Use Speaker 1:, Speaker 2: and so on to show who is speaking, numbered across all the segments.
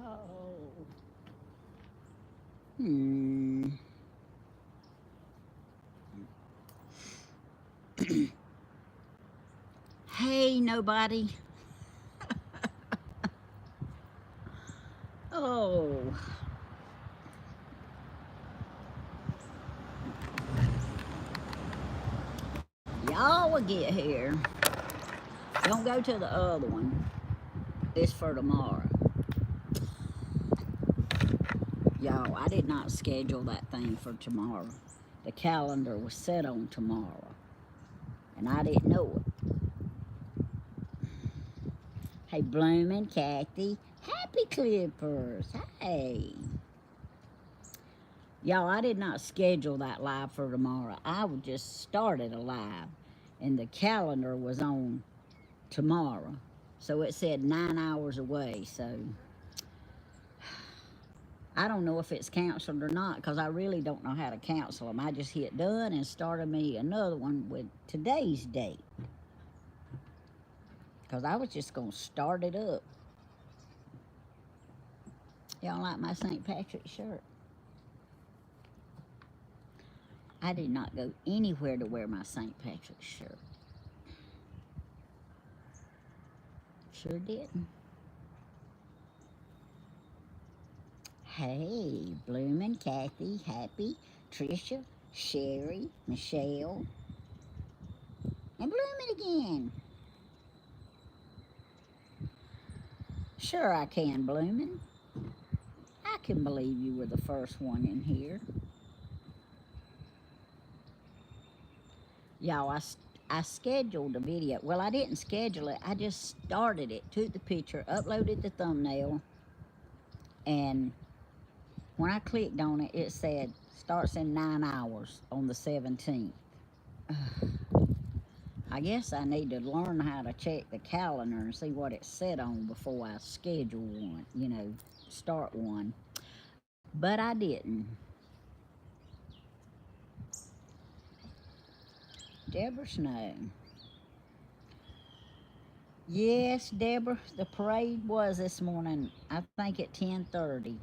Speaker 1: Oh. Hmm. Hey, nobody. Oh. Y'all will get here. Don't go to the other one. It's for tomorrow. Y'all, I did not schedule that thing for tomorrow. The calendar was set on tomorrow. And I didn't know it. Hey, Bloomin' Kathy. Happy Clippers. Hey. Y'all, I did not schedule that live for tomorrow. I just started a live. And the calendar was on tomorrow. So it said 9 hours away. So I don't know if it's canceled or not because I really don't know how to cancel them. I just hit done and started me another one with today's date because I was just going to start it up. Y'all like my St. Patrick's shirt? I did not go anywhere to wear my St. Patrick's shirt. Sure didn't. Hey, Bloomin' Kathy, Happy, Trisha, Sherry, Michelle, and Bloomin' again. Sure I can, Bloomin'. I can believe you were the first one in here. Y'all, I scheduled a video. Well, I didn't schedule it. I just started it, took the picture, uploaded the thumbnail, and when I clicked on it, it said starts in 9 hours on the 17th. I guess I need to learn how to check the calendar and see what it's set on before I schedule one, start one. But I didn't. Deborah Snow. Yes, Deborah, the parade was this morning, I think at 10:30.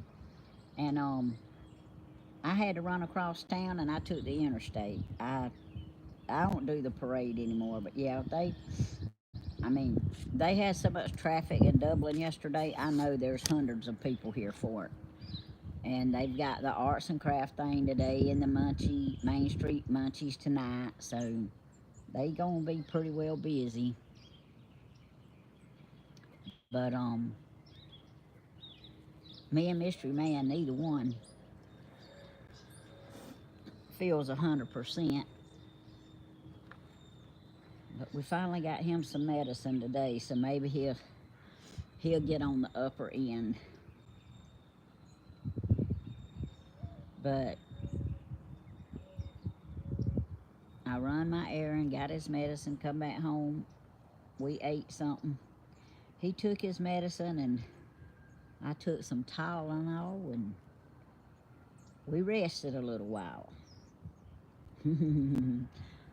Speaker 1: And I had to run across town and I took the interstate. I don't do the parade anymore, but yeah, I mean, they had so much traffic in Dublin yesterday. I know there's hundreds of people here for it. And they've got the arts and craft thing today and the Main Street Munchies tonight. So they gonna be pretty well busy. But me and Mystery Man, neither one feels 100%. But we finally got him some medicine today, so maybe he'll get on the upper end. But I run my errand, got his medicine, come back home. We ate something. He took his medicine, and I took some Tylenol, and we rested a little while.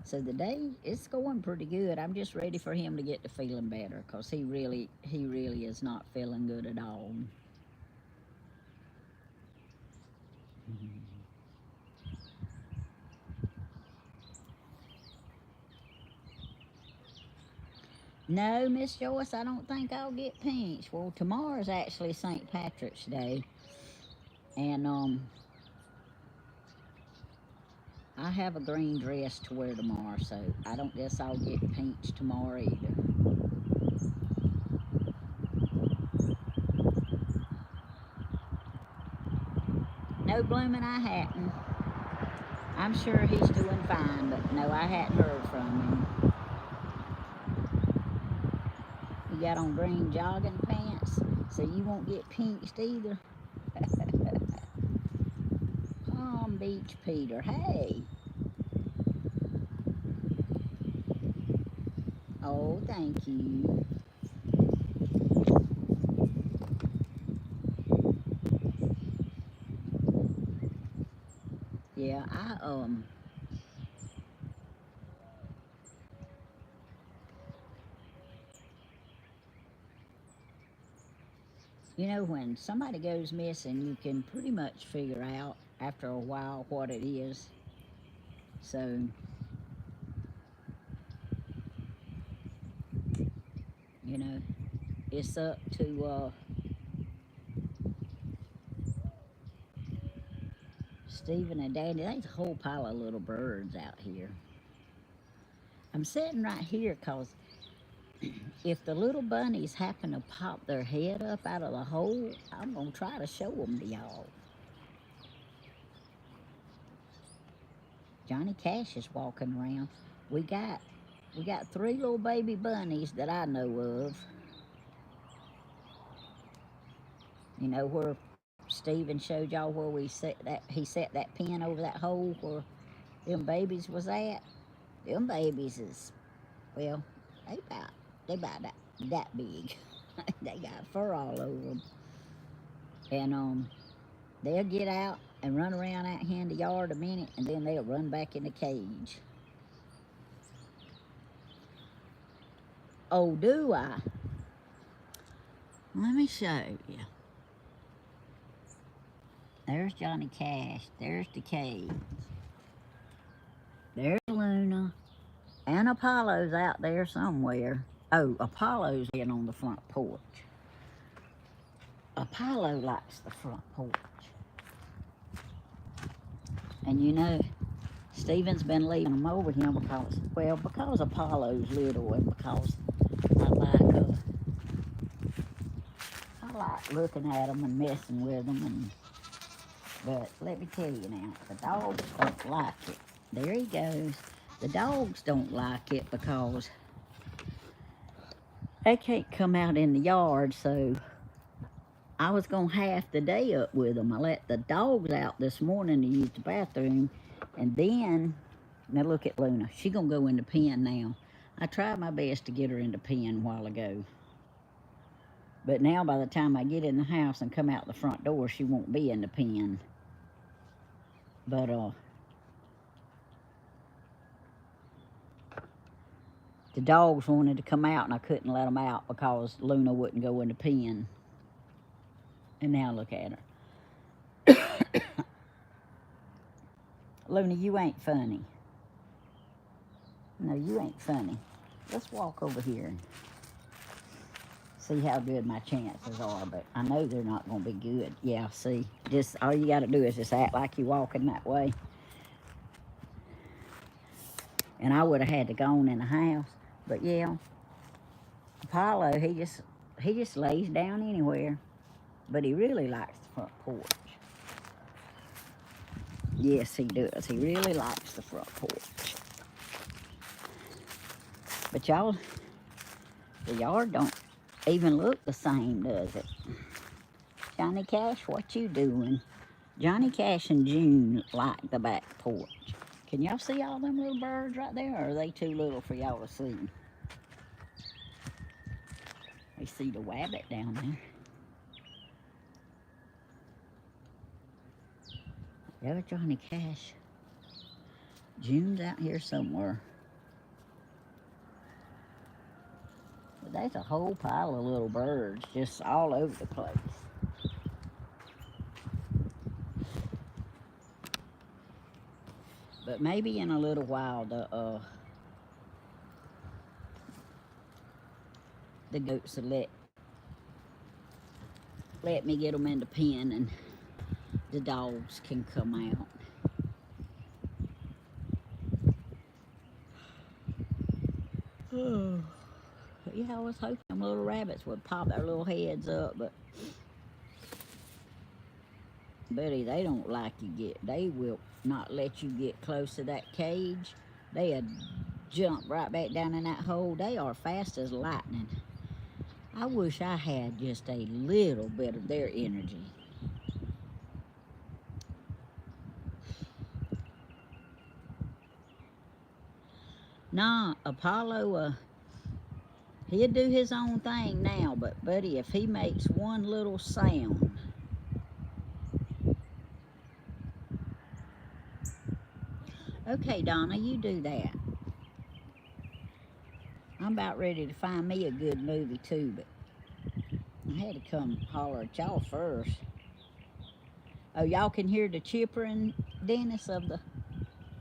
Speaker 1: So the day it's going pretty good. I'm just ready for him to get to feeling better because he really is not feeling good at all. No, Miss Joyce, I don't think I'll get pinched. Well, tomorrow's actually St. Patrick's Day, and I have a green dress to wear tomorrow, so I don't guess I'll get pinched tomorrow either. No, blooming, I hadn't. I'm sure he's doing fine, but no, I hadn't heard from him. He got on green jogging pants, so you won't get pinched either. Palm Beach Peter, hey. Oh, thank you. Yeah, You know, when somebody goes missing, you can pretty much figure out after a while what it is. So, you know, it's up to Stephen and Danny. There's a whole pile of little birds out here. I'm sitting right here because if the little bunnies happen to pop their head up out of the hole, I'm going to try to show them to y'all. Johnny Cash is walking around. We got we got three little baby bunnies that I know of. You know where Steven showed y'all where he set that pin over that hole where them babies was at. Them babies is, well, they about that big. They got fur all over them, and they'll get out and run around out here in the yard a minute, and then they'll run back in the cage. Oh, do I? Let me show you. There's Johnny Cash. There's the cage. There's Luna. And Apollo's out there somewhere. Oh, Apollo's in on the front porch. Apollo likes the front porch. And you know, Steven's been leaving them over here because Apollo's little and because I like looking at them and messing with them. But let me tell you now, the dogs don't like it. There he goes. The dogs don't like it because they can't come out in the yard, so I was going to half the day up with them. I let the dogs out this morning to use the bathroom, and then, now look at Luna. She's going to go in the pen now. I tried my best to get her in the pen a while ago. But now by the time I get in the house and come out the front door, she won't be in the pen. But, the dogs wanted to come out, and I couldn't let them out because Luna wouldn't go in the pen. And now look at her. Luna, you ain't funny. No, you ain't funny. Let's walk over here and see how good my chances are, but I know they're not going to be good. Yeah, see, just all you got to do is just act like you're walking that way. And I would have had to go on in the house, but yeah, Apollo, he just lays down anywhere, but he really likes the front porch. Yes, he does. He really likes the front porch. But y'all, the yard don't even look the same, does it? Johnny Cash, what you doing? Johnny Cash and June like the back porch. Can y'all see all them little birds right there, or are they too little for y'all to see? We see the rabbit down there. There's Johnny Cash. June's out here somewhere. But there's a whole pile of little birds just all over the place. But maybe in a little while the goats will let me get them in the pen, and the dogs can come out. Yeah, I was hoping them little rabbits would pop their little heads up, but Betty, they don't like they will not let you get close to that cage. They'll jump right back down in that hole. They are fast as lightning. I wish I had just a little bit of their energy. Nah, Apollo, he'll do his own thing now, but buddy, if he makes one little sound, okay, Donna, you do that. I'm about ready to find me a good movie too, but I had to come holler at y'all first. Oh, y'all can hear the chippering, Dennis, of the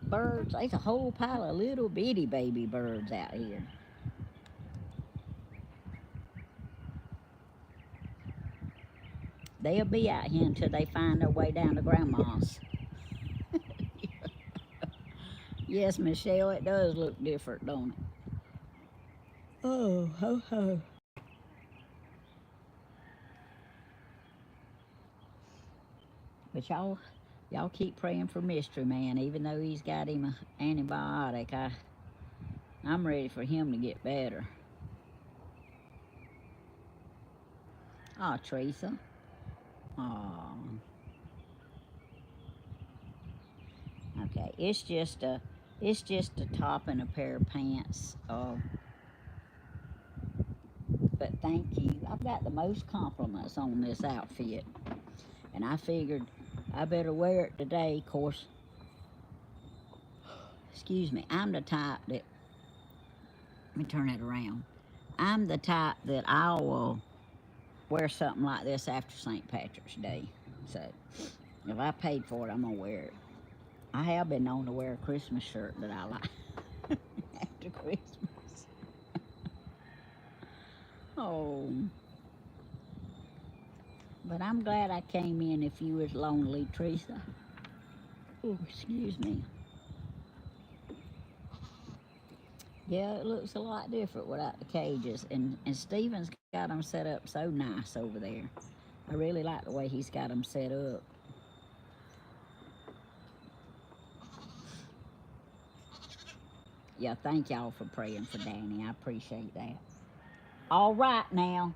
Speaker 1: birds. There's a whole pile of little bitty baby birds out here. They'll be out here until they find their way down to Grandma's. Yes, Michelle, it does look different, don't it? Oh, ho, ho. But y'all keep praying for Mystery Man, even though he's got him an antibiotic. I'm ready for him to get better. Oh, Teresa. Oh. Okay, it's just a top and a pair of pants. But thank you. I've got the most compliments on this outfit, and I figured I better wear it today. Of course, excuse me. I'm the type that, let me turn it around. I'm the type that I'll wear something like this after St. Patrick's Day. So if I paid for it, I'm gonna wear it. I have been known to wear a Christmas shirt that I like after Christmas. Oh, but I'm glad I came in if you was lonely, Teresa. Oh, excuse me. Yeah, it looks a lot different without the cages, and Steven's got them set up so nice over there. I really like the way he's got them set up. Yeah, thank y'all for praying for Danny. I appreciate that. All right, now,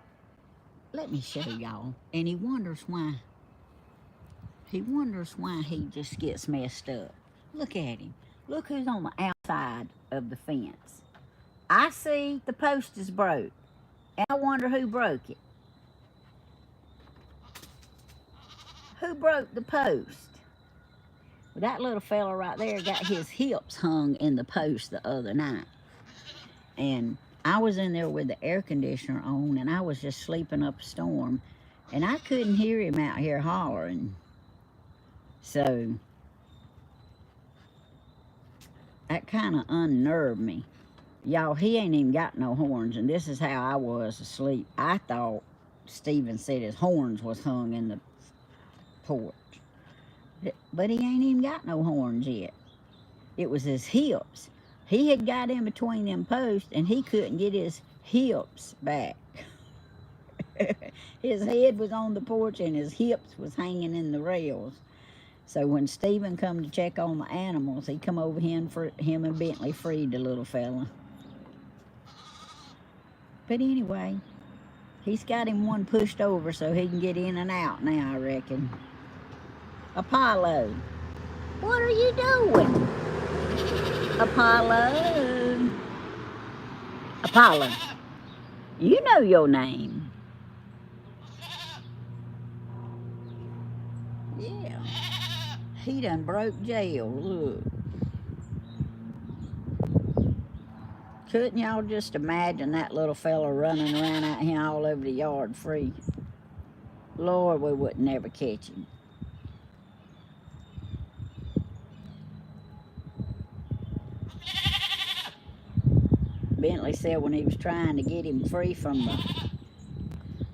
Speaker 1: let me show y'all. And he wonders why he just gets messed up. Look at him. Look who's on the outside of the fence. I see the post is broke, and I wonder who broke it. Who broke the post? Well, that little fella right there got his hips hung in the post the other night. And I was in there with the air conditioner on, and I was just sleeping up a storm, and I couldn't hear him out here hollering. So that kind of unnerved me. Y'all, he ain't even got no horns, and this is how I was asleep. I thought Steven said his horns was hung in the porch. But he ain't even got no horns yet. It was his hips. He had got in between them posts, and he couldn't get his hips back. His head was on the porch, and his hips was hanging in the rails. So when Steven come to check on the animals, he come over here and him and Bentley freed the little fella. But anyway, he's got him one pushed over so he can get in and out now, I reckon. Apollo, what are you doing? Apollo. Apollo, you know your name. Yeah. He done broke jail, look. Couldn't y'all just imagine that little fella running around out here all over the yard free? Lord, we wouldn't never catch him. Bentley said when he was trying to get him free from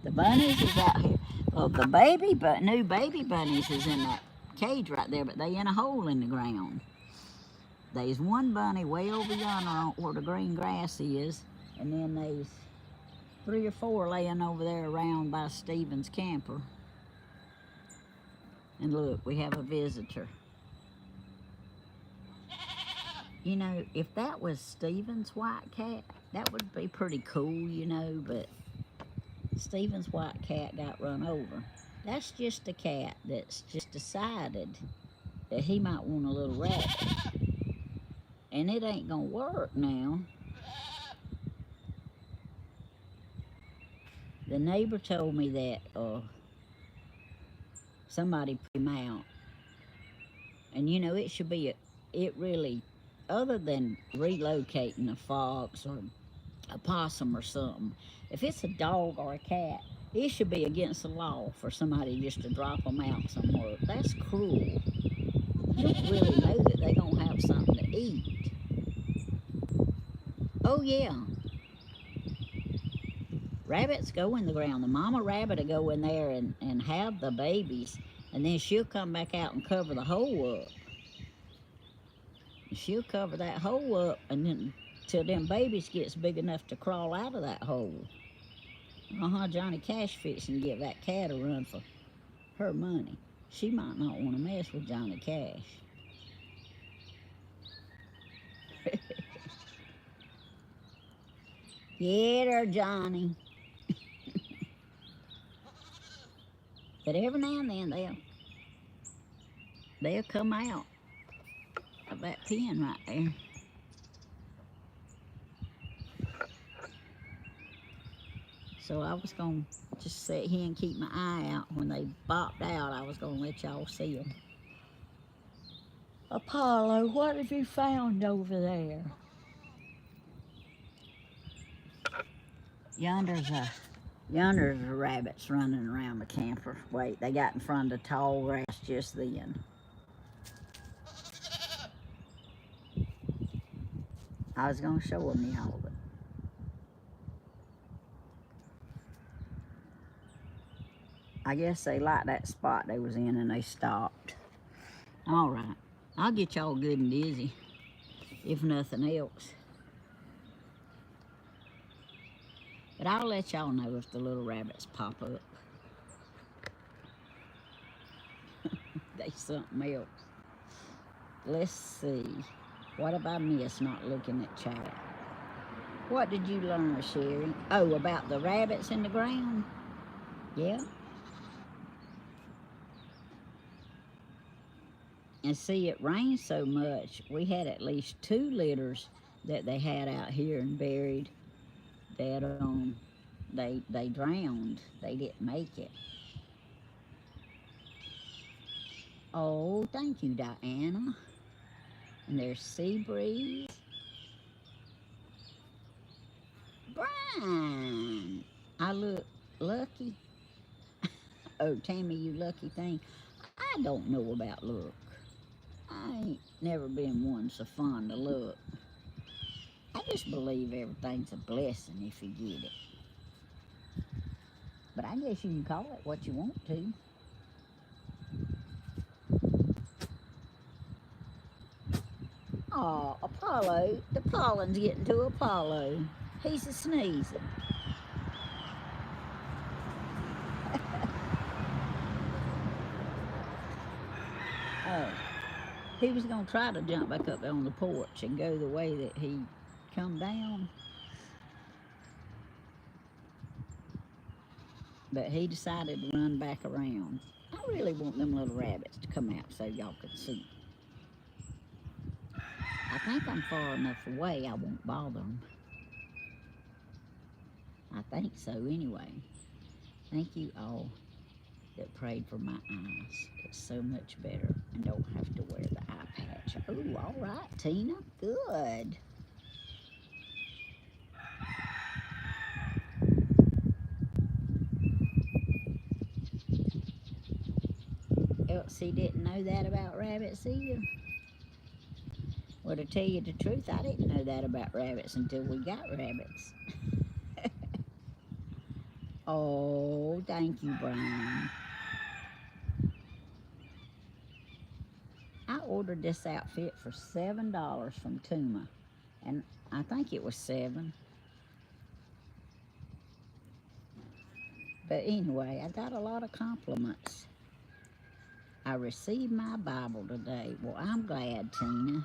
Speaker 1: the bunnies is out here. Well, the new baby bunnies is in that cage right there, but they in a hole in the ground. There's one bunny way over yonder where the green grass is, and then there's 3 or 4 laying over there around by Steven's camper. And look, we have a visitor. You know, if that was Steven's white cat, that would be pretty cool, you know, but Steven's white cat got run over. That's just a cat that's just decided that he might want a little rabbit. And it ain't gonna work now. The neighbor told me that somebody put him out. And you know, it should be, it really, other than relocating a fox or a possum or something, if it's a dog or a cat, It should be against the law for somebody just to drop them out somewhere. That's cruel. You don't really know that they're going to have something to eat. Oh, yeah. Rabbits go in the ground. The mama rabbit will go in there and have the babies, and then she'll come back out and cover the hole up. And she'll cover that hole up, and then till them babies gets big enough to crawl out of that hole. Johnny Cash fixing to give that cat a run for her money. She might not want to mess with Johnny Cash. Get her, Johnny. But every now and then they'll come out of that pen right there. So I was going to just sit here and keep my eye out. When they bopped out, I was going to let y'all see them. Apollo, what have you found over there? Yonder's a rabbits running around the camper. Wait, they got in front of the tall grass just then. I was going to show them y'all, but I guess they liked that spot they was in and they stopped. All right, I'll get y'all good and dizzy, if nothing else. But I'll let y'all know if the little rabbits pop up. They something else. Let's see. What have I missed not looking at chat? What did you learn, Sherry? Oh, about the rabbits in the ground? Yeah. And see, it rained so much, we had at least 2 litters that they had out here and buried that they drowned. They didn't make it. Oh, thank you, Diana. And there's Seabreeze. Brian, I look lucky. Oh, Tammy, you lucky thing. I don't know about luck. I ain't never been one so fond of luck. I just believe everything's a blessing if you get it. But I guess you can call it what you want to. Oh, Apollo. The pollen's getting to Apollo. He's a sneezing. Oh, he was going to try to jump back up on the porch and go the way that he come down. But he decided to run back around. I really want them little rabbits to come out so y'all can see. I think I'm far enough away I won't bother them. I think so anyway. Thank you all that prayed for my eyes. It's so much better and don't have to wear the eye patch. Oh, all right, Tina. Good. Elsie didn't know that about rabbits either. Well, to tell you the truth, I didn't know that about rabbits until we got rabbits. Oh, thank you, Brian. I ordered this outfit for $7 from Tuma, and I think it was 7. But anyway, I got a lot of compliments. I received my Bible today. Well, I'm glad, Tina.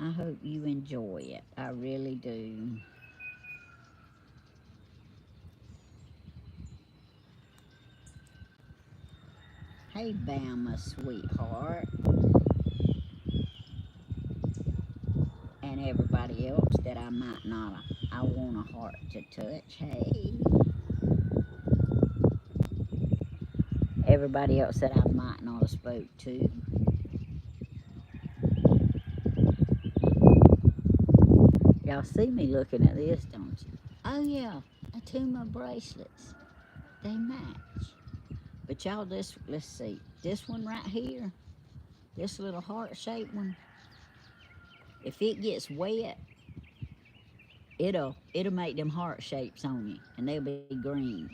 Speaker 1: I hope you enjoy it. I really do. Hey, Bama, sweetheart. And everybody else that I might not, I want a heart to touch. Hey. Everybody else that I might not have spoke to. Y'all see me looking at this, don't you? Oh, yeah. two of my bracelets, they match. But y'all, let's see. This one right here, this little heart-shaped one, if it gets wet, it'll make them heart shapes on you, and they'll be green.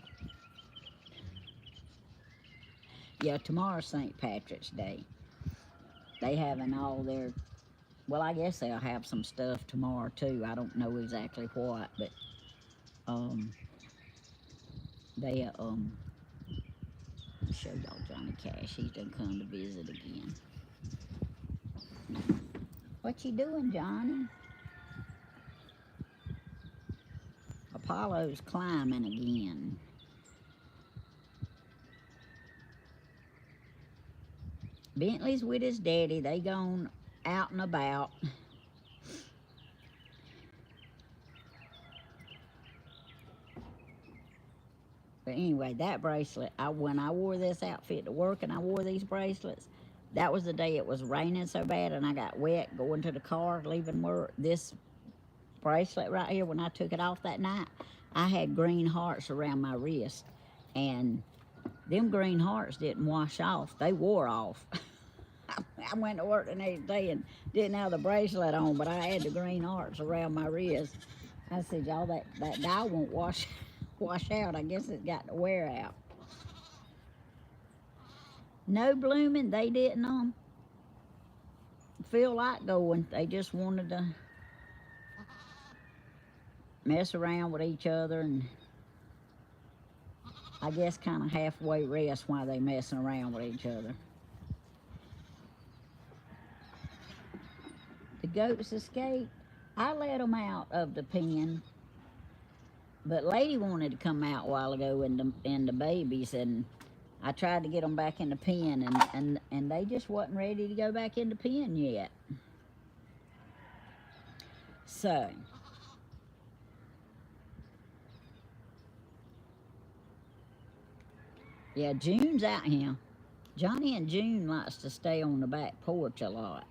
Speaker 1: Yeah, tomorrow's St. Patrick's Day. They having all their, well, I guess they'll have some stuff tomorrow too. I don't know exactly what, but um, they show y'all Johnny Cash. He's done come to visit again. What you doing, Johnny? Apollo's climbing again. Bentley's with his daddy. They gone out and about. But anyway, that bracelet, when I wore this outfit to work and I wore these bracelets, that was the day it was raining so bad and I got wet going to the car, leaving work. This bracelet right here, when I took it off that night, I had green hearts around my wrist. And them green hearts didn't wash off. They wore off. I went to work the next day and didn't have the bracelet on, but I had the green hearts around my wrist. I said, y'all, that dye won't wash out. I guess it got to wear out. No blooming. They didn't feel like going. They just wanted to mess around with each other and I guess kind of halfway rest while they messing around with each other. The goats escaped. I let them out of the pen, but Lady wanted to come out a while ago in the babies, and I tried to get them back in the pen, and they just wasn't ready to go back in the pen yet. So, yeah, June's out here. Johnny and June likes to stay on the back porch a lot.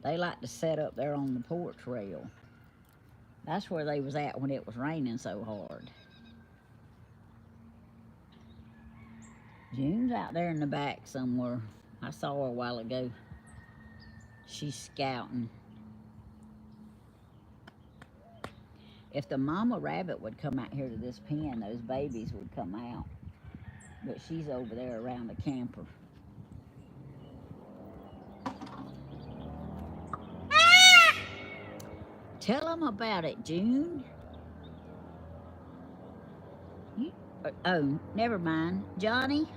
Speaker 1: They like to set up there on the porch rail. That's where they was at when it was raining so hard. June's out there in the back somewhere. I saw her a while ago. She's scouting. If the mama rabbit would come out here to this pen, those babies would come out. But she's over there around the camper. Tell them about it, June. Oh, never mind. Johnny?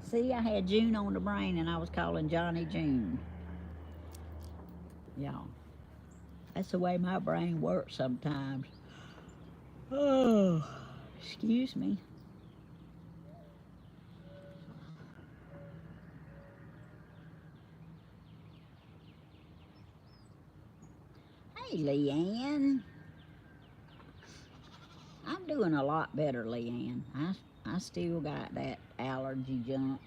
Speaker 1: See, I had June on the brain and I was calling Johnny June. Y'all, that's the way my brain works sometimes. Oh, excuse me. Hey, Leanne. I'm doing a lot better, Leanne. I still got that allergy junk,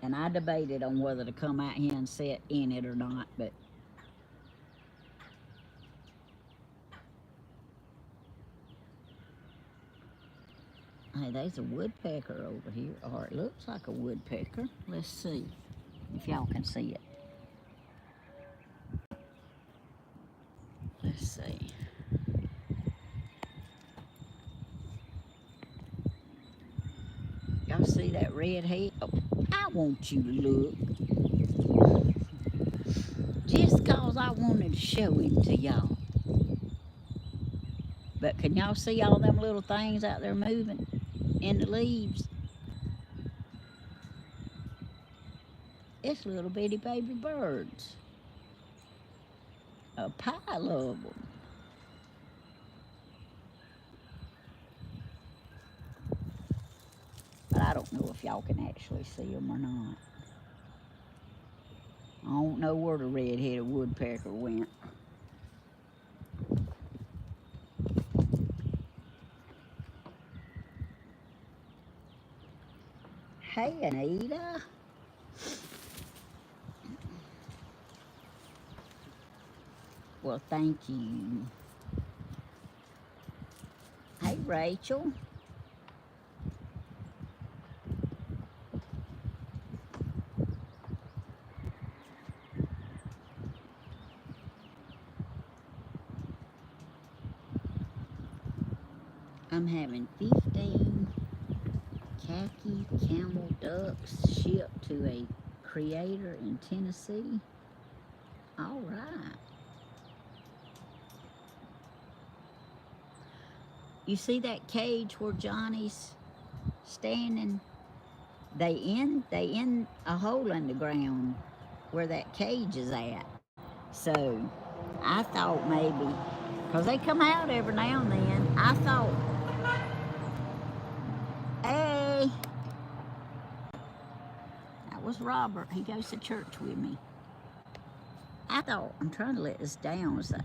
Speaker 1: and I debated on whether to come out here and sit in it or not, but hey, there's a woodpecker over here, or it looks like a woodpecker. Let's see if y'all can see it. Let's see. Y'all see that red head? Oh, I want you to look. Just cause I wanted to show him to y'all. But can y'all see all them little things out there moving in the leaves? It's little bitty baby birds. A pile of them. But I don't know if y'all can actually see them or not. I don't know where the red-headed woodpecker went. Hey, Anita. Well, thank you. Rachel. I'm having 15 khaki camel ducks shipped to a creator in Tennessee. All right. You see that cage where Johnny's standing? They in a hole in the ground where that cage is at. So I thought maybe, because they come out every now and then, I thought, hey, that was Robert. He goes to church with me. I thought, I'm trying to let this down. So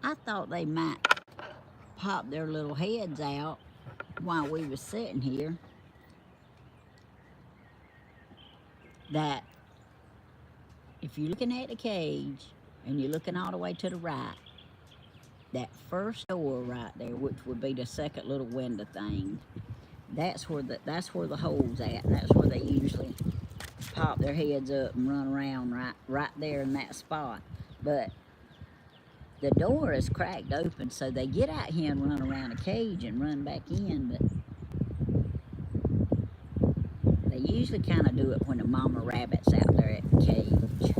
Speaker 1: I thought they might pop their little heads out while we were sitting here. That if you're looking at the cage and you're looking all the way to the right, that first door right there, which would be the second little window thing, that's where the hole's at. That's where they usually pop their heads up and run around right there in that spot. But the door is cracked open, so they get out here and run around the cage and run back in. But they usually kind of do it when the mama rabbit's out there at the cage.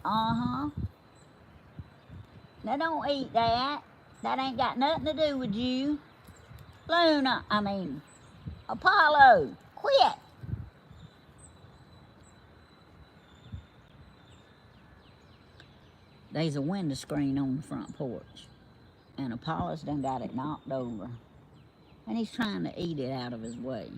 Speaker 1: Uh-huh. Now don't eat that. That ain't got nothing to do with you. Apollo, quit. There's a window screen on the front porch, and Apollo's done got it knocked over, and he's trying to eat it out of his way.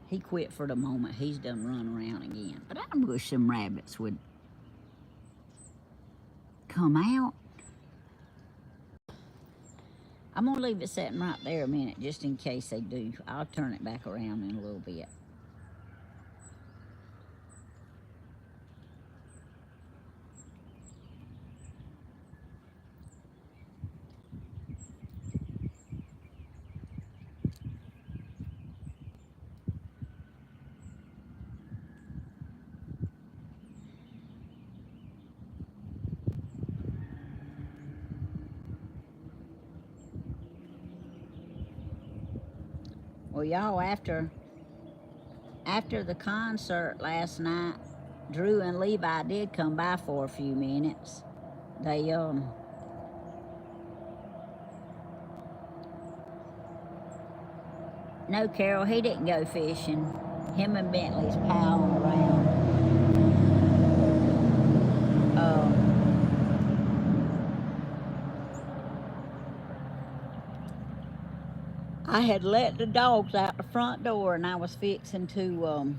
Speaker 1: He quit for the moment. He's done run around again. But I wish some rabbits would come out. I'm going to leave it sitting right there a minute just in case they do. I'll turn it back around in a little bit. Well, y'all, after the concert last night, Drew and Levi did come by for a few minutes. They, no, Carol, he didn't go fishing. Him and Bentley's palling around. I had let the dogs out the front door, and I was fixing to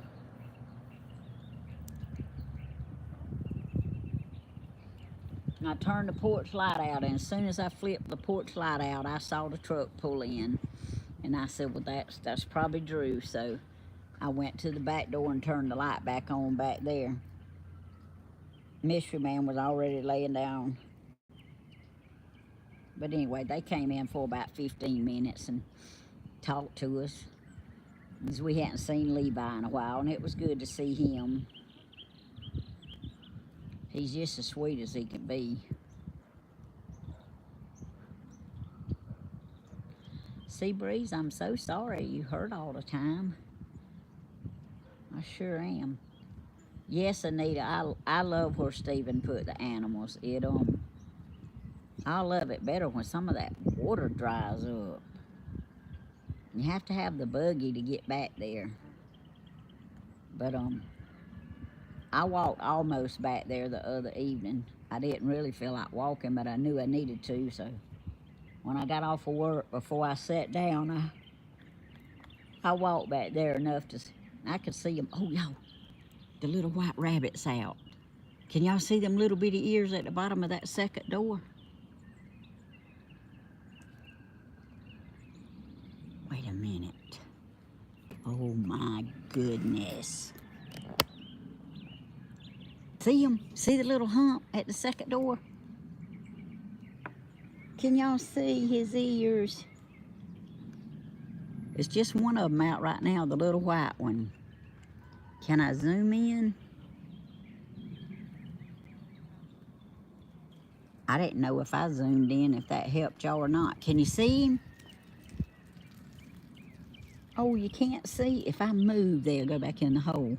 Speaker 1: I turned the porch light out, and as soon as I flipped the porch light out, I saw the truck pull in, and I said, well, that's probably Drew. So I went to the back door and turned the light back on back there. Mystery Man was already laying down. But anyway, they came in for about 15 minutes and talked to us, because we hadn't seen Levi in a while, and it was good to see him. He's just as sweet as he can be. Seabreeze, I'm so sorry you hurt all the time. I sure am. Yes, Anita, I love where Stephen put the animals. I love it better when some of that water dries up. You have to have the buggy to get back there. But I walked almost back there the other evening. I didn't really feel like walking, but I knew I needed to, so when I got off of work, before I sat down, I walked back there enough I could see them. Oh, y'all, the little white rabbit's out. Can y'all see them little bitty ears at the bottom of that second door? Oh my goodness. See him? See the little hump at the second door? Can y'all see his ears? It's just one of them out right now, the little white one. Can I zoom in? I didn't know if I zoomed in, if that helped y'all or not. Can you see him? Oh, you can't see? If I move, they'll go back in the hole.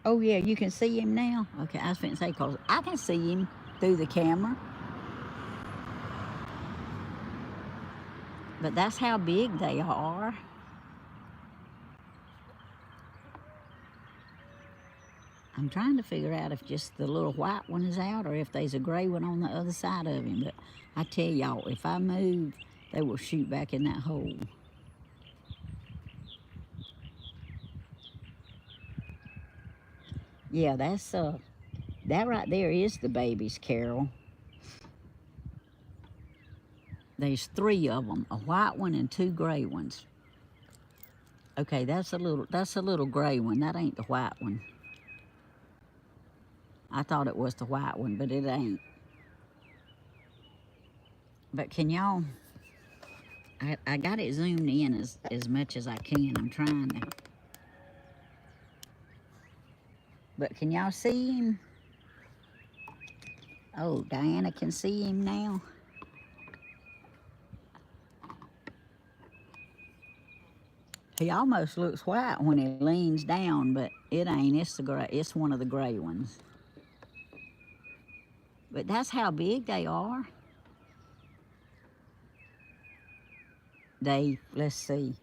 Speaker 1: Oh, yeah, you can see him now? Okay, I was finna say, because I can see him through the camera. But that's how big they are. I'm trying to figure out if just the little white one is out or if there's a gray one on the other side of him. But I tell y'all, if I move, they will shoot back in that hole. Yeah, that's that right there is the babies, Carol. There's 3 of them, a white one and 2 gray ones. Okay, that's a little gray one. That ain't the white one. I thought it was the white one, but it ain't. But can y'all, I got it zoomed in as much as I can. I'm trying to. But can y'all see him? Oh, Diana can see him now. He almost looks white when he leans down, but it ain't. It's one of the gray ones. But that's how big they are. Let's see.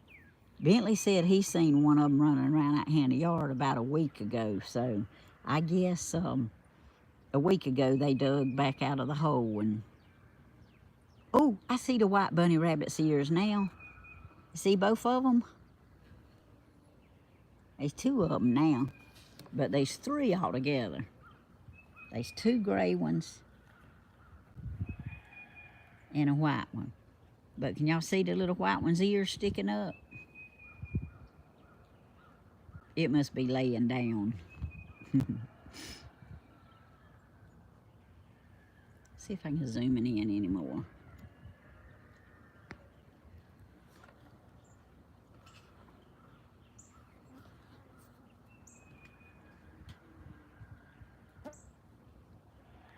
Speaker 1: Bentley said he seen one of them running around out here in the yard about a week ago. So I guess a week ago they dug back out of the hole and... Oh, I see the white bunny rabbit's ears now. You see both of them? There's 2 of them now, but there's 3 altogether. There's 2 gray ones and a white one. But can y'all see the little white one's ears sticking up? It must be laying down. See if I can zoom it in anymore.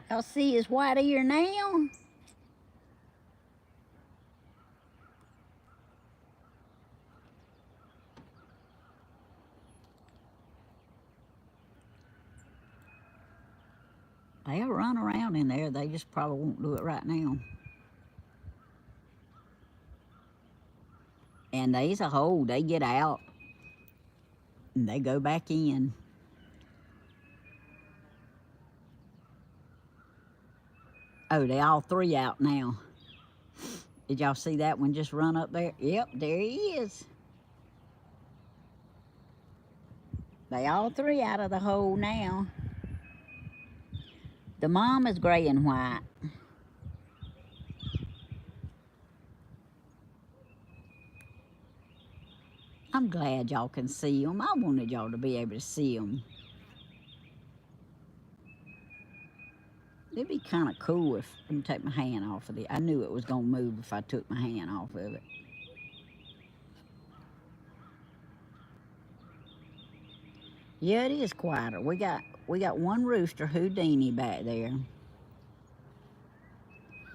Speaker 1: Y'all see his white ear now? They'll run around in there. They just probably won't do it right now. And there's a hole. They get out and they go back in. Oh, they all 3 out now. Did y'all see that one just run up there? Yep, there he is. They all 3 out of the hole now. The mom is gray and white. I'm glad y'all can see them. I wanted y'all to be able to see them. It'd be kind of cool if I take my hand off of it. I knew it was going to move if I took my hand off of it. Yeah, it is quieter. We got one rooster Houdini back there.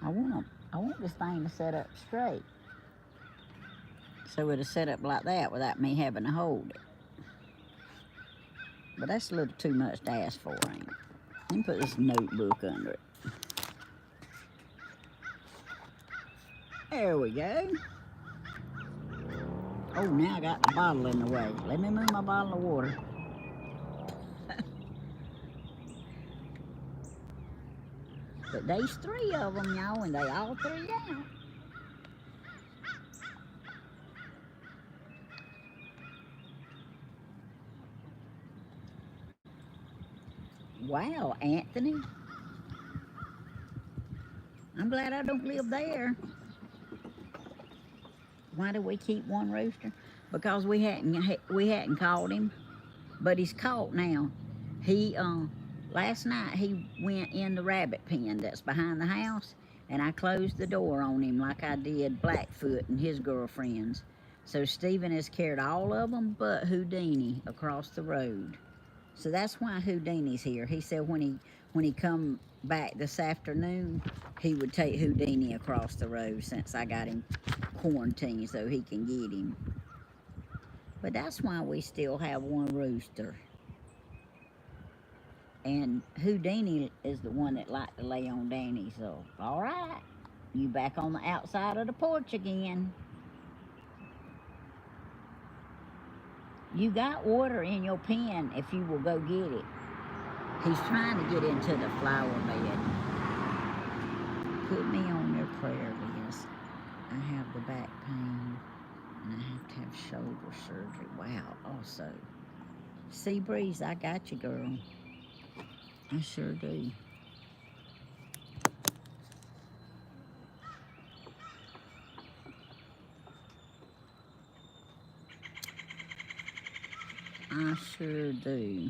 Speaker 1: I want this thing to set up straight. So it'll set up like that without me having to hold it. But that's a little too much to ask for, ain't it? Let me put this notebook under it. There we go. Oh, now I got the bottle in the way. Let me move my bottle of water. But there's 3 of them, y'all, and they all 3 out. Wow, Anthony. I'm glad I don't live there. Why do we keep one rooster? Because we hadn't caught him, but he's caught now. He last night he went in the rabbit pen that's behind the house, and I closed the door on him like I did Blackfoot and his girlfriends. So Stephen has carried all of them but Houdini across the road. So that's why Houdini's here. He said when he come back this afternoon, he would take Houdini across the road since I got him quarantined so he can get him. But that's why we still have one rooster. And Houdini is the one that liked to lay on Danny. So, all right, you back on the outside of the porch again. You got water in your pen if you will go get it. He's trying to get into the flower bed. Put me on your prayer list. I have the back pain and I have to have shoulder surgery. Wow, also. Sea Breeze, I got you, girl. I sure do. I sure do.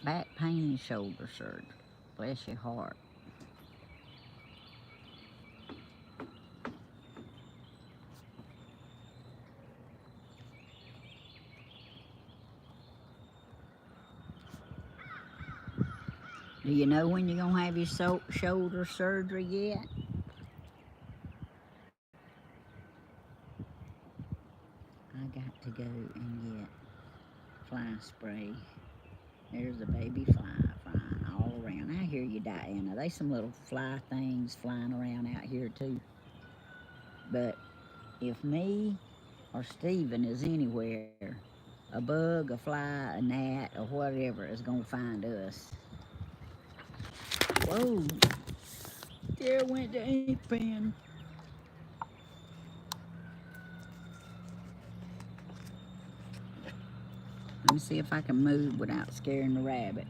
Speaker 1: Back pain and shoulder surgery. Bless your heart. Do you know when you're going to have your shoulder surgery yet? I got to go and get fly spray. There's a baby fly flying all around. I hear you, Diana. There's some little fly things flying around out here too. But if me or Stephen is anywhere, a bug, a fly, a gnat, or whatever is going to find us. Whoa, there went the ink pen. Let me see if I can move without scaring the rabbit.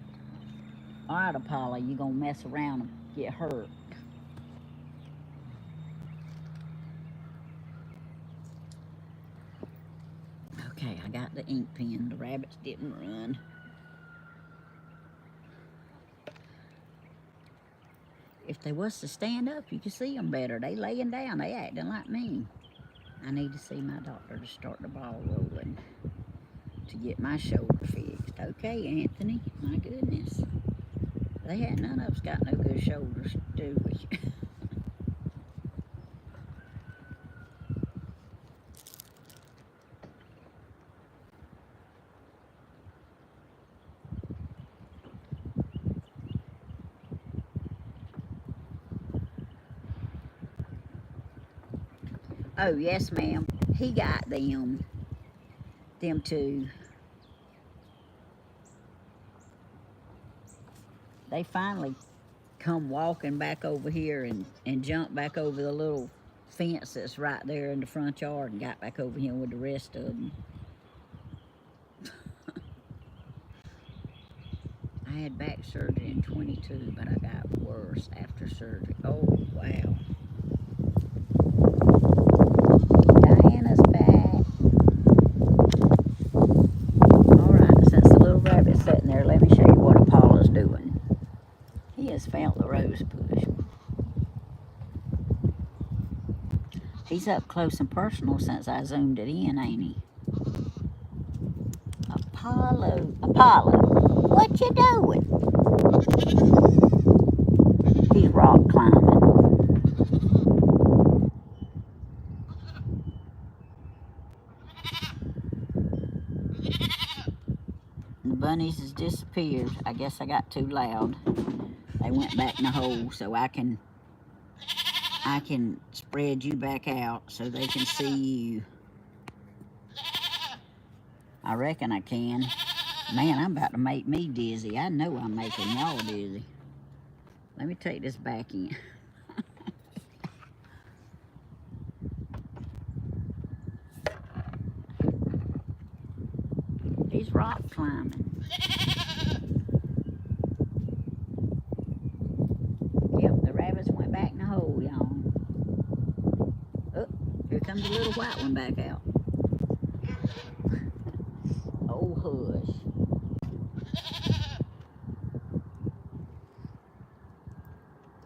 Speaker 1: All right, Apollo, you're going to mess around and get hurt. Okay, I got the ink pen. The rabbits didn't run. If they was to stand up, you could see them better. They laying down. They acting like me. I need to see my doctor to start the ball rolling to get my shoulder fixed. Okay, Anthony. My goodness. None of us got no good shoulders, do we? Oh, yes, ma'am. He got them. Them two. They finally come walking back over here and jump back over the little fence that's right there in the front yard and got back over here with the rest of them. I had back surgery in 22, but I got worse after surgery. Oh, wow. Diana's back. All right, since the little rabbit's sitting there, let me show you what Apollo's doing. He has found the rose bush. He's up close and personal since I zoomed it in, ain't he? Apollo, what you doing? He's rock climbing. The bunnies has disappeared. I guess I got too loud. They went back in the hole, so I can spread you back out so they can see you. I reckon I can. Man, I'm about to make me dizzy. I know I'm making y'all dizzy. Let me take this back in. He's rock climbing. Yep, the rabbit comes the little white one back out. Oh, hush.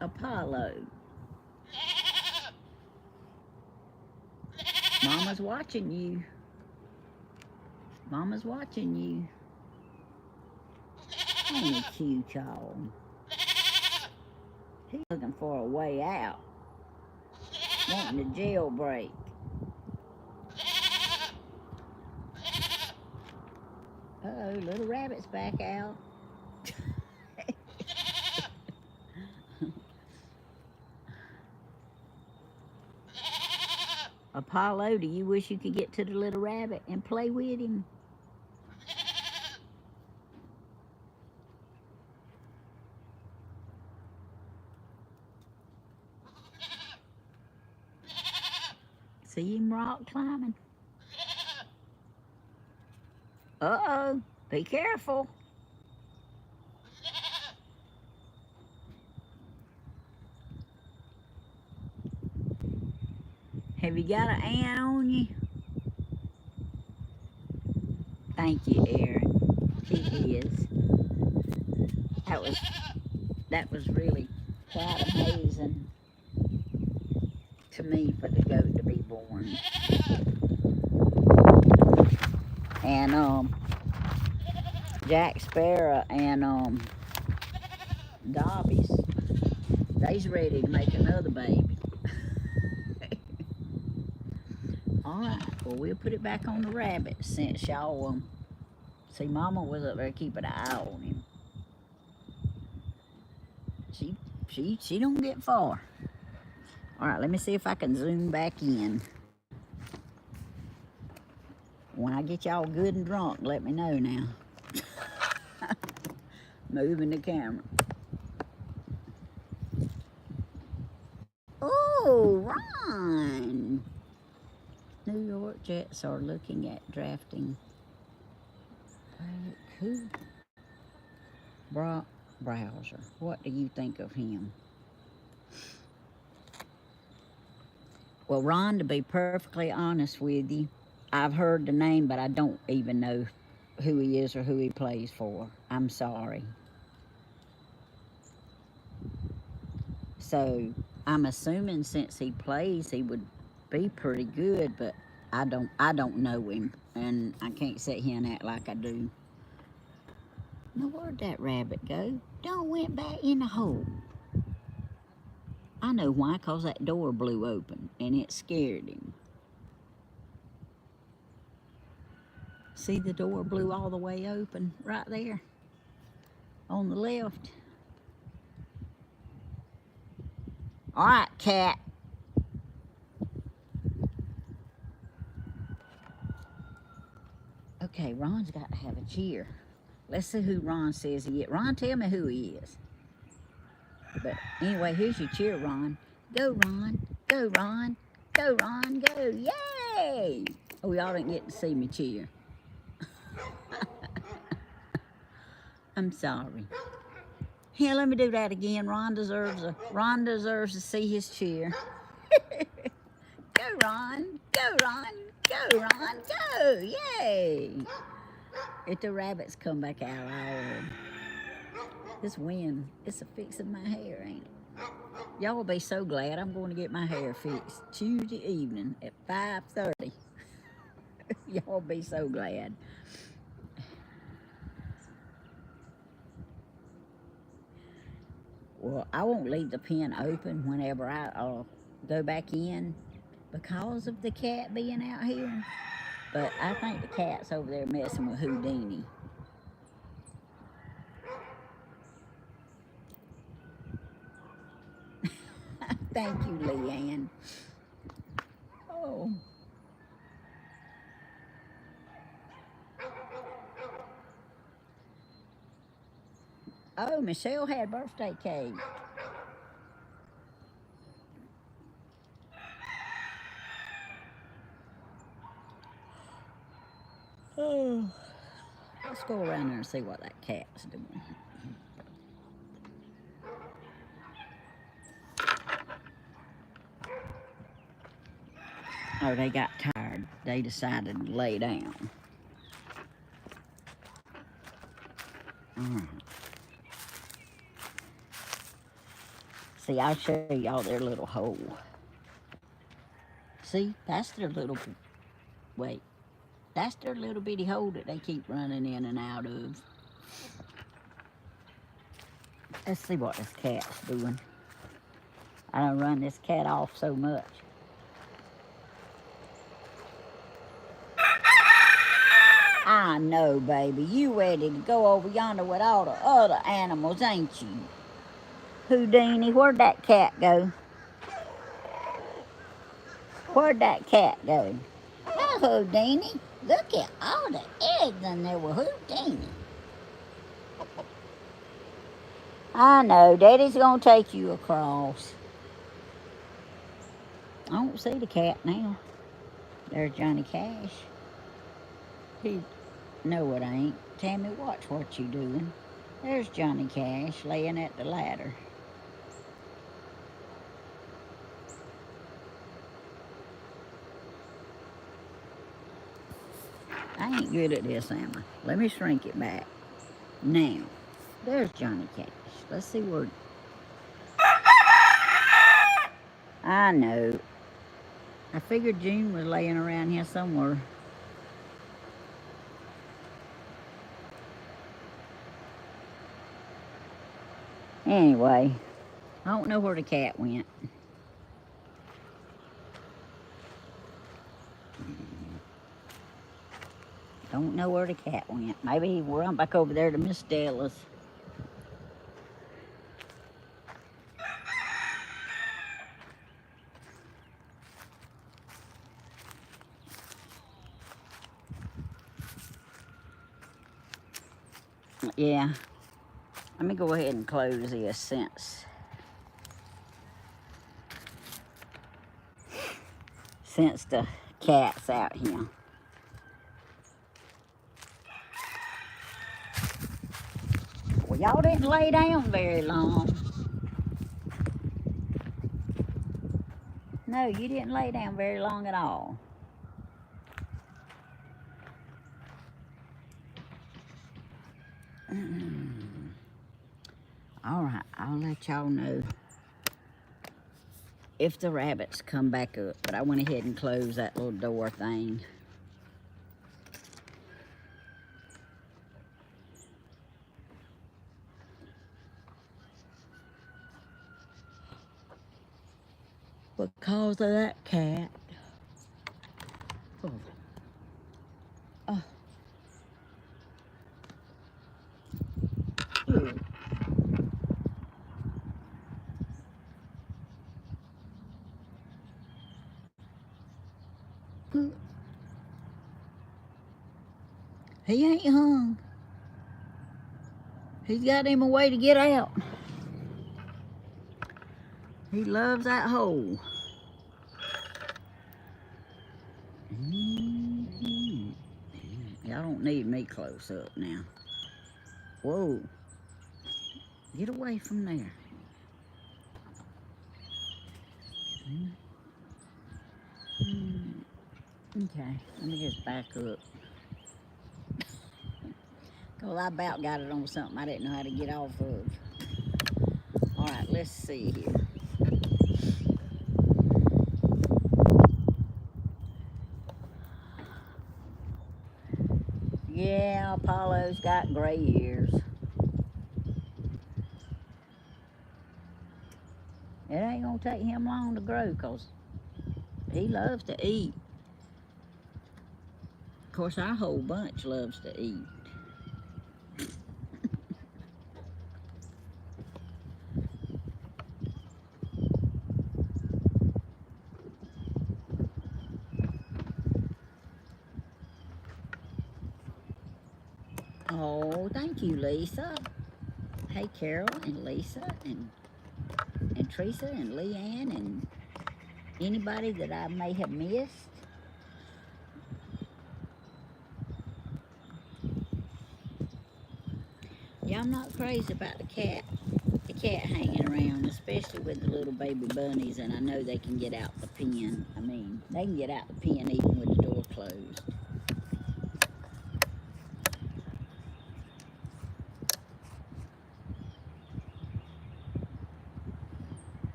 Speaker 1: Apollo. Mama's watching you. Mama's watching you. Ain't it cute, y'all? He's looking for a way out. Wanting to jailbreak. Uh-oh, little rabbit's back out. Apollo, do you wish you could get to the little rabbit and play with him? See him rock climbing? Uh-oh, be careful. Have you got an ant on you? Thank you, Aaron. He is. That was really quite amazing to me for the goat to be born. And Jack Sparrow and Dobby's, they's ready to make another baby. All right, well, we'll put it back on the rabbit since y'all see Mama was up there keeping an eye on him. She don't get far. All right, let me see if I can zoom back in. When I get y'all good and drunk, let me know now. Moving the camera. Oh, Ron! New York Jets are looking at drafting who? Brock Browser. What do you think of him? Well, Ron, to be perfectly honest with you, I've heard the name, but I don't even know who he is or who he plays for. I'm sorry. So I'm assuming since he plays, he would be pretty good, but I don't know him, and I can't sit here and act like I do. Now, where'd that rabbit go? Don't went back in the hole. I know why, 'cause that door blew open, and it scared him. See, the door blew all the way open right there on the left. All right, cat. Okay, Ron's got to have a cheer. Let's see who Ron says he is. Ron, tell me who he is. But anyway, here's your cheer, Ron. Go, Ron. Go, Ron. Go, Ron. Go. Yay! Oh, y'all didn't get to see me cheer. I'm sorry. Here, let me do that again. Ron deserves to see his cheer. Go, Ron. Go, Ron. Go, Ron. Go. Yay! If the rabbits come back out, this wind, it's a-fixing my hair, ain't it? Y'all will be so glad I'm going to get my hair fixed Tuesday evening at 5:30. Y'all will be so glad. Well, I won't leave the pen open whenever I go back in because of the cat being out here. But I think the cat's over there messing with Houdini. Thank you, Leanne. Oh. Oh, Michelle had birthday cake. Oh. Let's go around there and see what that cat's doing. Oh, they got tired. They decided to lay down. All right. See, I'll show y'all their little hole. See, that's their little, wait, that's their little bitty hole that they keep running in and out of. Let's see what this cat's doing. I don't run this cat off so much. I know, baby. You ready to go over yonder with all the other animals, ain't you? Houdini, where'd that cat go? Where'd that cat go? Oh, Houdini, look at all the eggs in there with Houdini. I know, Daddy's gonna take you across. I don't see the cat now. There's Johnny Cash. No, it ain't. Tammy, watch what you doing. There's Johnny Cash laying at the ladder. I ain't good at this, am I? Let me shrink it back. Now, there's Johnny Cash. Let's see where... I know. I figured June was laying around here somewhere. Anyway, I don't know where the cat went. Don't know where the cat went. Maybe he run back over there to Miss Della's. Yeah. Let me go ahead and close this since the cat's out here. Well, y'all didn't lay down very long. No, you didn't lay down very long at all. All right, I'll let y'all know if the rabbits come back up, but I went ahead and closed that little door thing. Because of that cat. Oh. Oh. Ew. He ain't hung. He's got him a way to get out. He loves that hole. Y'all don't need me close up now. Whoa. Get away from there. Okay, let me just back up. Well, I about got it on something I didn't know how to get off of. All right, let's see here. Yeah, Apollo's got gray ears. It ain't gonna take him long to grow because he loves to eat. Of course, our whole bunch loves to eat. Oh, thank you, Lisa. Hey, Carol and Lisa and Teresa and Leanne and anybody that I may have missed. Yeah, I'm not crazy about the cat hanging around this especially with the little baby bunnies, and I know they can get out the pen. I mean, they can get out the pen even with the door closed.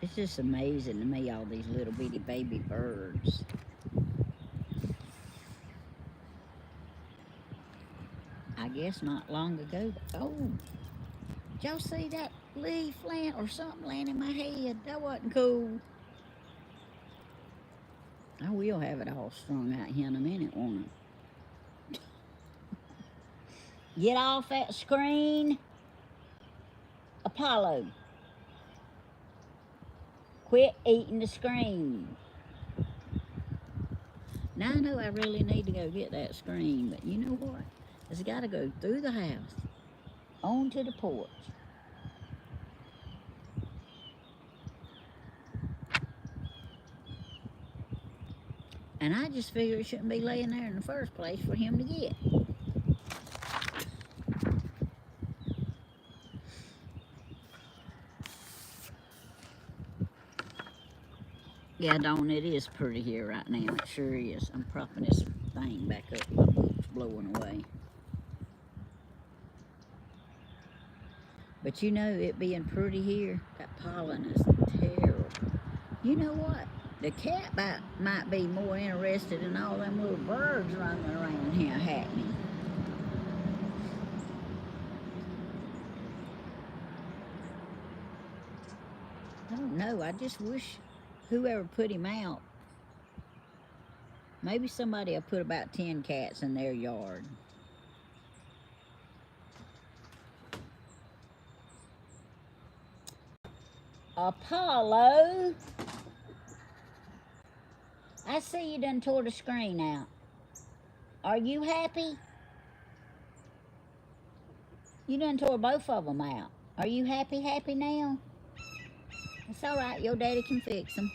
Speaker 1: It's just amazing to me, all these little bitty baby birds. I guess not long ago. Oh, did y'all see that leaf land or something land in my head? That wasn't cool. I will have it all strung out here in a minute, won't I? Get off that screen. Apollo. Quit eating the screen. Now I know I really need to go get that screen, but you know what? It's got to go through the house, onto the porch. And I just figure it shouldn't be laying there in the first place for him to get. Yeah, Dawn, it is pretty here right now. It sure is. I'm propping this thing back up. My book's blowing away. But you know, it being pretty here, that pollen is terrible. You know what? The cat might be more interested in all them little birds running around here happening. I don't know. I just wish whoever put him out, maybe somebody will put about 10 cats in their yard. Apollo, I see you done tore the screen out. Are you happy? You done tore both of them out. Are you happy now? It's all right. Your daddy can fix them.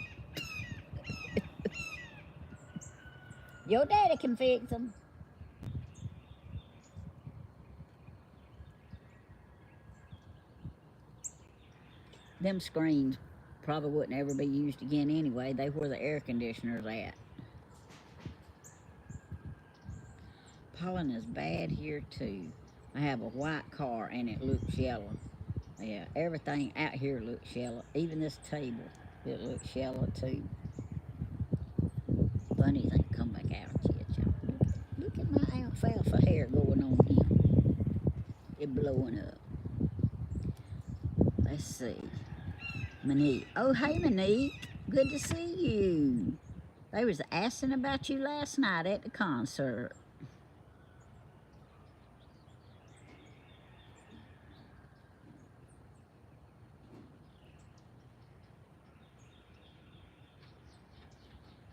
Speaker 1: Your daddy can fix them. Them screens probably wouldn't ever be used again anyway. They where the air conditioner's at. Pollen is bad here too. I have a white car and it looks yellow. Yeah, everything out here looks yellow. Even this table, it looks yellow too. Bunnies ain't come back out yet, y'all. Look at my alfalfa hair going on here. It's blowing up. Let's see. Monique. Oh, hey, Monique. Good to see you. They was asking about you last night at the concert.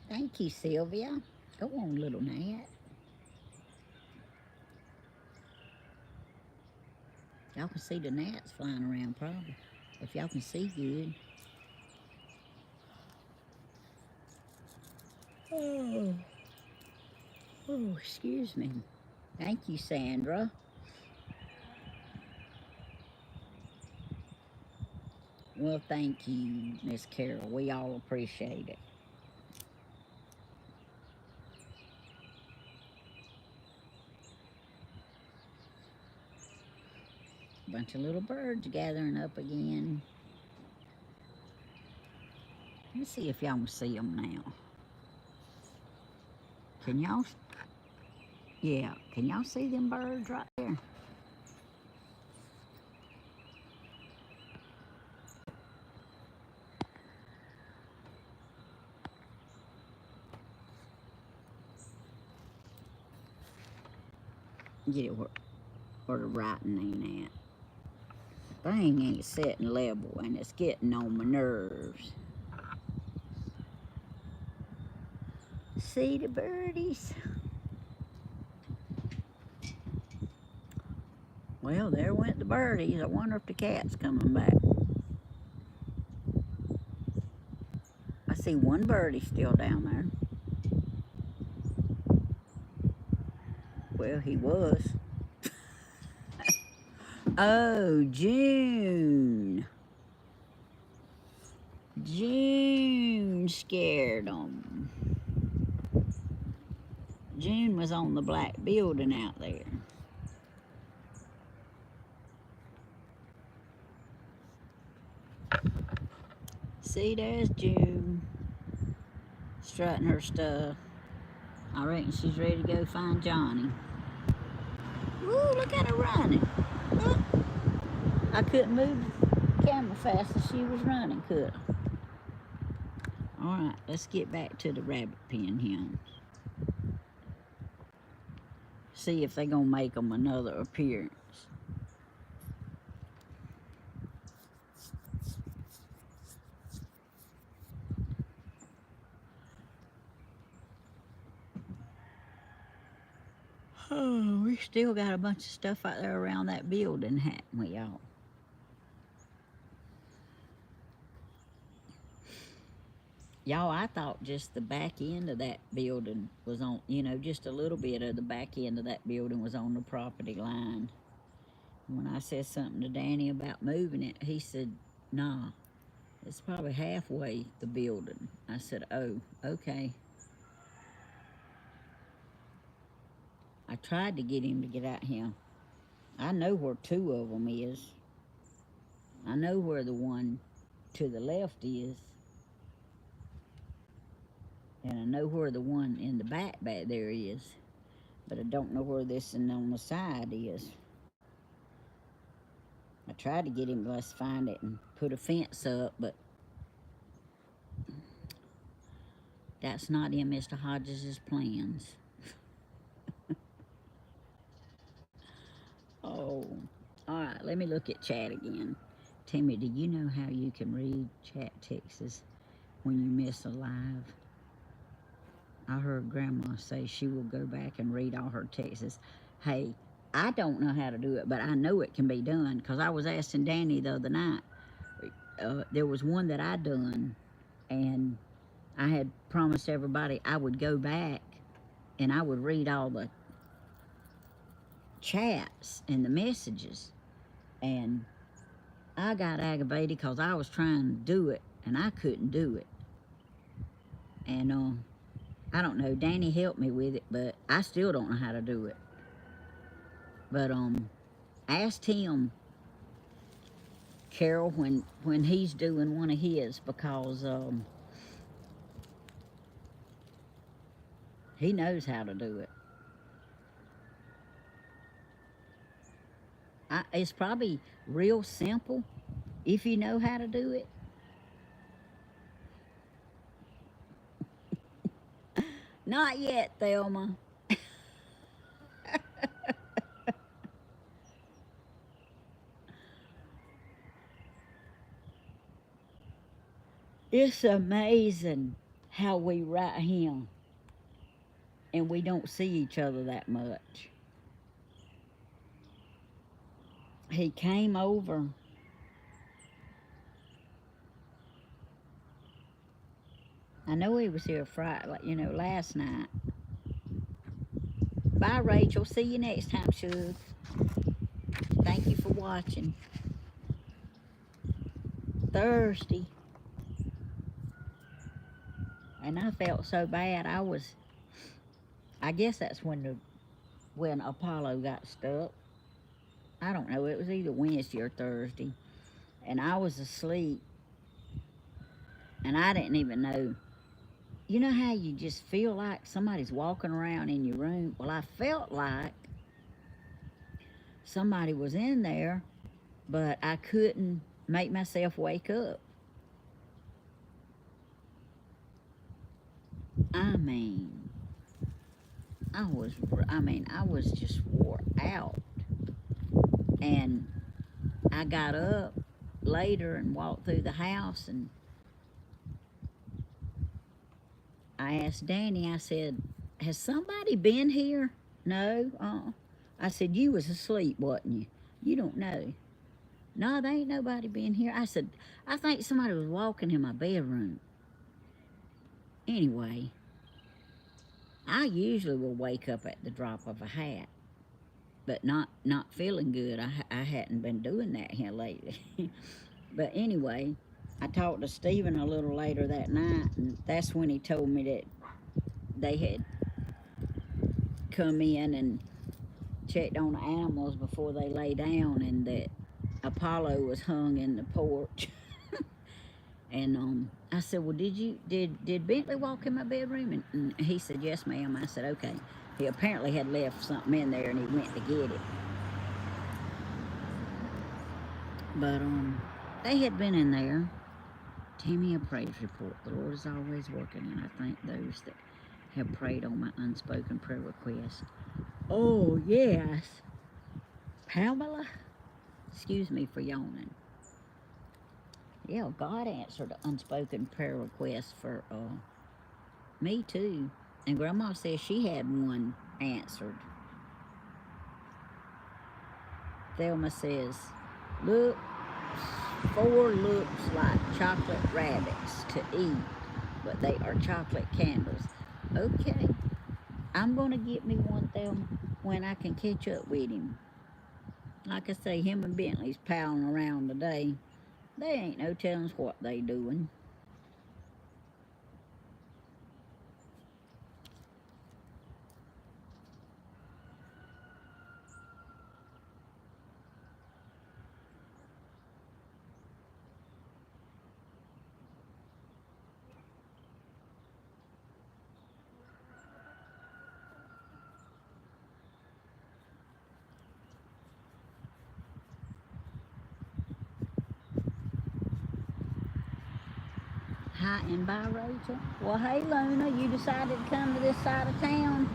Speaker 1: Thank you, Sylvia. Go on, little Nat. Y'all can see the gnats flying around probably, if y'all can see good. Oh, oh, excuse me. Thank you, Sandra. Well, thank you, Miss Carol. We all appreciate it. Bunch of little birds gathering up again. Let's see if y'all can see them now. Can y'all? Yeah, can y'all see them birds right there? Get it where the writing ain't at. Thing ain't sitting level and it's getting on my nerves. See the birdies? Well, there went the birdies. I wonder if the cat's coming back. I see one birdie still down there. Well, he was. Oh, June. June scared them. June was on the black building out there. See, there's June strutting her stuff. I reckon she's ready to go find Johnny. Woo, look at her running. Look. I couldn't move the camera fast as she was running, could I? Alright, let's get back to the rabbit pen here. See if they're going to make them another appearance. Oh, we still got a bunch of stuff out there around that building, haven't we, y'all? Y'all, I thought just the back end of that building was on, you know, just a little bit of the back end of that building was on the property line. When I said something to Danny about moving it, he said, nah, it's probably halfway the building. I said, oh, okay. I tried to get him to get out here. I know where two of them is. I know where the one to the left is. And I know where the one in the back there is. But I don't know where this one on the side is. I tried to get him to let's find it and put a fence up, but that's not in Mr. Hodges' plans. Oh, all right, let me look at chat again. Tammy, do you know how you can read chat texts when you miss a live? I heard Grandma say she will go back and read all her texts. Hey, I don't know how to do it, but I know it can be done, because I was asking Danny the other night. There was one that I done, and I had promised everybody I would go back and I would read all the chats and the messages. And I got aggravated because I was trying to do it and I couldn't do it. And I don't know, Danny helped me with it, but I still don't know how to do it. But I asked him, Carol, when he's doing one of his, because he knows how to do it. It's probably real simple if you know how to do it. Not yet, Thelma. It's amazing how we write him and we don't see each other that much. He came over. I know he was here Friday, last night. Bye, Rachel. See you next time, Shug. Thank you for watching. Thursday. And I felt so bad. I guess that's when Apollo got stuck. I don't know. It was either Wednesday or Thursday. And I was asleep. And I didn't even know. You know how you just feel like somebody's walking around in your room? Well, I felt like somebody was in there, but I couldn't make myself wake up. I was just wore out. And I got up later and walked through the house, and I asked Danny, I said, has somebody been here? No, I said, you was asleep, wasn't you? You don't know. No, there ain't nobody been here. I said, I think somebody was walking in my bedroom. Anyway, I usually will wake up at the drop of a hat, but not feeling good. I hadn't been doing that here lately. But anyway, I talked to Stephen a little later that night, and that's when he told me that they had come in and checked on the animals before they lay down, and that Apollo was hung in the porch. And I said, "Well, did Bentley walk in my bedroom?" And he said, "Yes, ma'am." I said, "Okay." He apparently had left something in there, and he went to get it. But they had been in there. Tammy, a praise report. The Lord is always working, and I thank those that have prayed on my unspoken prayer request. Oh yes, Pamela. Excuse me for yawning. Yeah, God answered an unspoken prayer request for me too. And Grandma says she had one answered. Thelma says, "Look, four looks like chocolate rabbits to eat, but they are chocolate candles." Okay, I'm going to get me one, Thelma, when I can catch up with him. Like I say, him and Bentley's palling around today. They ain't no telling what they doing. Hi and bye, Rachel. Well, hey, Luna, you decided to come to this side of town.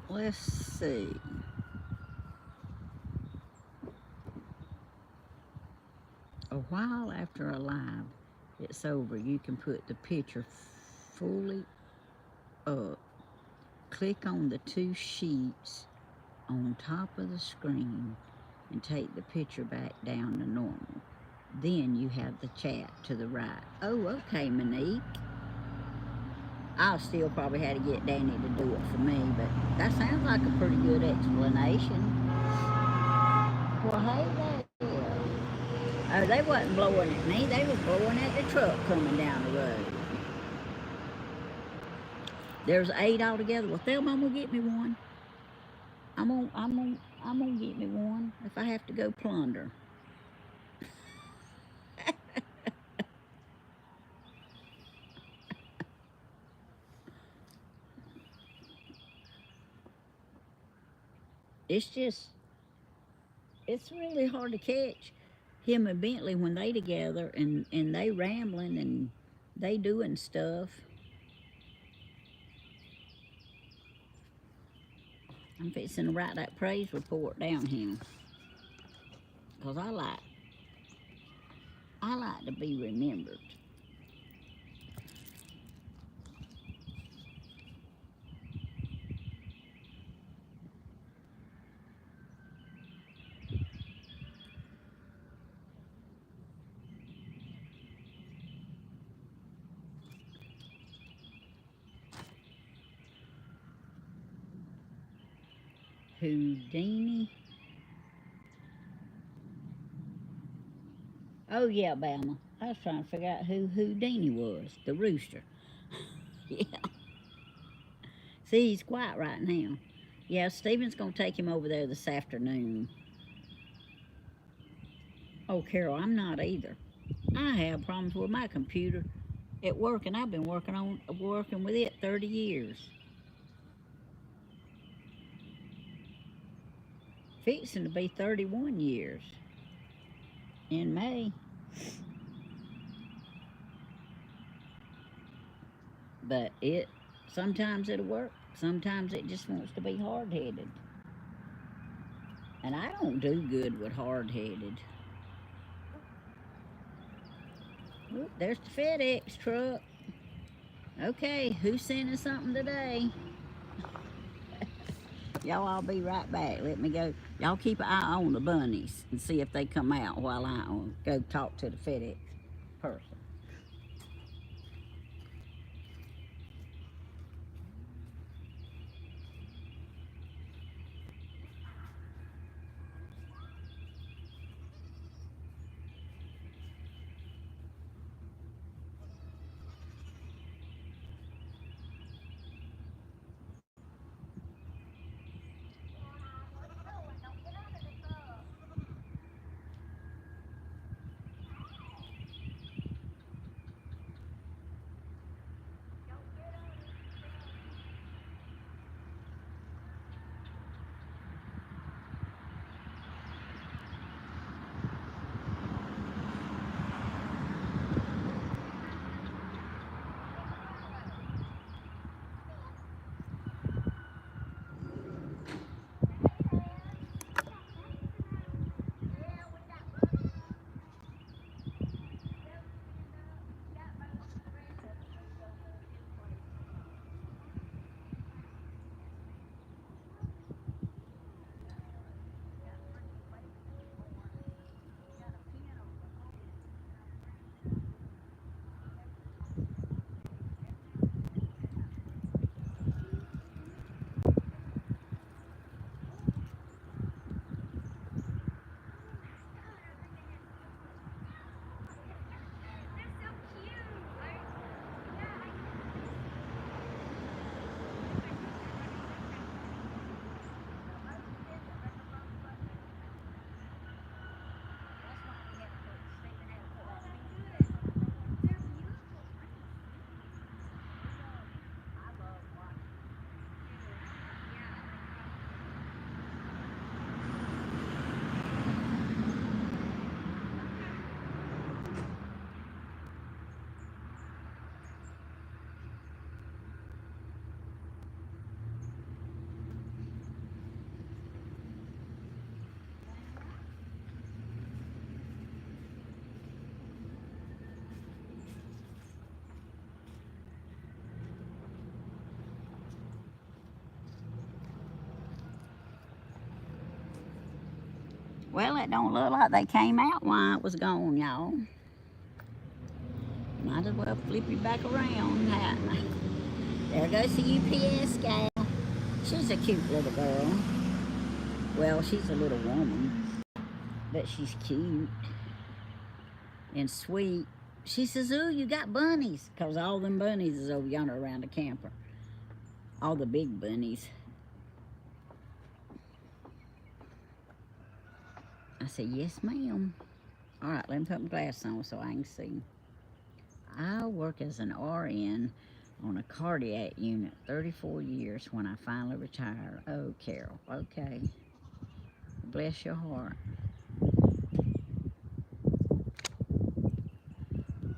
Speaker 1: Let's see. A while after a live it's over, you can put the picture fully up. Click on the two sheets on top of the screen and take the picture back down to normal. Then you have the chat to the right. Oh, okay, Monique. I'll still probably have to get Danny to do it for me, but that sounds like a pretty good explanation. Well, hey there. Oh, they wasn't blowing at me. They was blowing at the truck coming down the road. There's 8 altogether. Well, Thelma, I'm gonna get me one. I'm gonna get me one if I have to go plunder. It's just, it's really hard to catch him and Bentley when they together and they rambling and they doing stuff. I'm fixing to write that praise report down here, 'cause I like to be remembered. Houdini. Oh yeah, Bama. I was trying to figure out who Houdini was. The rooster. Yeah. See, he's quiet right now. Yeah, Stephen's gonna take him over there this afternoon. Oh, Carol, I'm not either. I have problems with my computer at work, and I've been working with it 30 years. Fixing to be 31 years in May. But it sometimes it'll work. Sometimes it just wants to be hard headed. And I don't do good with hard headed. There's the FedEx truck. Okay, who's sending something today? Y'all, I'll be right back. Let me go. Y'all keep an eye on the bunnies and see if they come out while I go talk to the FedEx person. Well, it don't look like they came out while it was gone, y'all. Might as well flip you back around, hadn't I? There goes the UPS gal. She's a cute little girl. Well, she's a little woman, but she's cute and sweet. She says, "Ooh, you got bunnies," because all them bunnies is over yonder around the camper. All the big bunnies. I said, "Yes, ma'am." All right, let me put my glasses on so I can see. I work as an RN on a cardiac unit 34 years when I finally retire. Oh, Carol, okay. Bless your heart.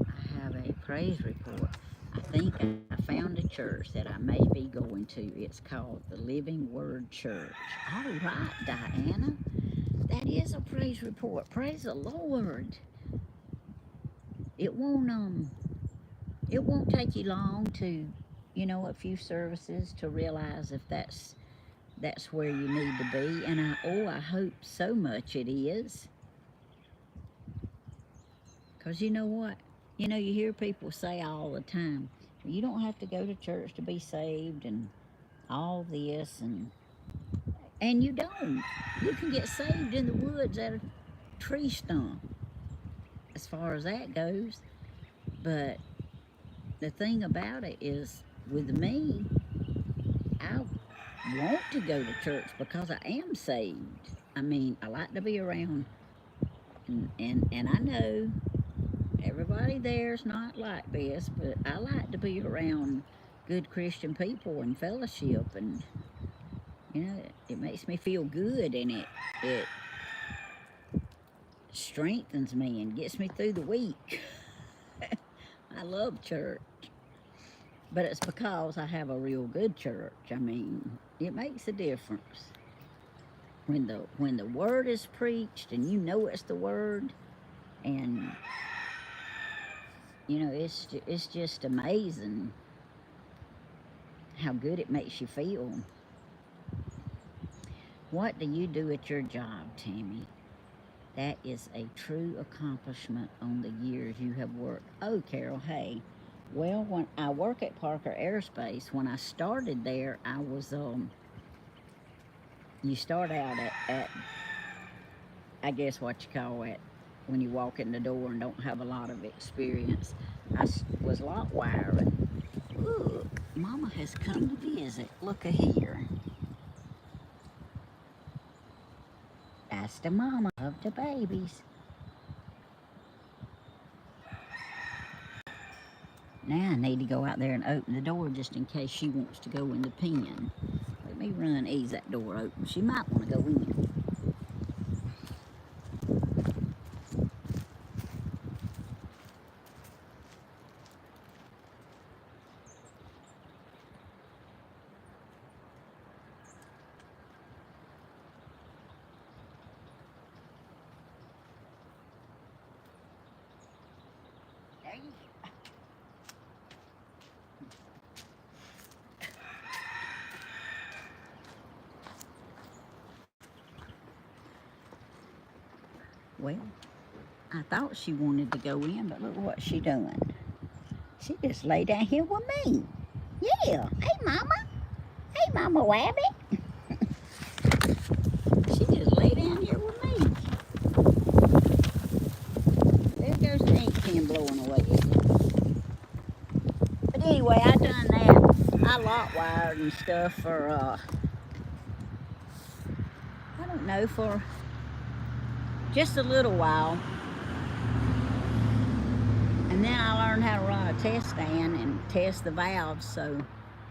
Speaker 1: I have a praise report. I think I found a church that I may be going to. It's called the Living Word Church. All right, Diana. That is a praise report. Praise the Lord. It won't take you long to, a few services to realize if that's where you need to be. And I hope so much it is. Because you know what? You hear people say all the time, you don't have to go to church to be saved and all this, and you don't. You can get saved in the woods at a tree stump, as far as that goes. But the thing about it is, with me, I want to go to church because I am saved. I mean, I like to be around, and I know everybody there's not like this, but I like to be around good Christian people and fellowship, and it makes me feel good, and it strengthens me and gets me through the week. I love church, but it's because I have a real good church. I mean, it makes a difference when the word is preached and it's the word, and it's just amazing how good it makes you feel. What do you do at your job, Tammy? That is a true accomplishment on the years you have worked. Oh, Carol, hey. Well, when I work at Parker Aerospace, when I started there, I was, you start out at I guess what you call it, when you walk in the door and don't have a lot of experience. I was lot wiring. Look, Mama has come to visit. Look here. That's the mama of the babies. Now I need to go out there and open the door just in case she wants to go in the pen. Let me run, ease that door open. She might want to go in. There you go. Well, I thought she wanted to go in, but look what she doing. She just lay down here with me. Yeah. Hey, Mama. Hey, Mama Rabbit. She just lay down here with me. There goes the ink pen blowing away. But anyway, I done that. I lot wired and stuff for, I don't know, for just a little while. And then I learned how to run a test stand and test the valves, so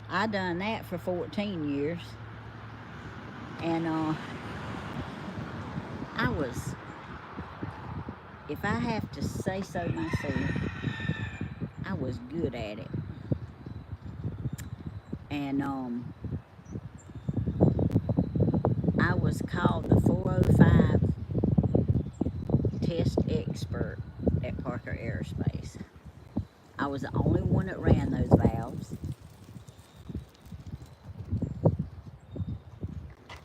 Speaker 1: I done that for 14 years. And I was, if I have to say so myself, I was good at it. And I was called the 405 test expert at Parker Aerospace. I was the only one that ran those valves.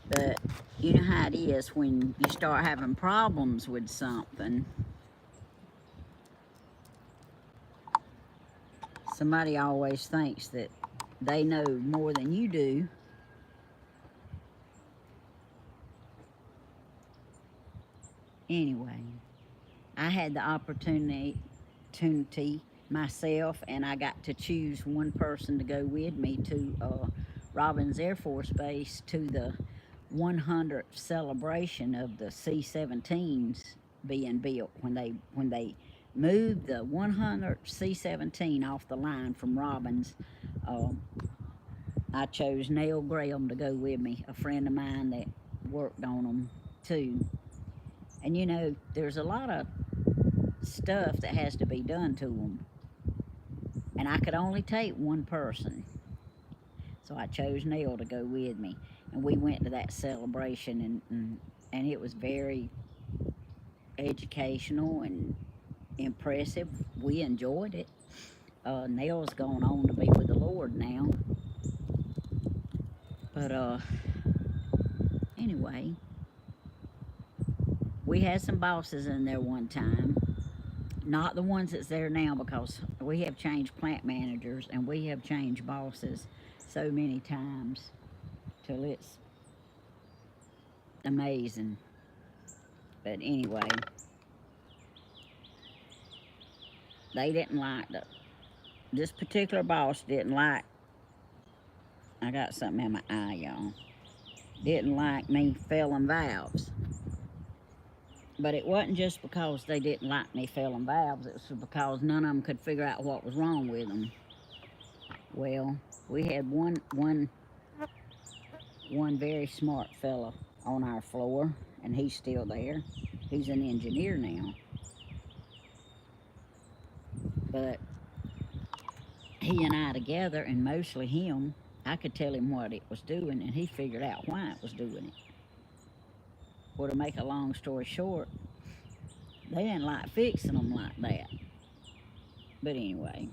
Speaker 1: But You know how it is when you start having problems with something. Somebody always thinks that they know more than you do. Anyway, I had the opportunity myself, and I got to choose one person to go with me to Robbins Air Force Base to the 100th celebration of the C-17s being built. When they moved the 100th C-17 off the line from Robbins, uh, I chose Neil Graham to go with me, a friend of mine that worked on them too. And you know, there's a lot of stuff that has to be done to them, and I could only take one person. So I chose Neil to go with me, and we went to that celebration, and it was very educational and impressive. We enjoyed it. Neil's gone on to be with the Lord now, but anyway, we had some bosses in there one time. Not the ones that's there now, because we have changed plant managers and we have changed bosses so many times till it's amazing. But anyway, they didn't like this particular boss didn't like, I got something in my eye, y'all. Didn't like me filling valves. But it wasn't just because they didn't like me filling valves, it was because none of them could figure out what was wrong with them. Well, we had one very smart fella on our floor, and he's still there. He's an engineer now. But he and I together, and mostly him, I could tell him what it was doing, and he figured out why it was doing it. Well, to make a long story short, they didn't like fixing them like that. But anyway,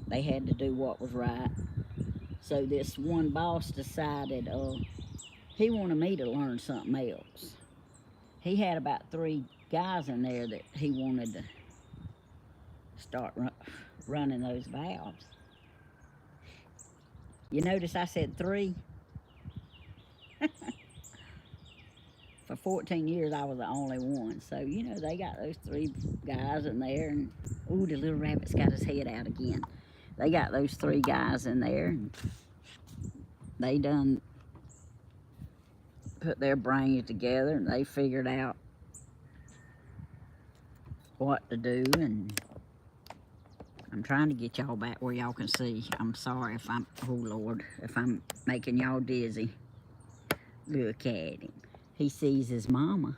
Speaker 1: they had to do what was right. So this one boss decided he wanted me to learn something else. He had about 3 guys in there that he wanted to start running those valves. You notice I said 3? For 14 years, I was the only one. So, you know, they got those 3 guys in there. And, ooh, the little rabbit's got his head out again. They got those 3 guys in there. And they done put their brains together, and they figured out what to do. And I'm trying to get y'all back where y'all can see. I'm sorry if oh Lord, if I'm making y'all dizzy. Look at him. He sees his mama.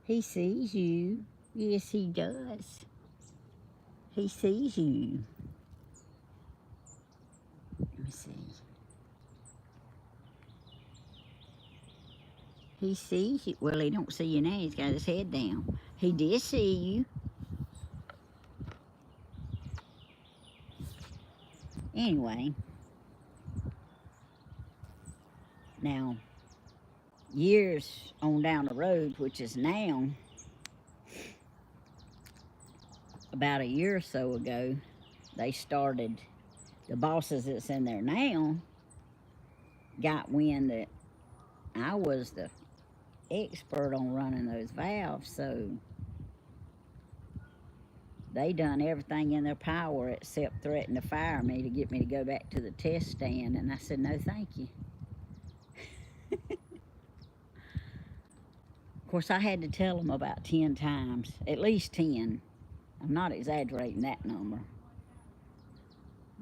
Speaker 1: He sees you. Yes, he does. He sees you. Let me see. He sees you. Well, he don't see you now. He's got his head down. He did see you. Anyway. Now, years on down the road, which is now, about a year or so ago, they started, the bosses that's in there now got wind that I was the expert on running those valves, so they done everything in their power except threaten to fire me to get me to go back to the test stand, and I said, no, thank you. Of course, I had to tell them about 10 times, at least 10. I'm not exaggerating that number.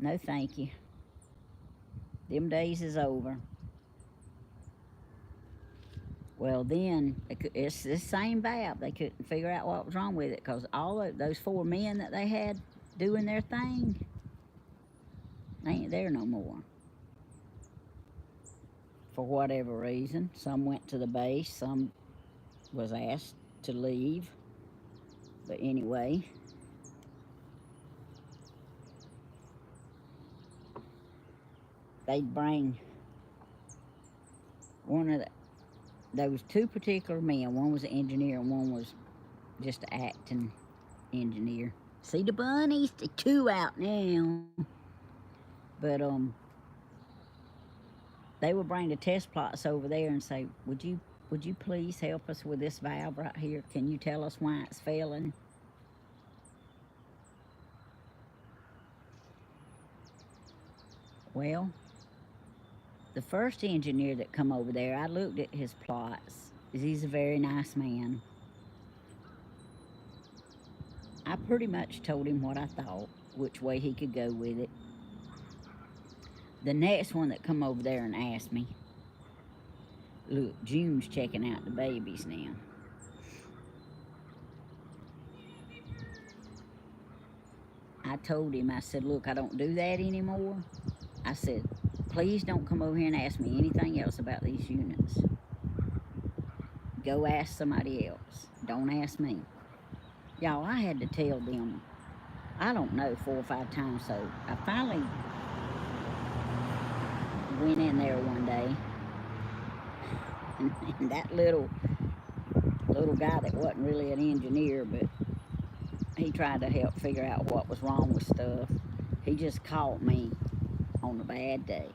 Speaker 1: No, thank you. Them days is over. Well, then, it's the same valve. They couldn't figure out what was wrong with it, because all of those 4 men that they had doing their thing, they ain't there no more. For whatever reason, some went to the base, some was asked to leave. But anyway, they'd bring one of the, there was two particular men. One was an engineer and one was just an acting engineer. See the bunnies? The two out now. But they would bring the test plots over there and say, would you please help us with this valve right here? Can you tell us why it's failing? Well, the first engineer that come over there, I looked at his plots. He's a very nice man. I pretty much told him what I thought, which way he could go with it. The next one that come over there and asked me, look, June's checking out the babies now. I told him, I said, look, I don't do that anymore. I said, please don't come over here and ask me anything else about these units. Go ask somebody else. Don't ask me. Y'all, I had to tell them, I don't know, 4 or 5 times. So I finally went in there one day, and that little guy that wasn't really an engineer, but he tried to help figure out what was wrong with stuff. He just caught me on a bad day.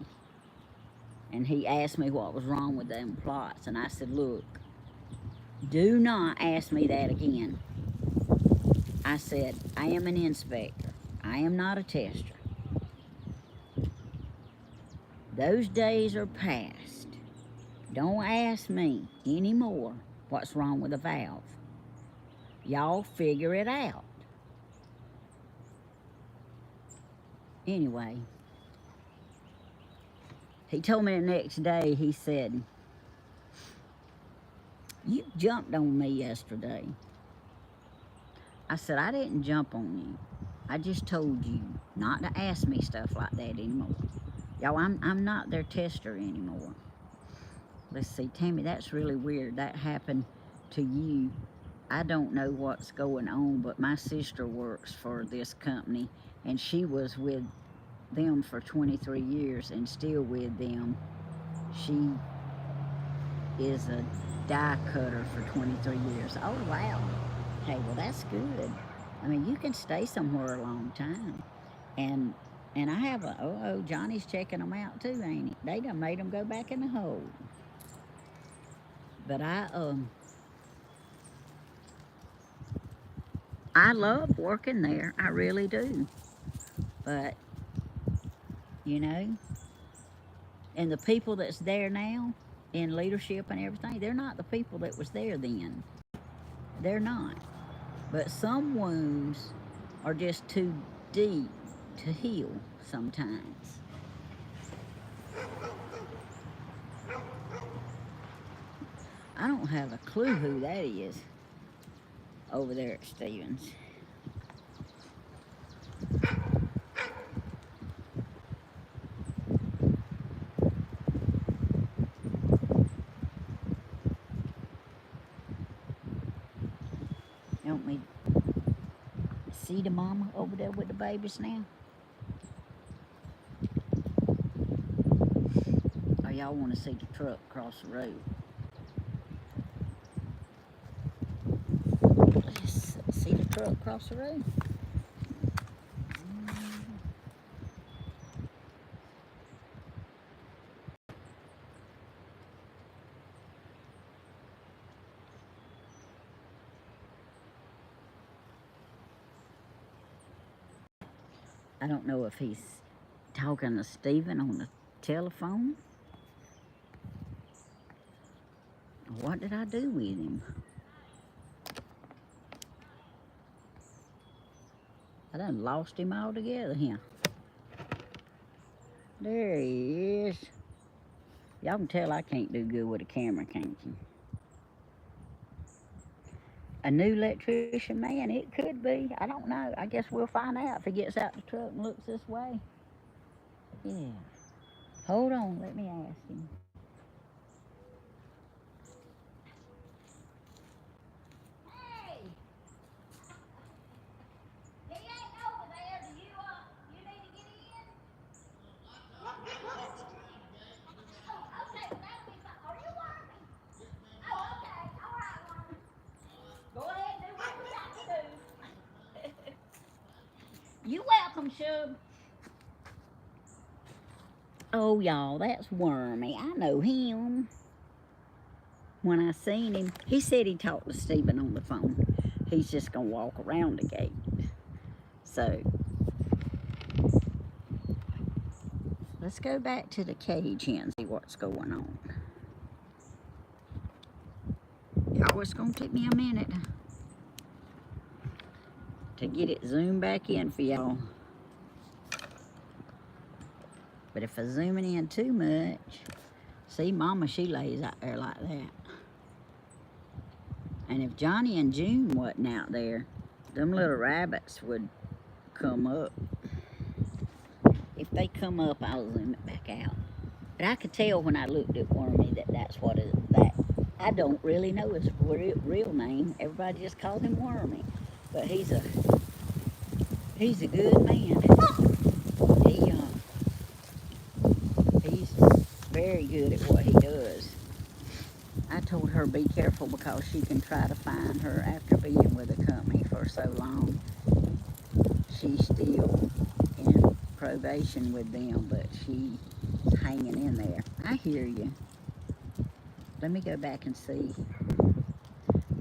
Speaker 1: And he asked me what was wrong with them plots. And I said, look, do not ask me that again. I said, I am an inspector. I am not a tester. Those days are past. Don't ask me anymore what's wrong with a valve. Y'all figure it out. Anyway, he told me the next day, he said, you jumped on me yesterday. I said, I didn't jump on you. I just told you not to ask me stuff like that anymore. Y'all, I'm not their tester anymore. Let's see, Tammy, that's really weird. That happened to you. I don't know what's going on, but my sister works for this company, and she was with them for 23 years and still with them. She is a die cutter for 23 years. Oh, wow. Hey, well, that's good. I mean, you can stay somewhere a long time. And I have a, Johnny's checking them out too, ain't he? They done made them go back in the hole. But I love working there. I really do. But, you know, and the people that's there now in leadership and everything, they're not the people that was there then. They're not. But some wounds are just too deep to heal sometimes. I don't have a clue who that is over there at Stevens. Don't we see the mama over there with the babies now? Or y'all want to see the truck across the road? Let's see the truck across the road. I don't know if he's talking to Stephen on the telephone. What did I do with him? I done lost him altogether here. There he is. Y'all can tell I can't do good with a camera, can't you? A new electrician, man, it could be. I don't know. I guess we'll find out if he gets out the truck and looks this way. Yeah. Hold on, let me ask him. Hey! He ain't over there. Do you need to get in? Oh, okay, well, that'll be fine. Are you welcome, Shug. Oh, y'all, that's Wormy. I know him. When I seen him, he said he talked to Stephen on the phone. He's just going to walk around the gate. So, let's go back to the cage here and see what's going on. Y'all, it's going to take me a minute to get it zoomed back in for y'all. But if I zoom it in too much, see, Mama, she lays out there like that. And if Johnny and June wasn't out there, them little rabbits would come up. If they come up, I'll zoom it back out. But I could tell when I looked at Wormy that that's what that. I don't really know his real name. Everybody just called him Wormy. But he's a good man. He's very good at what he does. I told her be careful because she can try to find her after being with the company for so long. She's still in probation with them, but she's hanging in there. I hear you. Let me go back and see.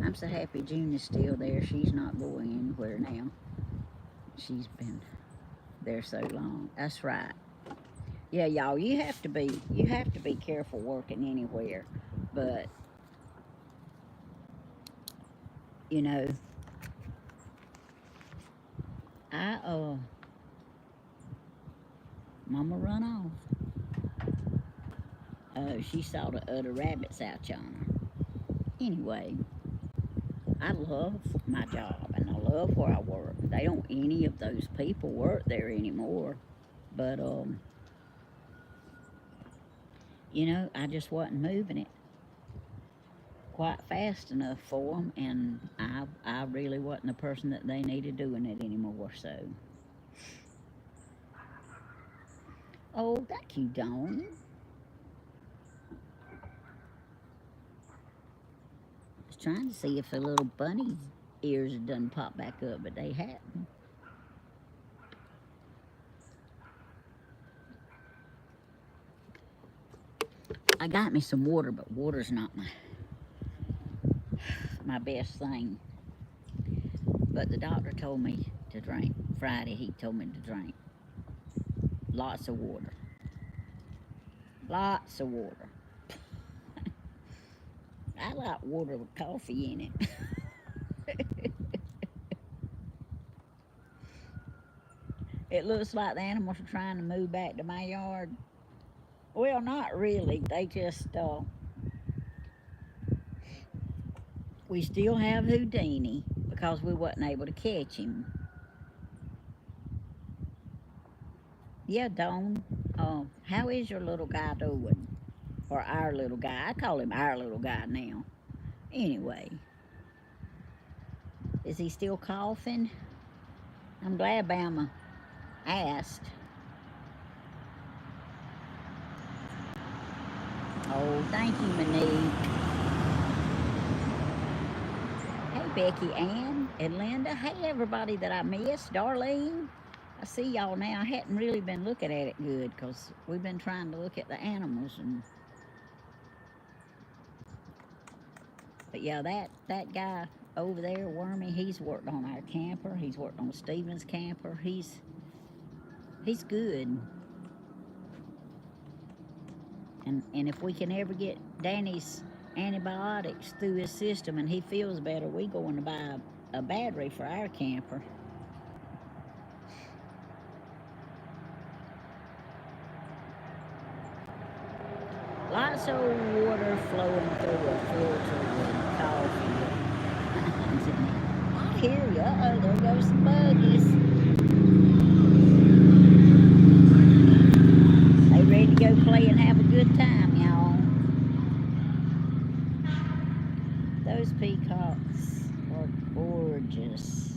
Speaker 1: I'm so happy June is still there. She's not going anywhere now. She's been there so long. That's right. Yeah, y'all, you have to be careful working anywhere. But you know, Mama run off. She saw the other rabbits out yonder. Anyway, I love my job and I love where I work. They don't any of those people work there anymore. But you know, I just wasn't moving it quite fast enough for them, and I really wasn't the person that they needed doing it anymore. So, oh, thank you, Dawn. I was trying to see if the little bunny's ears had done pop back up, but they hadn't. I got me some water, but water's not my best thing. But the doctor told me to drink. Friday, he told me to drink lots of water. Lots of water. I like water with coffee in it. It looks like the animals are trying to move back to my yard. Well, not really. They just, we still have Houdini because we wasn't able to catch him. Yeah, Dawn, how is your little guy doing? Or our little guy? I call him our little guy now. Anyway, is he still coughing? I'm glad Bama asked. Oh, thank you, Monique. Hey, Becky Ann and Linda. Hey, everybody that I missed. Darlene. I see y'all now. I hadn't really been looking at it good because we've been trying to look at the animals. But yeah, that guy over there, Wormy, he's worked on our camper. He's worked on Steven's camper. He's good. And if we can ever get Danny's antibiotics through his system and he feels better, we're going to buy a battery for our camper. Lots of water flowing through a filter with coffee. I hear you. Uh-oh, there goes some buggies. They ready to go play and have a good time, y'all. Those peacocks are gorgeous.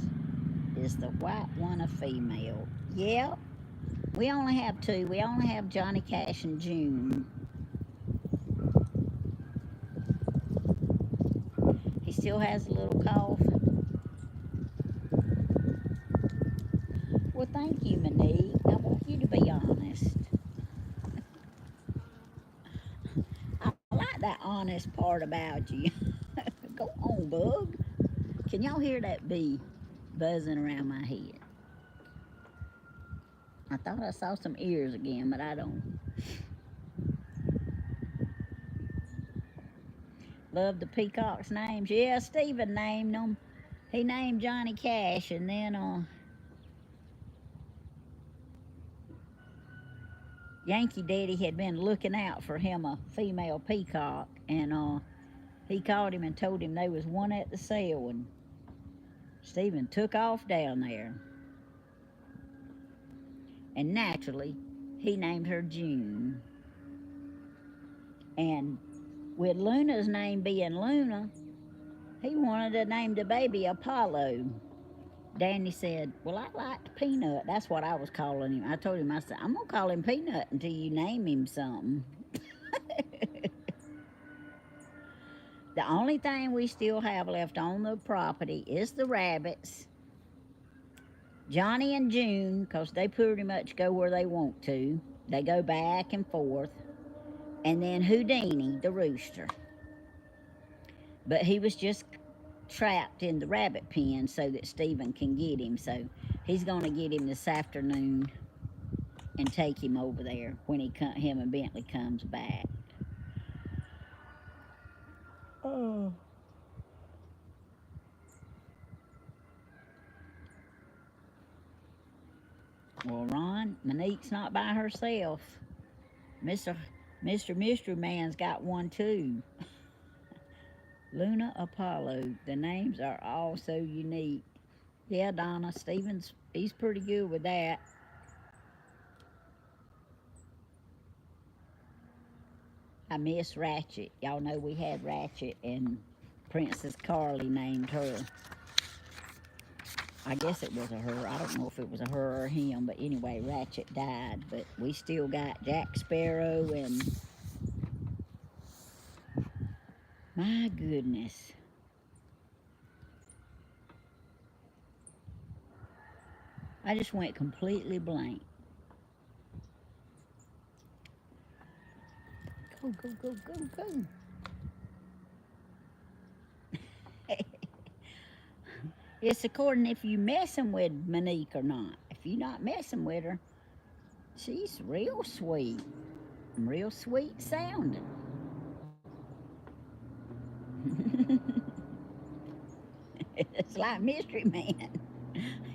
Speaker 1: Is the white one a female? Yep. We only have two. We only have Johnny Cash and June. He still has a little cough. Well, thank you, Monique. honest part about you. Go on, bug. Can y'all hear that bee buzzing around my head? I thought I saw some ears again, but I don't. Love the peacock's names. Yeah, Stephen named them. He named Johnny Cash, and then Yankee Daddy had been looking out for him a female peacock, and he called him and told him there was one at the sale, and Stephen took off down there. And naturally, he named her June. And with Luna's name being Luna, he wanted to name the baby Apollo. Danny said, well, I liked Peanut. That's what I was calling him. I told him, I said, I'm going to call him Peanut until you name him something. The only thing we still have left on the property is the rabbits. Johnny and June, because they pretty much go where they want to. They go back and forth. And then Houdini, the rooster. But he was just trapped in the rabbit pen so that Stephen can get him. So he's going to get him this afternoon and take him over there when him and Bentley comes back. Oh. Well, Ron, Monique's not by herself. Mr. Mystery Man's got one too. Luna Apollo. The names are all so unique. Yeah, Donna, he's pretty good with that. I miss Ratchet. Y'all know we had Ratchet, and Princess Carly named her. I guess it was a her. I don't know if it was a her or him, but anyway, Ratchet died. But we still got Jack Sparrow, and my goodness. I just went completely blank. Go, go, go, go, go. It's according if you messing with Monique or not. If you're not messing with her, she's real sweet. Real sweet sounding. It's like Mystery Man.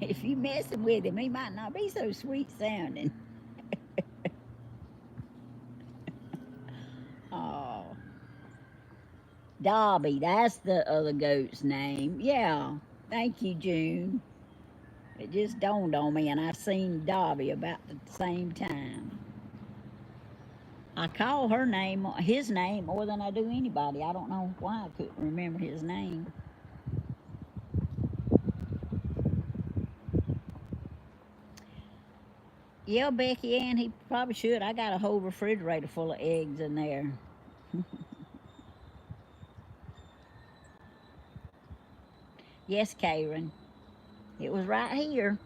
Speaker 1: If you messing with him, he might not be so sweet sounding. Oh. Dobby, that's the other goat's name. Yeah. Thank you, June. It just dawned on me, and I've seen Dobby about the same time. I call his name, more than I do anybody. I don't know why I couldn't remember his name. Yeah, Becky Ann, he probably should. I got a whole refrigerator full of eggs in there. Yes, Karen. It was right here.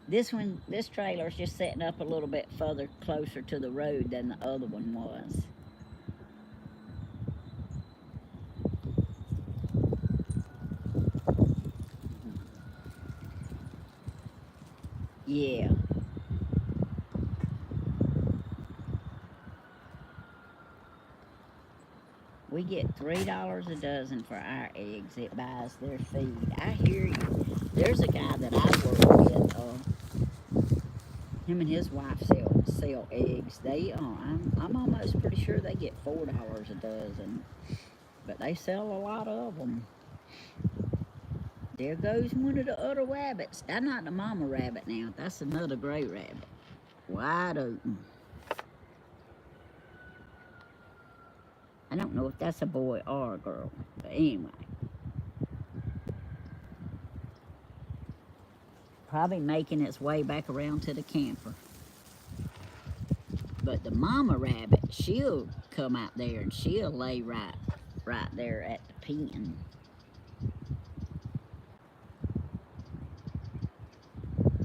Speaker 1: This trailer's just setting up a little bit further closer to the road than the other one was. Yeah. We get $3 a dozen for our eggs. It buys their feed. I hear you. There's a guy that I work with. Him and his wife sell eggs. I'm almost pretty sure they get $4 a dozen, but they sell a lot of them. There goes one of the other rabbits. That's not the mama rabbit now. That's another gray rabbit. Wide open. I don't know if that's a boy or a girl, but anyway. Probably making its way back around to the camper. But the mama rabbit, she'll come out there and she'll lay right there at the pen.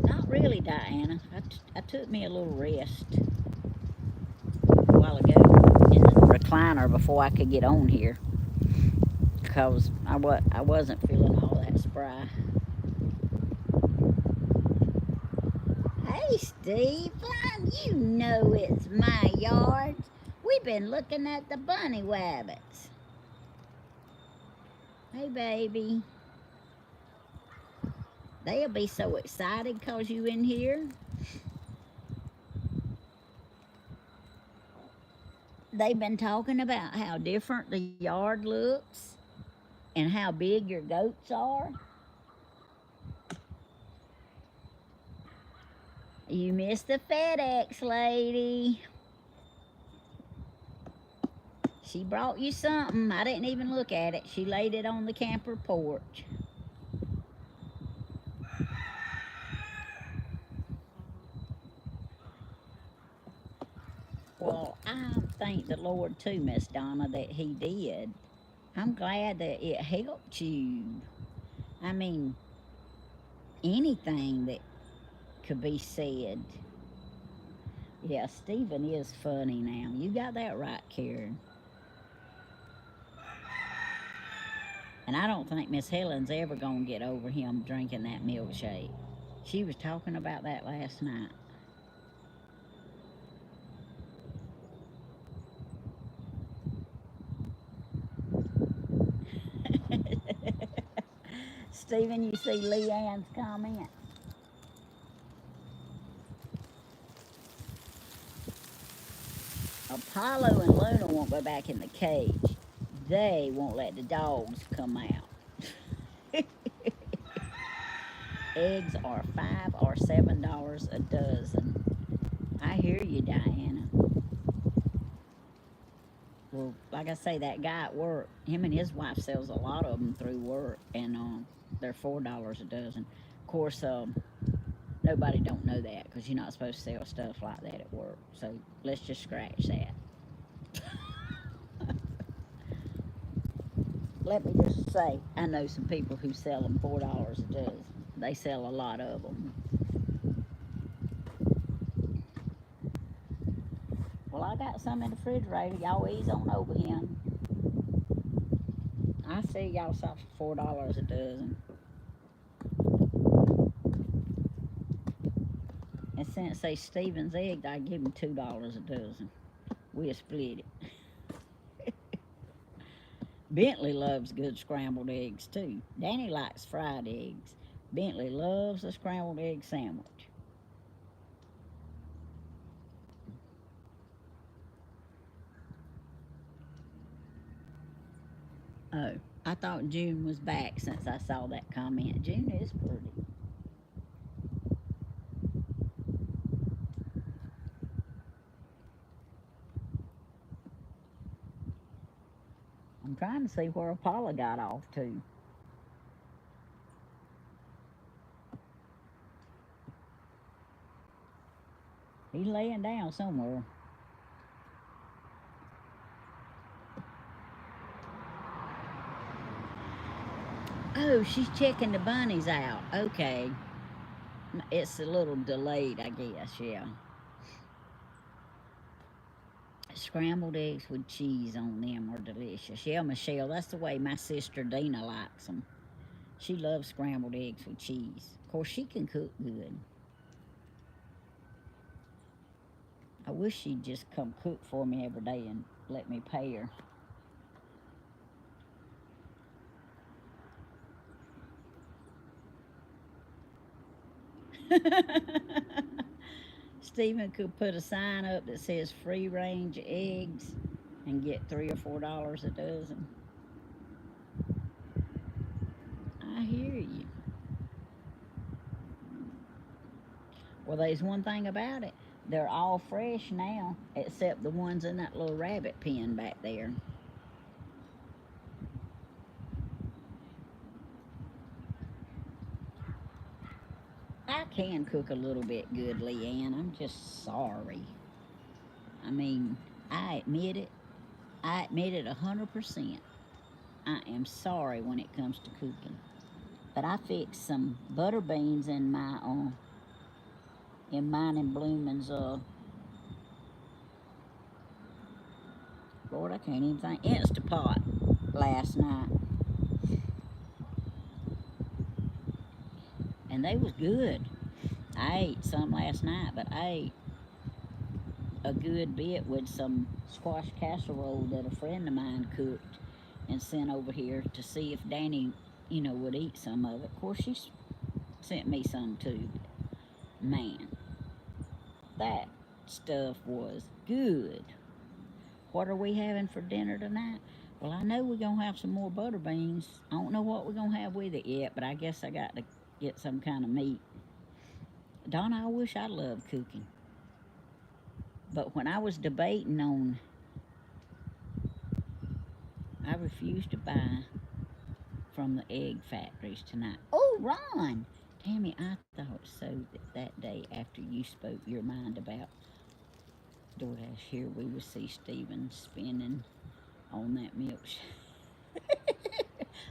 Speaker 1: Not really, Diana. I took me a little rest a while ago. recliner before I could get on here because I wasn't feeling all that spry. Hey, Stephen, you know it's my yard. We've been looking at the bunny rabbits. Hey, baby. They'll be so excited because you in here. They've been talking about how different the yard looks and how big your goats are. You missed the FedEx lady. She brought you something. I didn't even look at it. She laid it on the camper porch. Well, I thank the Lord too, Miss Donna, that He did. I'm glad that it helped you. I mean, anything that could be said. Yeah, Stephen is funny now. You got that right, Karen. And I don't think Miss Helen's ever going to get over him drinking that milkshake. She was talking about that last night. Stephen, you see Leanne's comment? Apollo and Luna won't go back in the cage. They won't let the dogs come out. Eggs are $5 or $7 a dozen. I hear you, Diana. Well, like I say, that guy at work, him and his wife sells a lot of them through work, and they're $4 a dozen. Of course, nobody don't know that because you're not supposed to sell stuff like that at work. So let's just scratch that. Let me just say, I know some people who sell them $4 a dozen. They sell a lot of them. Well, I got some in the refrigerator. Y'all ease on over here. I see y'all sell for $4 a dozen. And since they Stevens eggs, I give them $2 a dozen. We'll split it. Bentley loves good scrambled eggs too. Danny likes fried eggs. Bentley loves a scrambled egg sandwich. Oh, I thought June was back since I saw that comment. June is pretty. I'm trying to see where Apollo got off to. He's laying down somewhere. Oh, she's checking the bunnies out. Okay. It's a little delayed, I guess, yeah. Scrambled eggs with cheese on them are delicious. Yeah, Michelle, that's the way my sister Dina likes them. She loves scrambled eggs with cheese. Of course, she can cook good. I wish she'd just come cook for me every day and let me pay her. Stephen could put a sign up that says free range eggs and get $3 or $4 a dozen. I hear you. Well, there's one thing about it. They're all fresh now, except the ones in that little rabbit pen back there. I can cook a little bit good, Leanne. I'm just sorry. I mean, I admit it. I admit it 100%. I am sorry when it comes to cooking. But I fixed some butter beans in mine and Bloomin's Lord, I can't even think. Instapot last night, and they was good. I ate some last night, but I ate a good bit with some squash casserole that a friend of mine cooked and sent over here to see if Danny, would eat some of it. Of course, she sent me some too. Man, that stuff was good. What are we having for dinner tonight? Well, I know we're going to have some more butter beans. I don't know what we're going to have with it yet, but I guess I got to get some kind of meat. Donna, I wish I loved cooking. But when I was debating on, I refused to buy from the egg factories tonight. Oh, Ron! Tammy, I thought so that day after you spoke your mind about DoorDash here, we would see Steven spinning on that milkshake.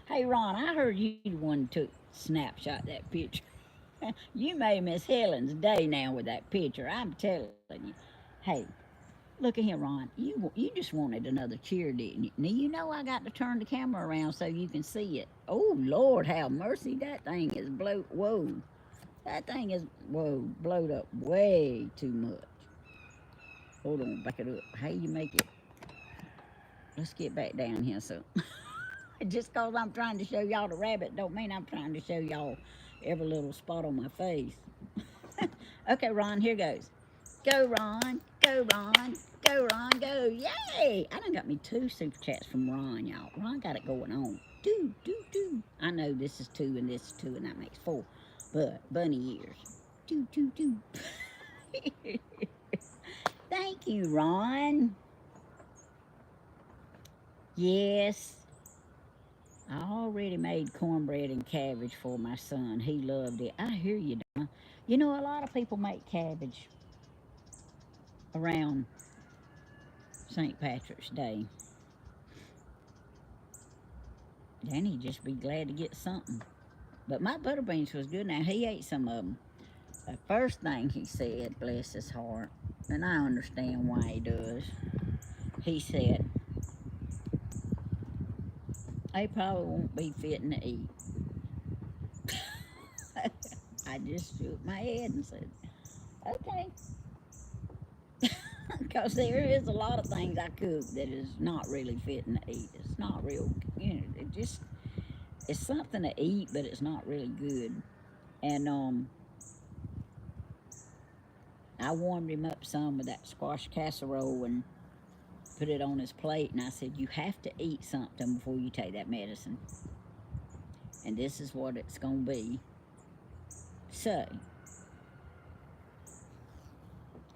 Speaker 1: Hey, Ron, I heard you the one who took snapshot that picture. You made Miss Helen's day now with that picture. I'm telling you. Hey, look at here, Ron. You just wanted another cheer, didn't you? Now you know I got to turn the camera around so you can see it. Oh Lord, have mercy! That thing is blow. Whoa, that thing is blowed up way too much. Hold on, back it up. How you make it? Let's get back down here. So, just cause I'm trying to show y'all the rabbit, don't mean I'm trying to show y'all every little spot on my face. Okay, Ron, here goes. Go, Ron. Go, Ron. Go, Ron. Go. Yay! I done got me 2 super chats from Ron, y'all. Ron got it going on. Do. I know this is 2 and this is 2 and that makes 4. But bunny ears. Do. Thank you, Ron. Yes. I already made cornbread and cabbage for my son. He loved it. I hear you, Donna. You know, a lot of people make cabbage around St. Patrick's Day. Danny just be glad to get something. But my butter beans was good. Now, he ate some of them. The first thing he said, bless his heart, and I understand why he does, he said, they probably won't be fitting to eat. I just shook my head and said, okay. Because there is a lot of things I cook that is not really fitting to eat. It's not real, it's something to eat, but it's not really good. And I warmed him up some with that squash casserole and put it on his plate. And I said, you have to eat something before you take that medicine. And this is what it's going to be. So,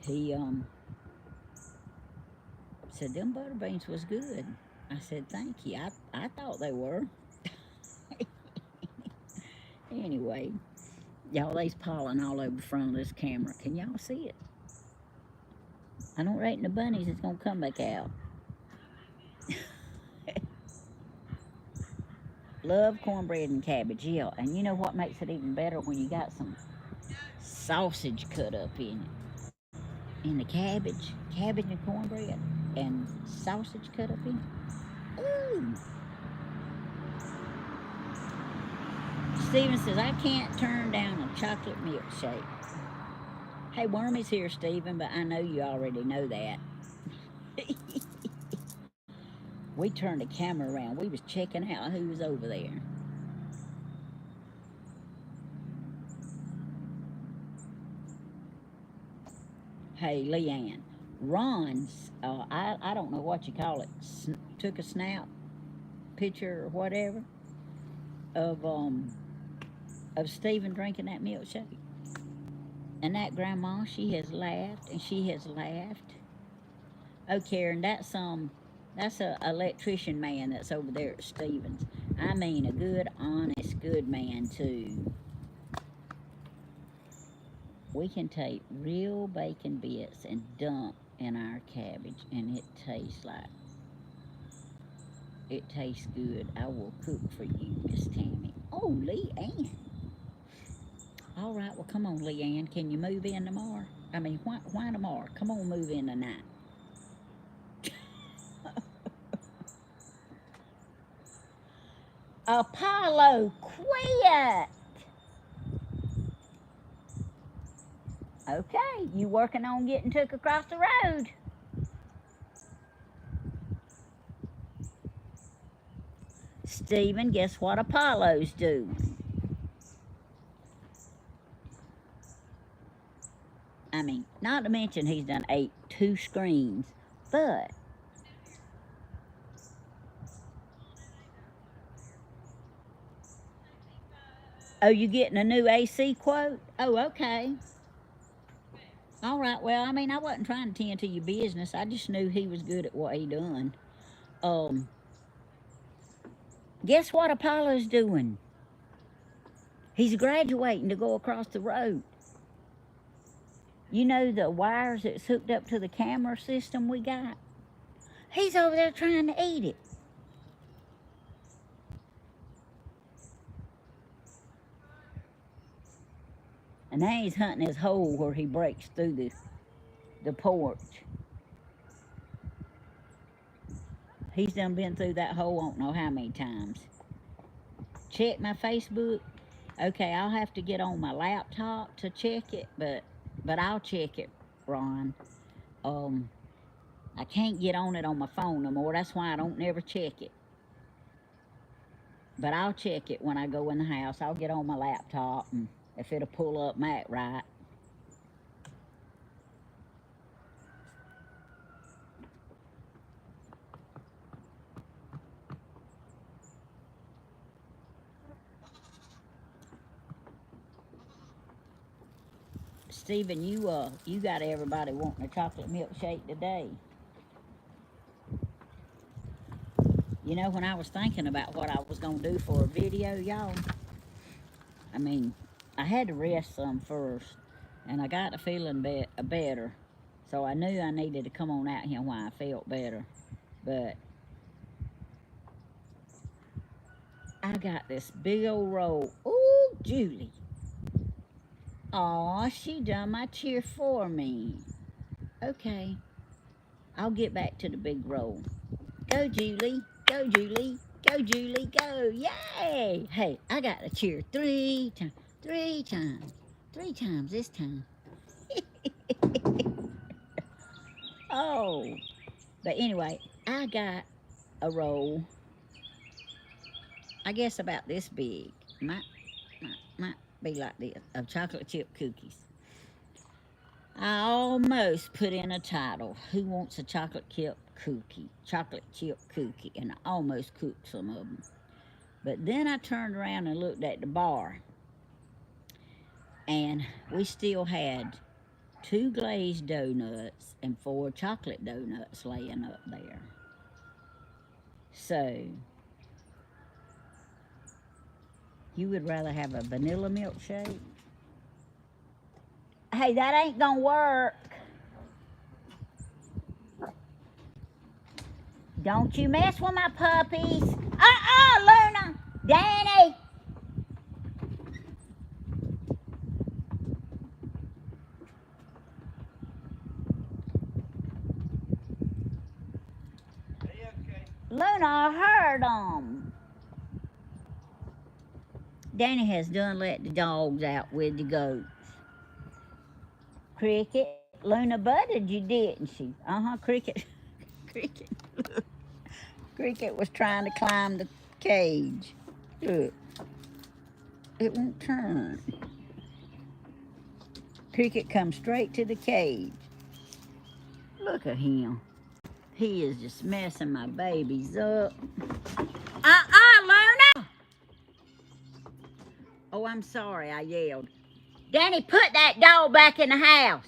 Speaker 1: he said, them butter beans was good. I said, thank you. I thought they were. Anyway, y'all, there's pollen all over the front of this camera. Can y'all see it? I don't reckon the bunnies is going to come back out. Love cornbread and cabbage, yeah. And you know what makes it even better? When you got some sausage cut up in it. In the cabbage and cornbread, and sausage cut up in it. Ooh. Steven says, I can't turn down a chocolate milkshake. Hey, Wormy's here, Steven, but I know you already know that. We turned the camera around. We was checking out who was over there. Hey, Leanne. Ron's, I don't know what you call it, took a snap picture or whatever of Steven drinking that milkshake. And that grandma, she has laughed and she has laughed. Oh, Karen, that's a electrician man that's over there at Stevens. I mean, a good, honest, good man too. We can take real bacon bits and dump in our cabbage, and it tastes good. I will cook for you, Miss Tammy. Oh, Leanne. All right, well, come on, Leanne. Can you move in tomorrow? I mean, why tomorrow? Come on, move in tonight. Apollo, quit. Okay, you working on getting took across the road. Stephen, guess what Apollo's doing? I mean, not to mention he's done ate 2 screens, but oh, you getting a new AC quote? Oh, okay. All right. Well, I mean, I wasn't trying to tend to your business. I just knew he was good at what he done. Um, guess what Apollo's doing? He's graduating to go across the road. You know the wires that's hooked up to the camera system we got? He's over there trying to eat it. And now he's hunting his hole where he breaks through the porch. He's done been through that hole I don't know how many times. Check my Facebook. Okay, I'll have to get on my laptop to check it, but I'll check it, Ron. I can't get on it on my phone no more. That's why I don't never check it. But I'll check it when I go in the house. I'll get on my laptop, and if it'll pull up Matt right. Stephen, you got everybody wanting a chocolate milkshake today. You know, when I was thinking about what I was gonna do for a video, y'all, I mean, I had to rest some first, and I got to feeling better, so I knew I needed to come on out here while I felt better. But I got this big old roll. Ooh, Julie. Aw, she done my cheer for me. Okay, I'll get back to the big roll. Go, Julie. Go, Julie. Go, Julie. Go. Yay! Hey, I got to cheer 3 times. 3 times. 3 times this time. Oh. But anyway, I got a roll, I guess about this big. Might be like this, of chocolate chip cookies. I almost put in a title, Who Wants a Chocolate Chip Cookie? Chocolate chip cookie. And I almost cooked some of them. But then I turned around and looked at the bar. And we still had 2 glazed donuts and 4 chocolate donuts laying up there. So, you would rather have a vanilla milkshake? Hey, that ain't gonna work. Don't you mess with my puppies. Luna. Danny. Luna, I heard them. Danny has done let the dogs out with the goats. Cricket, Luna butted you, didn't she? Cricket. Cricket. Cricket was trying to climb the cage. Look. It won't turn. Cricket comes straight to the cage. Look at him. He is just messing my babies up. Luna! Oh, I'm sorry, I yelled. Danny, put that dog back in the house.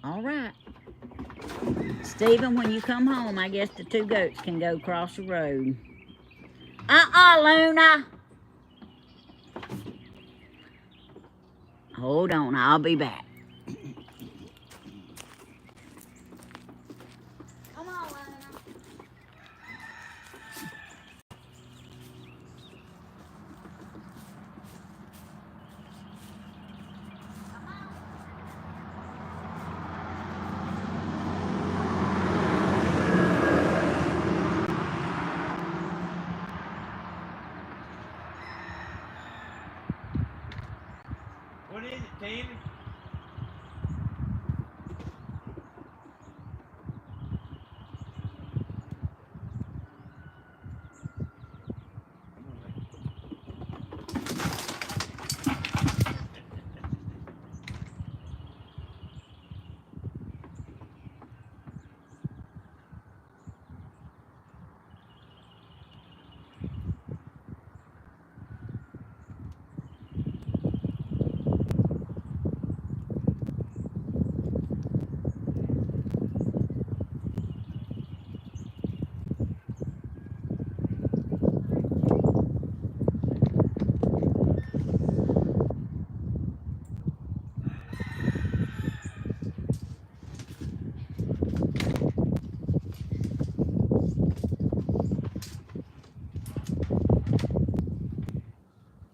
Speaker 1: All right. Stephen, when you come home, I guess the 2 goats can go across the road. Luna. Hold on, I'll be back. Come on, Luna.
Speaker 2: Tammy?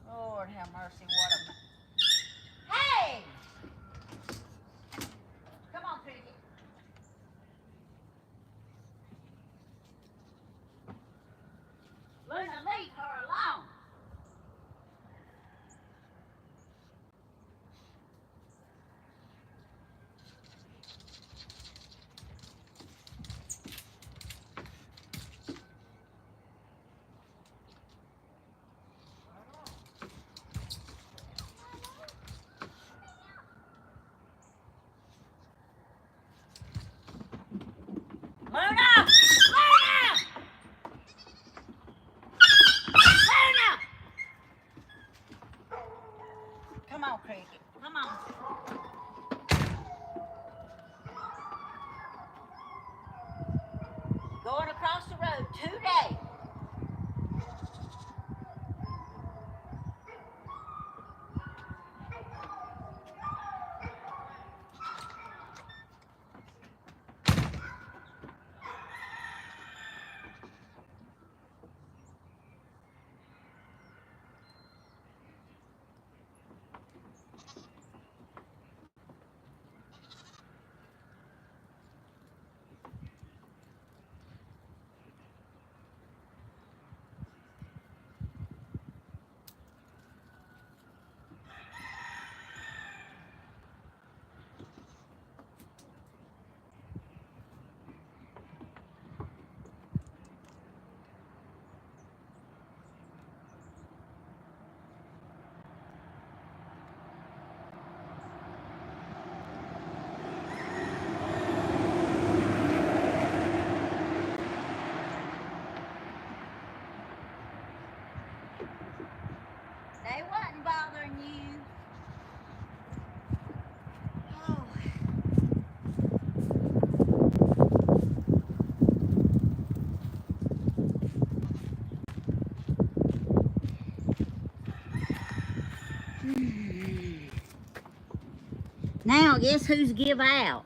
Speaker 1: Lord have mercy, what a... Hey! Come on, Cricket. Luna, leave her alone. Luna! Luna! Luna! Come on, Cricket. Come on. Going across the road today. They wasn't bothering you. Oh. Now, guess who's give out?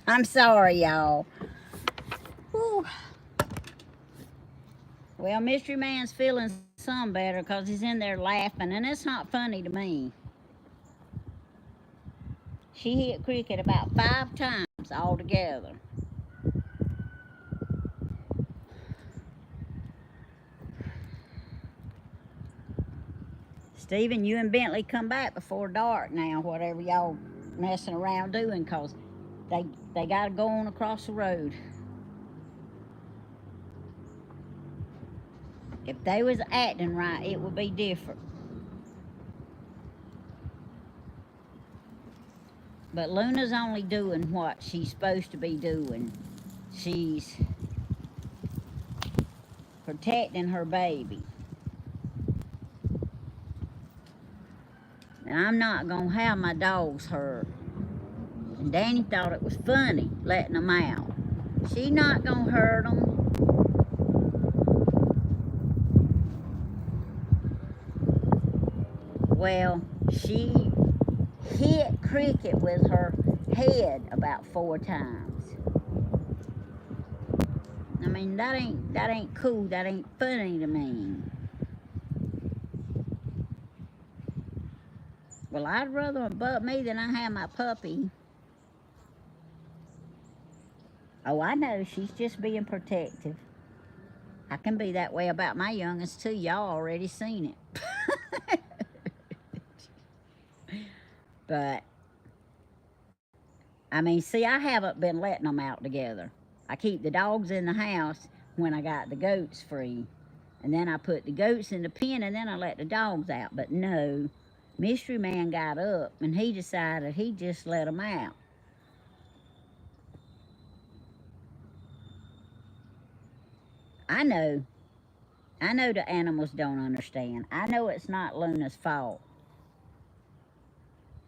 Speaker 1: I'm sorry, y'all. Whew. Well, Mystery Man's feeling some better because he's in there laughing, and it's not funny to me. She hit Cricket about 5 times altogether. Stephen, you and Bentley come back before dark now, whatever y'all messing around doing, because they got to go on across the road. If they was acting right, it would be different. But Luna's only doing what she's supposed to be doing. She's protecting her baby. And I'm not going to have my dogs hurt. And Danny thought it was funny letting them out. She's not going to hurt them. Well, she hit Cricket with her head about 4 times. I mean, that ain't cool. That ain't funny to me. Well, I'd rather them butt me than I have my puppy. Oh, I know. She's just being protective. I can be that way about my youngest, too. Y'all already seen it. But, I mean, see, I haven't been letting them out together. I keep the dogs in the house when I got the goats free. And then I put the goats in the pen and then I let the dogs out. But no, Mystery Man got up and he decided he'd just let them out. I know. I know the animals don't understand. I know it's not Luna's fault.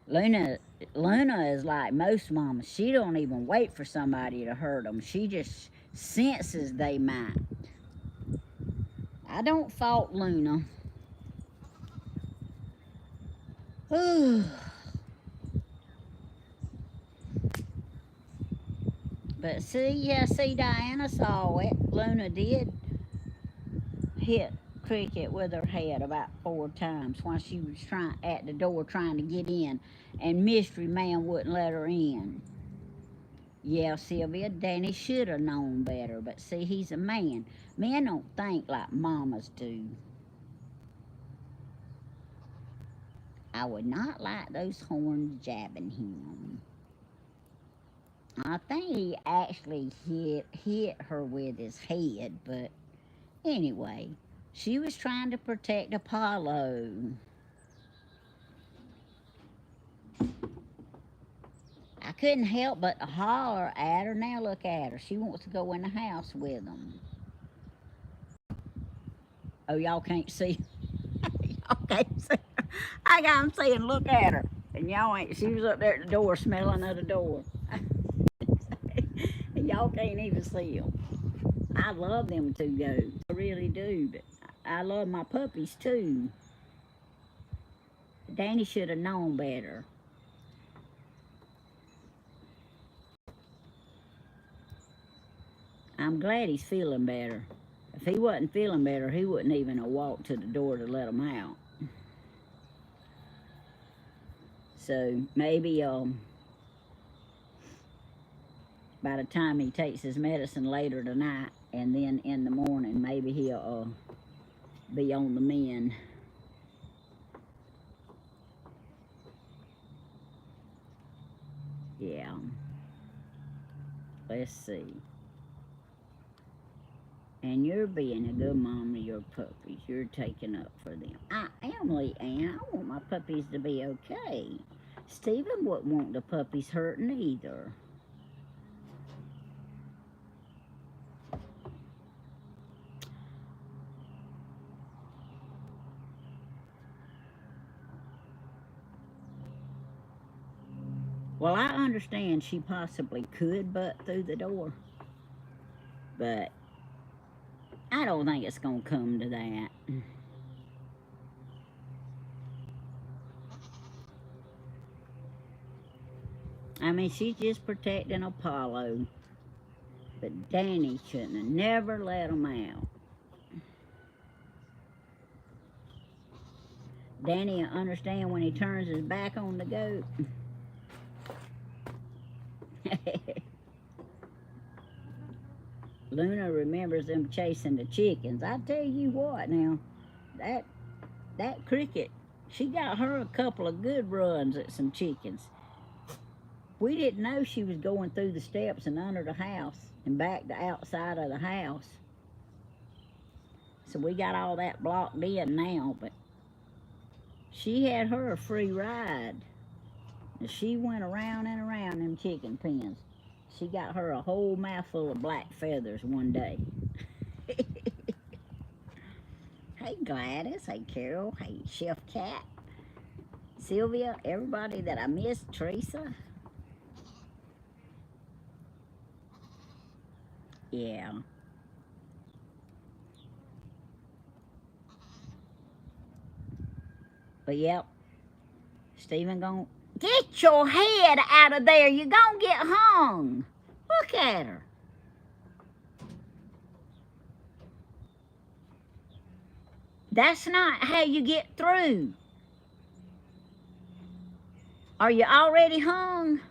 Speaker 1: Luna, Luna is like most mamas. She don't even wait for somebody to hurt them. She just senses they might. I don't fault Luna. But see, yeah, see, Diana saw it. Luna did hit Cricket with her head about 4 times while she was at the door trying to get in, and Mystery Man wouldn't let her in. Yeah, Sylvia, Danny should have known better, but see, he's a man. Men don't think like mamas do. I would not like those horns jabbing him. I think he actually hit her with his head, but anyway, she was trying to protect Apollo. I couldn't help but holler at her. Now look at her. She wants to go in the house with them. Oh, y'all can't see. Y'all can't see her. I got them saying, look at her. And y'all ain't. She was up there at the door smelling at the door. Y'all can't even see them. I love them 2 goats. I really do. But I love my puppies too. Danny should have known better. I'm glad he's feeling better. If he wasn't feeling better, he wouldn't even have walked to the door to let him out. So maybe by the time he takes his medicine later tonight and then in the morning, maybe he'll be on the mend. Yeah. Let's see. And you're being a good mom to your puppies. You're taking up for them. I am, Leanne. I want my puppies to be okay. Stephen wouldn't want the puppies hurting either. Well, I understand she possibly could butt through the door, but I don't think it's going to come to that. I mean, she's just protecting Apollo, but Danny shouldn't have never let him out. Danny will understand when he turns his back on the goat. Luna remembers them chasing the chickens. I tell you what now, that Cricket, she got her a couple of good runs at some chickens. We didn't know she was going through the steps and under the house and back to outside of the house. So we got all that blocked in now, but she had her a free ride. And she went around and around them chicken pens. She got her a whole mouthful of black feathers one day. Hey Gladys, hey Carol, hey Chef Cat, Sylvia, everybody that I missed, Teresa. Yeah. But yep, Stephen gonna get your head out of there. You're gonna get hung. Look at her. That's not how you get through. Are you already hung?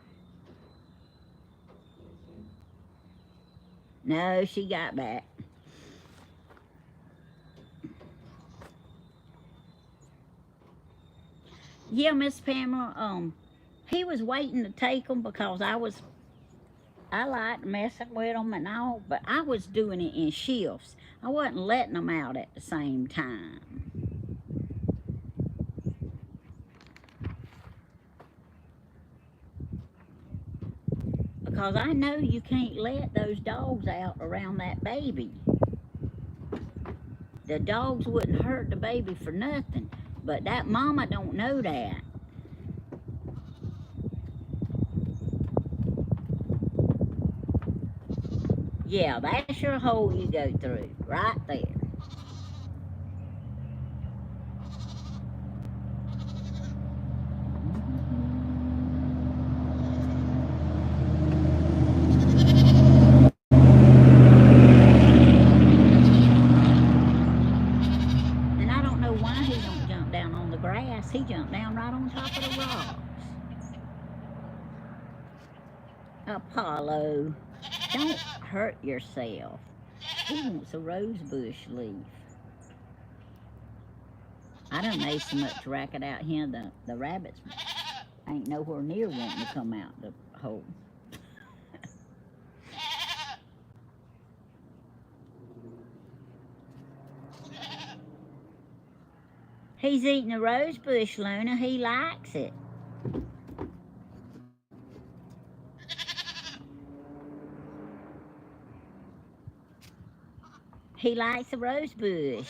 Speaker 1: No, she got back. Yeah, Miss Pamela, He was waiting to take them because I liked messing with them and all, but I was doing it in shifts. I wasn't letting them out at the same time. Because I know you can't let those dogs out around that baby. The dogs wouldn't hurt the baby for nothing, but that mama don't know that. Yeah, that's your hole you go through, right there. And I don't know why he don't jump down on the grass. He jumped down right on top of the rocks. Apollo, don't hurt yourself. He wants a rose bush leaf. I done made so much racket out here, the rabbits ain't nowhere near wanting to come out the hole. He's eating a rose bush, Luna. He likes it. He likes a rose bush.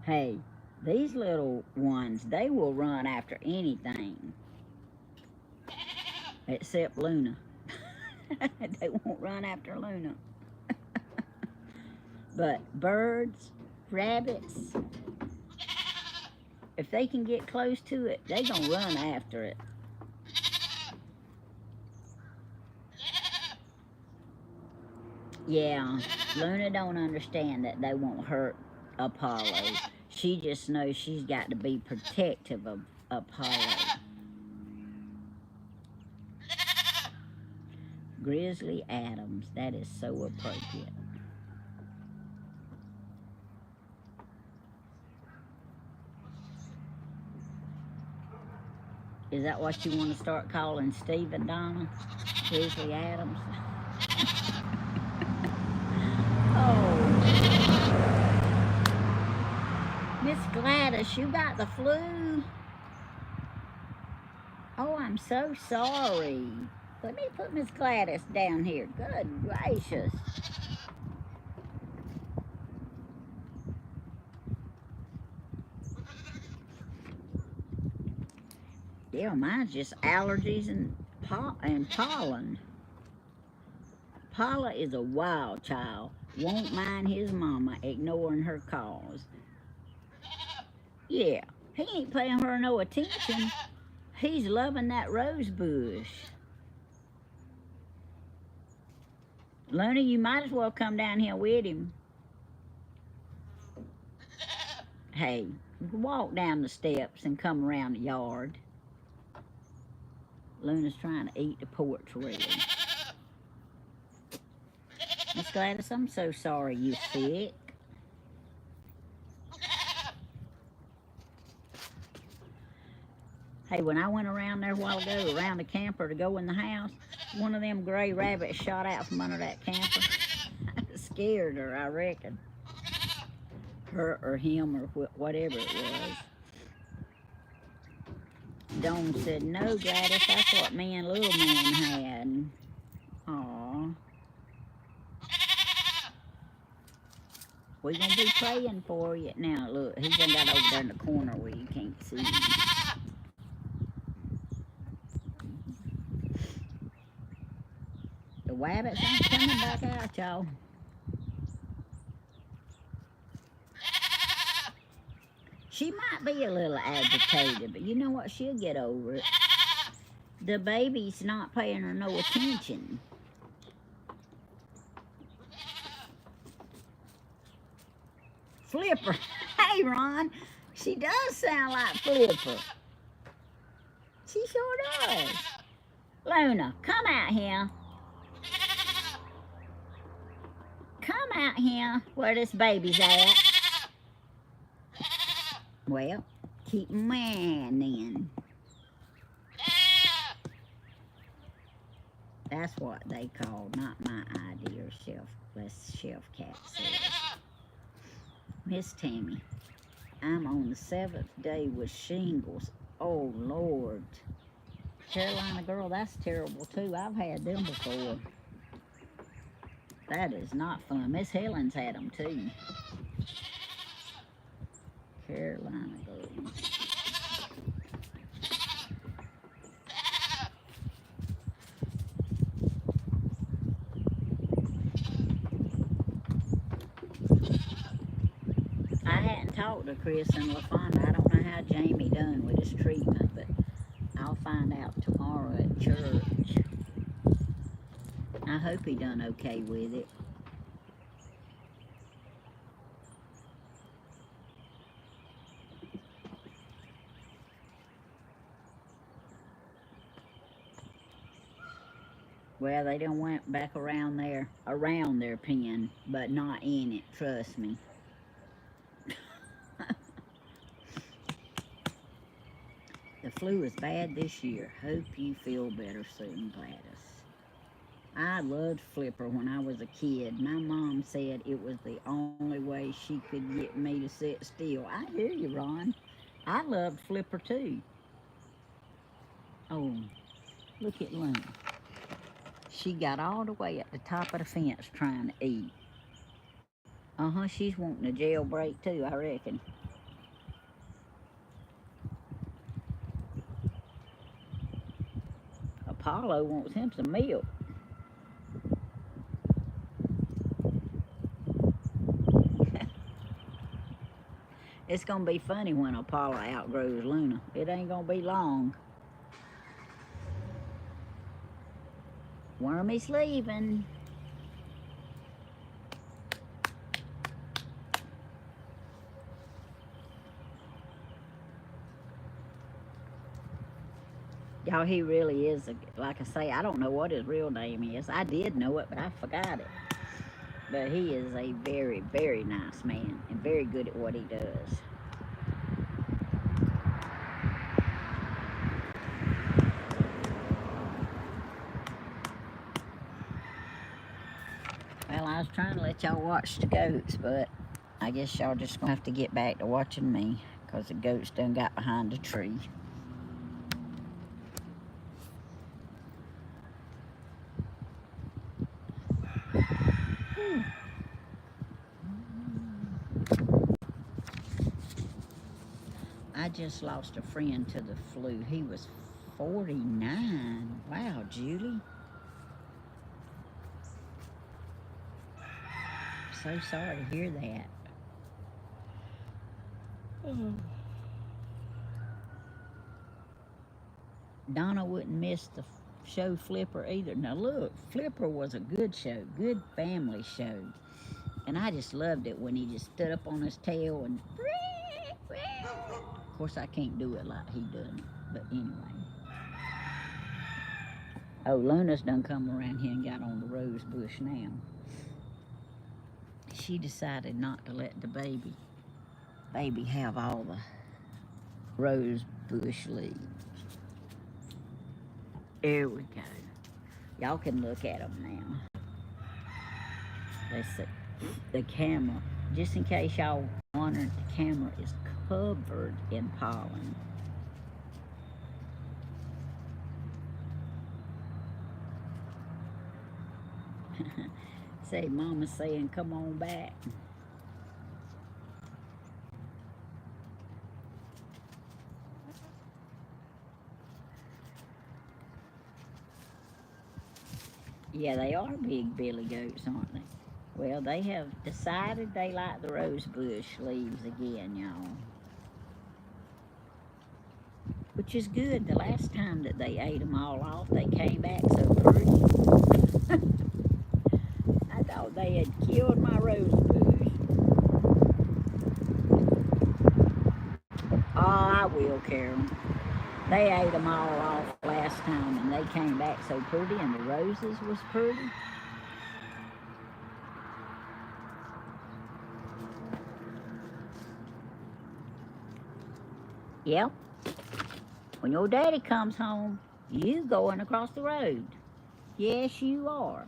Speaker 1: Hey, these little ones, they will run after anything except Luna. They won't run after Luna. But birds, rabbits, if they can get close to it, they gonna run after it. Yeah, Luna don't understand that they won't hurt Apollo. She just knows she's got to be protective of Apollo. Grizzly Adams, that is so appropriate. Is that what you want to start calling Steve and Donna? Grizzly Adams? Oh. Miss Gladys, you got the flu? Oh, I'm so sorry. Let me put Miss Gladys down here. Good gracious. Yeah, mine's just allergies and pollen. Paula is a wild child. Won't mind his mama ignoring her calls. Yeah, he ain't paying her no attention. He's loving that rose bush. Luna, you might as well come down here with him. Hey, walk down the steps and come around the yard. Luna's trying to eat the porch rail. Miss Gladys, I'm so sorry you're sick. Hey, when I went around there a while ago, around the camper to go in the house, one of them gray rabbits shot out from under that camper. Scared her, I reckon. Her or him or whatever it was. Dawn said, no, Gladys, that's what me and little man had. Aw. We're going to be praying for you. Now, look, he's done got over there in the corner where you can't see him. The rabbits ain't coming back out, y'all. She might be a little agitated, but you know what? She'll get over it. The baby's not paying her no attention. Flipper. Hey, Ron. She does sound like Flipper. She sure does. Luna, come out here. out here where this baby's at. Well, keep man then. That's what they call, not my idea, Shelf Cat says. Miss Tammy, I'm on the 7th day with shingles. Oh, Lord. Carolina girl, that's terrible, too. I've had them before. That is not fun. Miss Helen's had them, too. Carolina girl. I hadn't talked to Chris and LaFonda. I don't know how Jamie done with his treatment, but I'll find out tomorrow at church. I hope he done okay with it. Well, they done went back around their pen, but not in it, trust me. The flu is bad this year. Hope you feel better soon, Gladys. I loved Flipper when I was a kid. My mom said it was the only way she could get me to sit still. I hear you, Ron. I loved Flipper too. Oh, look at Luna. She got all the way at the top of the fence trying to eat. She's wanting a jailbreak too, I reckon. Apollo wants him some milk. It's gonna be funny when Apollo outgrows Luna. It ain't gonna be long. Wormy's leaving. Y'all, he really is, like I say, I don't know what his real name is. I did know it, but I forgot it. But he is a very, very nice man and very good at what he does. Well, I was trying to let y'all watch the goats, but I guess y'all just gonna have to get back to watching me because the goats done got behind a tree. I just lost a friend to the flu. He was 49. Wow, Julie. So sorry to hear that. Donna wouldn't miss the show Flipper either. Now look, Flipper was a good show, good family show. And I just loved it when he just stood up on his tail and... Of course, I can't do it like he done it, but anyway. Oh, Luna's done come around here and got on the rose bush now. She decided not to let the baby have all the rose bush leaves. There we go. Y'all can look at them now. Let's see. The camera, just in case y'all wondered, the camera is covered in pollen. Say, Mama's saying, come on back. Yeah, they are big billy goats, aren't they? Well, they have decided they like the rose bush leaves again, y'all. Which is good. The last time that they ate them all off, they came back so pretty. I thought they had killed my rose bush. Oh, I will, Carol. They ate them all off last time, and they came back so pretty, and the roses was pretty. Yep. When your daddy comes home, you going across the road. Yes, you are.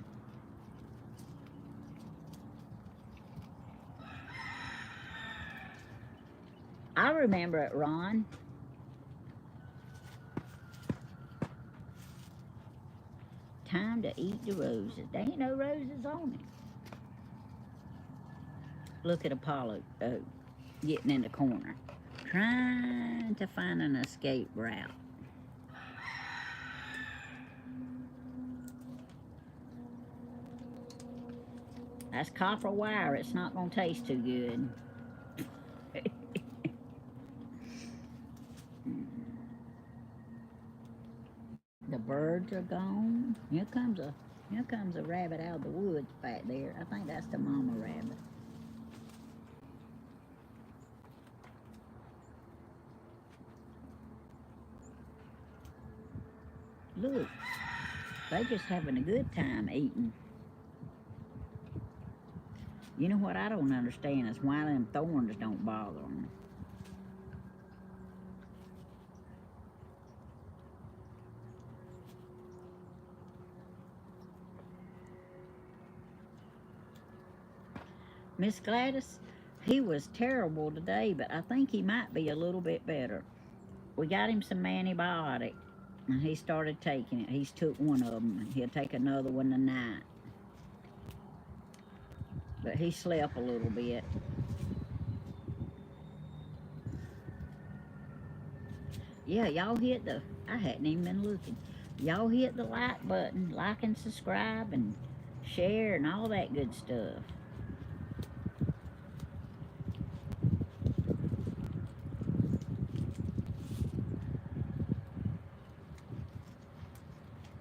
Speaker 1: I remember it, Ron. Time to eat the roses. There ain't no roses on it. Look at Apollo getting in the corner, trying to find an escape route. That's copper wire. It's not going to taste too good. The birds are gone. Here comes a rabbit out of the woods back there. I think that's the mama rabbit. Look, they just having a good time eating. You know what I don't understand is why them thorns don't bother them. Miss Gladys, he was terrible today, but I think he might be a little bit better. We got him some antibiotic, and he started taking it. He's took one of them, and he'll take another one tonight. But he slept a little bit. Yeah, y'all hit the, I hadn't even been looking. Y'all hit the like button, like and subscribe and share and all that good stuff.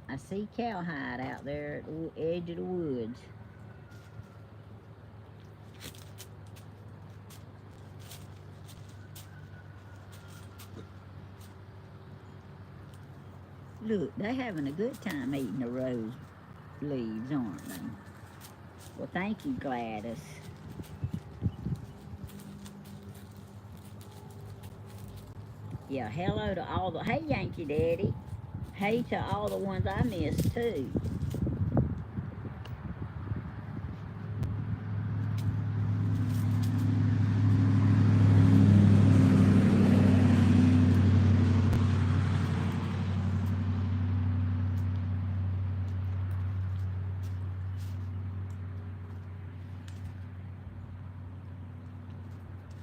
Speaker 1: I see cowhide out there at the edge of the woods. Look, they're having a good time eating the rose leaves, aren't they? Well, thank you, Gladys. Yeah, hello to all the, hey, Yankee Daddy. Hey to all the ones I missed, too.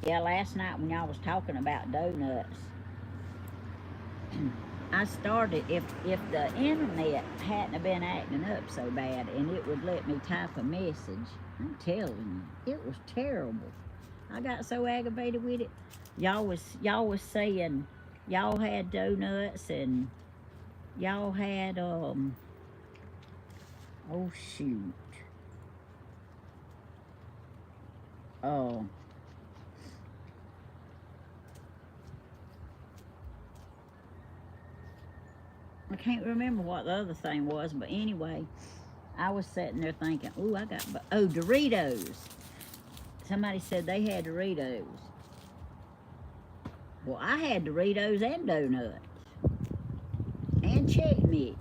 Speaker 1: Yeah, last night when y'all was talking about donuts, I started, if the internet hadn't have been acting up so bad and it would let me type a message, I'm telling you, it was terrible. I got so aggravated with it. Y'all was saying y'all had donuts and y'all had oh shoot. Oh, I can't remember what the other thing was, but anyway, I was sitting there thinking, ooh, I got, oh, Doritos. Somebody said they had Doritos. Well, I had Doritos and donuts and Chex Mix.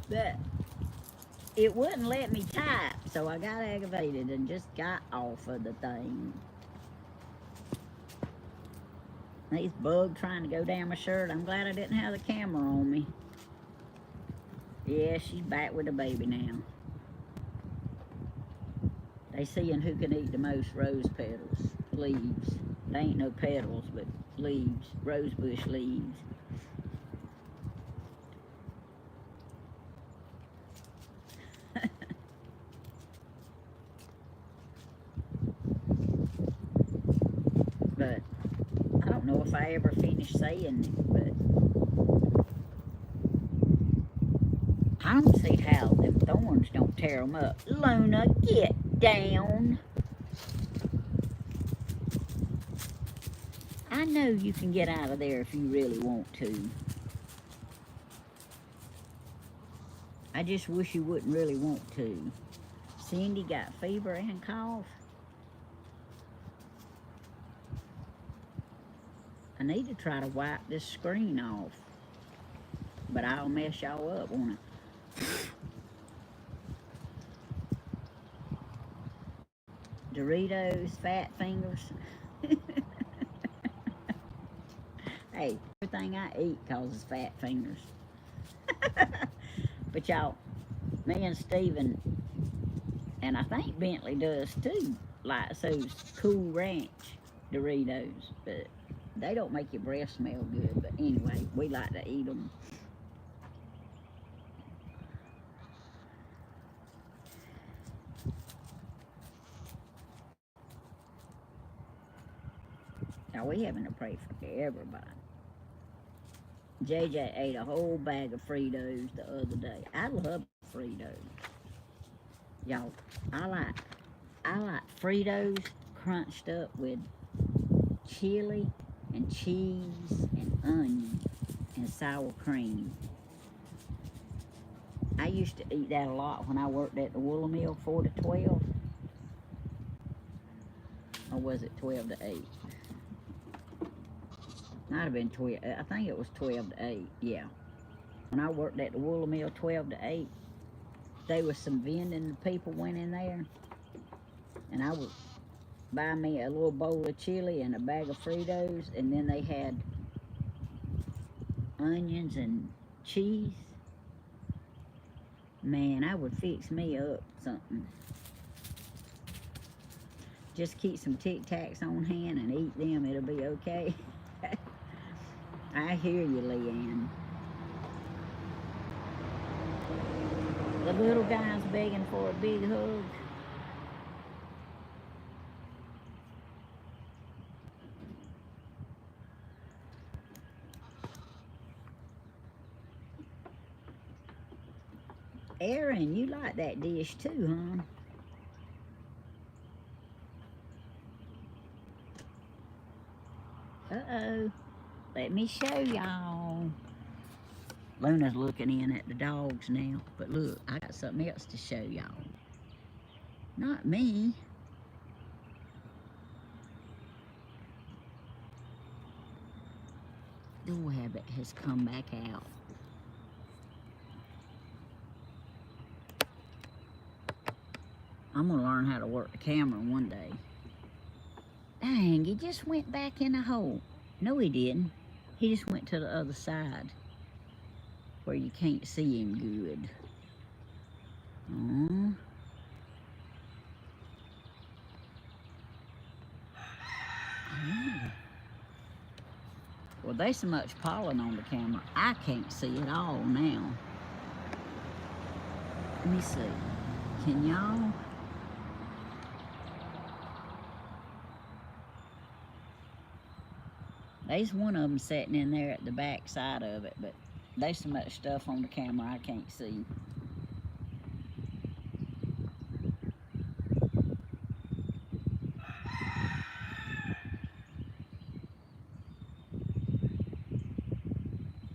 Speaker 1: But it wouldn't let me type, so I got aggravated and just got off of the thing. These bugs trying to go down my shirt. I'm glad I didn't have the camera on me. Yeah, she's back with the baby now. They seeing who can eat the most rose petals, leaves. They ain't no petals, but leaves, rose bush leaves. But I don't know if I ever finished saying it, but I don't see how them thorns don't tear them up. Luna, get down. I know you can get out of there if you really want to. I just wish you wouldn't really want to. Cindy got fever and cough. I need to try to wipe this screen off, but I'll mess y'all up, won't it? Doritos, fat fingers. Hey, everything I eat causes fat fingers. But y'all, me and Steven, and I think Bentley does too, likes those Cool Ranch Doritos, but they don't make your breath smell good. But anyway, we like to eat them. Now we having to pray for everybody. JJ ate a whole bag of Fritos the other day. I love Fritos. Y'all, I like Fritos crunched up with chili and cheese and onion and sour cream. I used to eat that a lot when I worked at the Woolly Mill 4 to 12. Or was it 12 to 8? Might have been 12. I think it was 12 to 8. Yeah. When I worked at the Woolly Mill 12 to 8, there was some vending people went in there. And I would buy me a little bowl of chili and a bag of Fritos. And then they had onions and cheese. Man, I would fix me up something. Just keep some Tic Tacs on hand and eat them. It'll be okay. I hear you, Leanne. The little guy's begging for a big hug. Aaron, you like that dish too, huh? Uh-oh. Let me show y'all. Luna's looking in at the dogs now. But look, I got something else to show y'all. Not me. Door habit has come back out. I'm gonna learn how to work the camera one day. Dang, he just went back in the hole. No, he didn't. He just went to the other side where you can't see him good. Oh. Well, there's so much pollen on the camera, I can't see it all now. Let me see. Can y'all? There's one of them sitting in there at the back side of it, but there's so much stuff on the camera I can't see.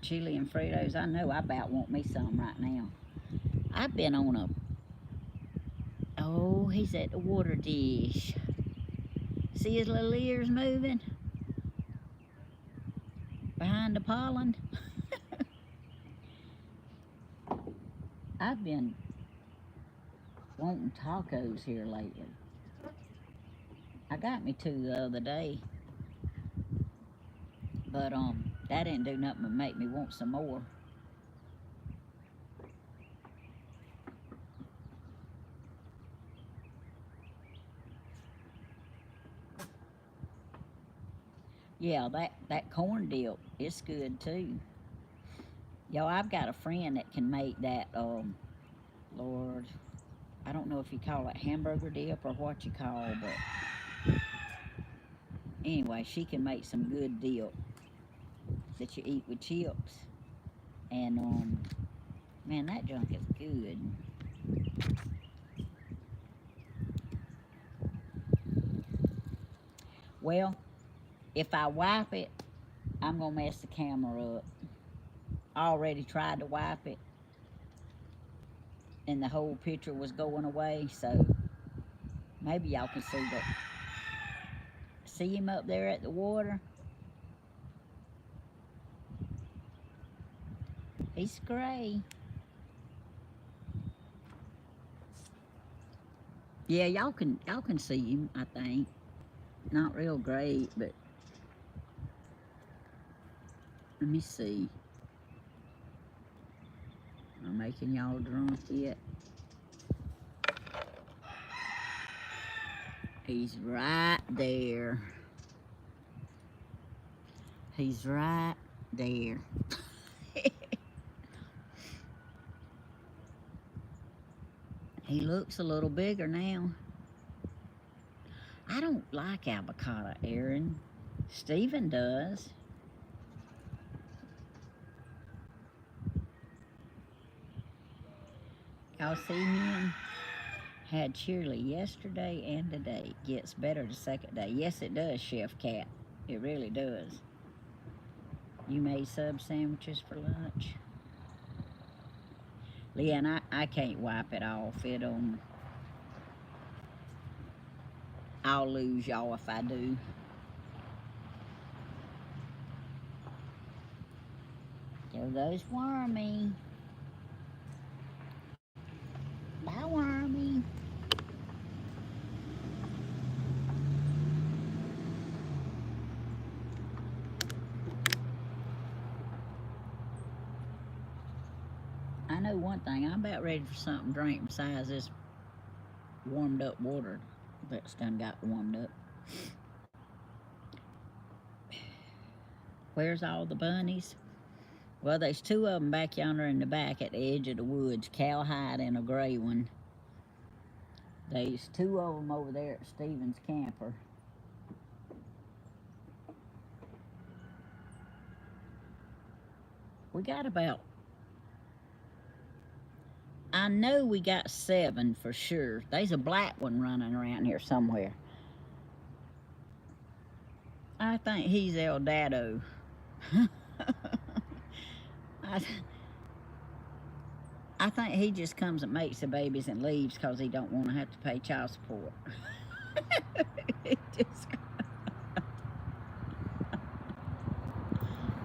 Speaker 1: Chili and Fritos, I know I about want me some right now. I've been on a... Oh, he's at the water dish. See his little ears moving? Behind the pollen. I've been wanting tacos here lately. I got me two the other day. But that didn't do nothing but make me want some more. Yeah, that corn dip, it's good too. Yo, I've got a friend that can make that, Lord, I don't know if you call it hamburger dip or what you call, but anyway, she can make some good dip that you eat with chips. And, man, that junk is good. Well, if I wipe it, I'm going to mess the camera up. I already tried to wipe it, and the whole picture was going away, so maybe y'all can see him up there at the water. He's gray. Yeah, y'all can see him, I think. Not real great, but let me see. I'm making y'all drunk yet. He's right there. He's right there. He looks a little bigger now. I don't like avocado, Aaron. Stephen does. Y'all see him? Had Cheerly yesterday and today. Gets better the second day. Yes, it does, Chef Cat. It really does. You made sub sandwiches for lunch? Leanne, I can't wipe it off. I'll lose y'all if I do. There goes Wormy. Bye, Wormy. I know one thing. I'm about ready for something to drink besides this warmed up water that's done got warmed up. Where's all the bunnies? Well, there's two of them back yonder in the back at the edge of the woods, cowhide and a gray one. There's two of them over there at Stephen's camper. We got about, I know we got 7 for sure. There's a black one running around here somewhere. I think he's El Dado. I think he just comes and makes the babies and leaves because he don't want to have to pay child support.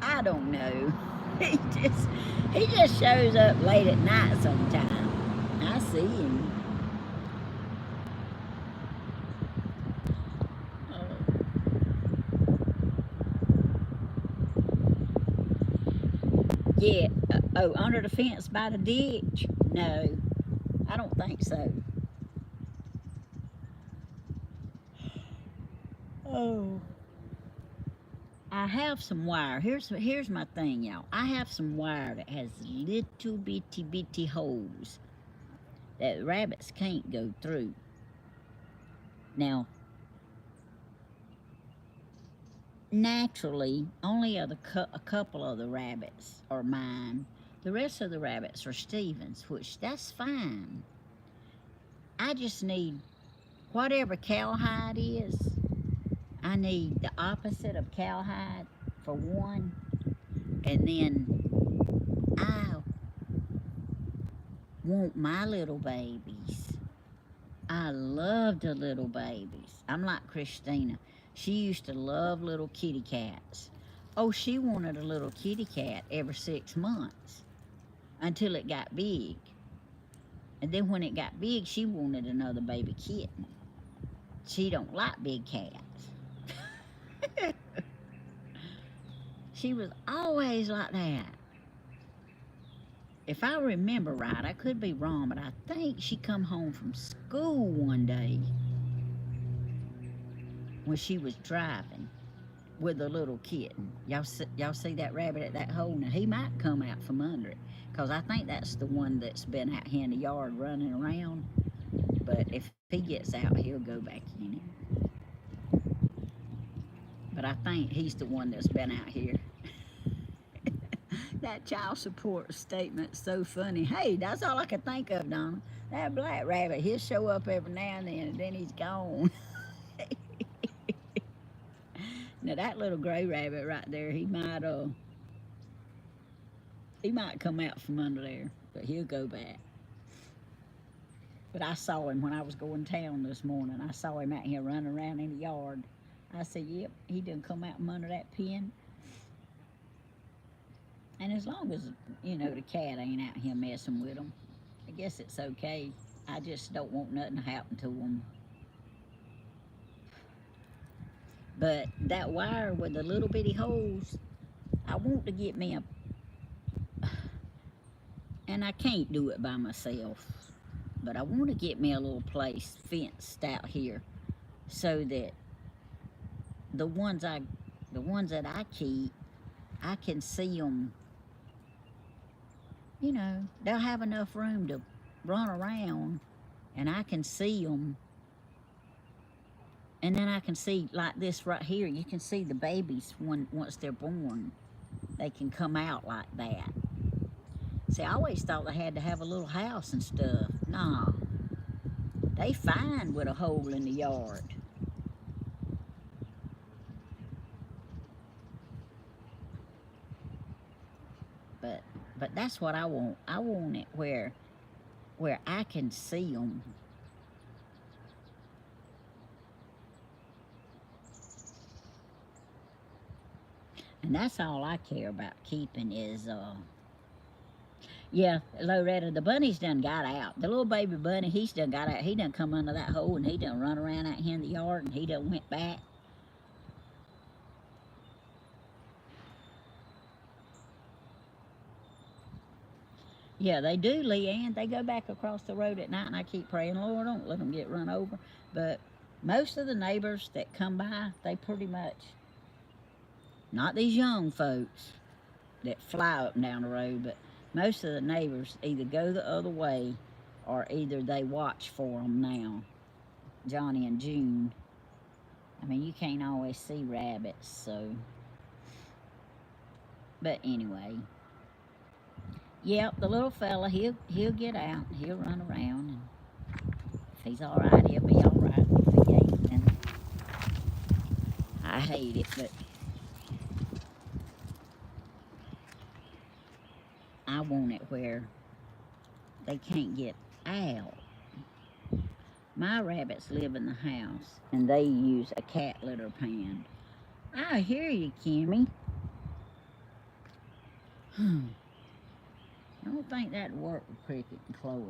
Speaker 1: I don't know. He just shows up late at night sometime. I see him. Yeah. Oh, under the fence by the ditch? No, I don't think so. Oh. I have some wire. Here's my thing, y'all. I have some wire that has little bitty holes that rabbits can't go through. Now, naturally, only a couple of the rabbits are mine. The rest of the rabbits are Stephen's, which that's fine. I just need whatever cowhide is. I need the opposite of cowhide for one, and then I want my little babies. I love the little babies. I'm like Christina. She used to love little kitty cats. Oh, she wanted a little kitty cat every 6 months until it got big. And then when it got big, she wanted another baby kitten. She don't like big cats. She was always like that. If I remember right, I could be wrong, but I think she come home from school one day when she was driving with a little kitten. Y'all see that rabbit at that hole? Now, he might come out from under it, because I think that's the one that's been out here in the yard running around. But if he gets out, he'll go back in it. But I think he's the one that's been out here. That child support statement's so funny. Hey, that's all I could think of, Donna. That black rabbit, he'll show up every now and then he's gone. Now that little gray rabbit right there, he might come out from under there, but he'll go back. But I saw him when I was going town this morning. I saw him out here running around in the yard. I said, yep, he done come out from under that pen. And as long as, the cat ain't out here messing with them, I guess it's okay. I just don't want nothing to happen to them. But that wire with the little bitty holes, I want to get me a, and I can't do it by myself, but I want to get me a little place fenced out here so that the ones I, the ones that I keep, I can see them. They'll have enough room to run around, and I can see them. And then I can see like this right here. You can see the babies once they're born. They can come out like that. See, I always thought they had to have a little house and stuff. Nah, they fine with a hole in the yard. But but that's what I want. I want it where I can see them. And that's all I care about keeping is yeah, Loretta, the bunny's done got out. The little baby bunny, he's done got out. He done come under that hole and he done run around out here in the yard and he done went back. Yeah, they do, Leanne. They go back across the road at night and I keep praying, Lord, don't let them get run over. But most of the neighbors that come by, they pretty much, not these young folks that fly up and down the road, but most of the neighbors either go the other way or either they watch for them now. Johnny and June. I mean, you can't always see rabbits, so. But anyway, yep, the little fella, he'll get out, he'll run around, and if he's all right, he'll be all right. If he ain't, then I hate it, but I want it where they can't get out. My rabbits live in the house, and they use a cat litter pan. I hear you, Kimmy. I don't think that'd work with Cricket and Chloe.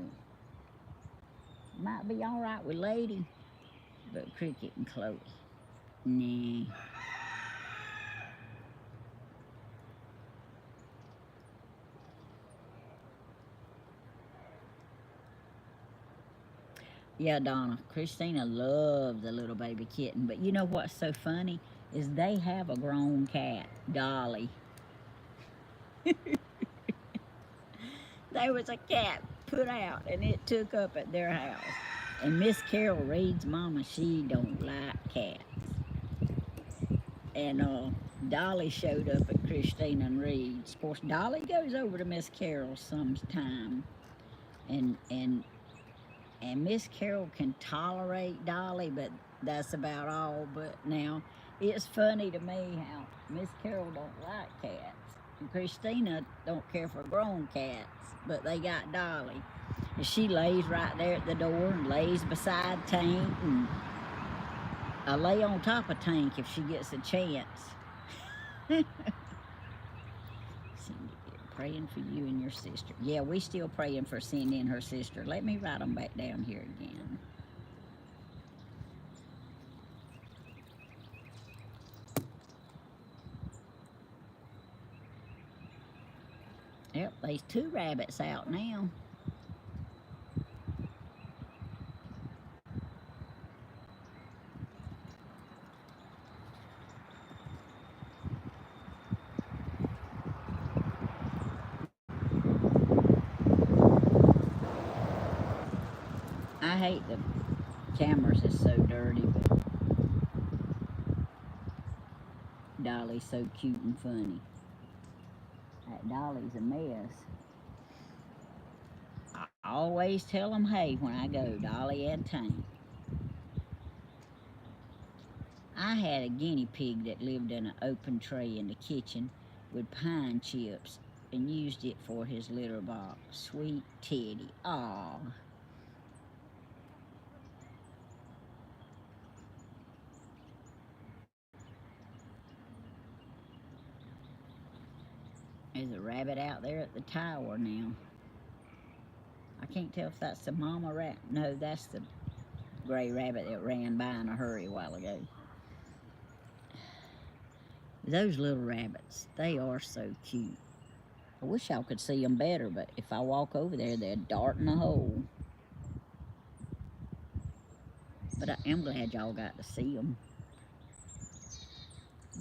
Speaker 1: Might be all right with Lady, but Cricket and Chloe, nah. Yeah, Donna, Christina loves a little baby kitten, but you know what's so funny is they have a grown cat, Dolly. There was a cat put out, and it took up at their house. And Miss Carol Reed's mama, she don't like cats. And Dolly showed up at Christina and Reed's. Of course, Dolly goes over to Miss Carol sometime, and and and Miss Carol can tolerate Dolly, but that's about all. But now, it's funny to me how Miss Carol don't like cats, and Christina don't care for grown cats, but they got Dolly, and she lays right there at the door and lays beside Tank, and I lay on top of Tank if she gets a chance. Cindy, praying for you and your sister. Yeah, we still praying for Cindy and her sister. Let me write them back down here again. Yep, there's 2 rabbits out now. I hate the cameras, it's so dirty, but Dolly's so cute and funny. That Dolly's a mess. I always tell them, hey, when I go, Dolly and Tank. I had a guinea pig that lived in an open tray in the kitchen with pine chips and used it for his litter box. Sweet Teddy. Aw. There's a rabbit out there at the tower now. I can't tell if that's the mama rat. No, that's the gray rabbit that ran by in a hurry a while ago. Those little rabbits, they are so cute. I wish y'all could see them better, but if I walk over there, they're darting a hole. But I am glad y'all got to see them.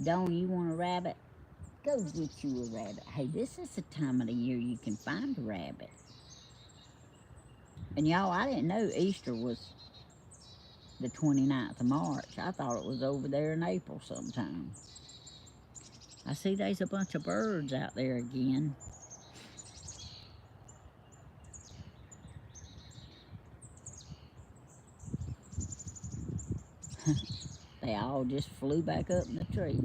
Speaker 1: Dawn, you want a rabbit? Go get you a rabbit. Hey, this is the time of the year you can find a rabbit. And y'all, I didn't know Easter was the 29th of March. I thought it was over there in April sometime. I see there's a bunch of birds out there again. They all just flew back up in the tree.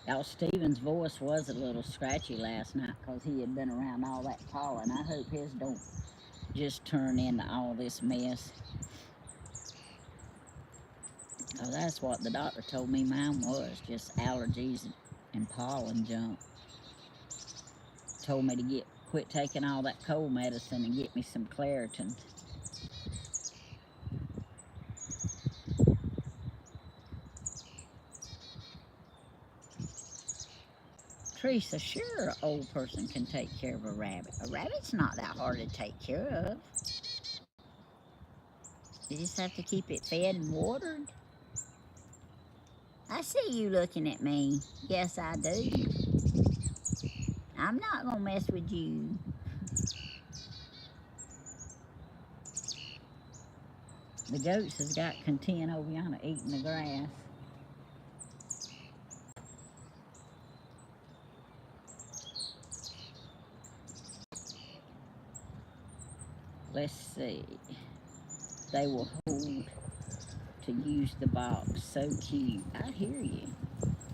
Speaker 1: Y'all, Steven's voice was a little scratchy last night because he had been around all that pollen. I hope his don't just turn into all this mess. Oh, that's what the doctor told me mine was, just allergies and pollen junk. Told me to quit taking all that cold medicine and get me some Claritin. Teresa, sure, an old person can take care of a rabbit. A rabbit's not that hard to take care of. You just have to keep it fed and watered. I see you looking at me. Yes, I do. I'm not gonna mess with you. The goats has got content over yonder eating the grass. Let's see. They will hold to use the box. So cute. I hear you.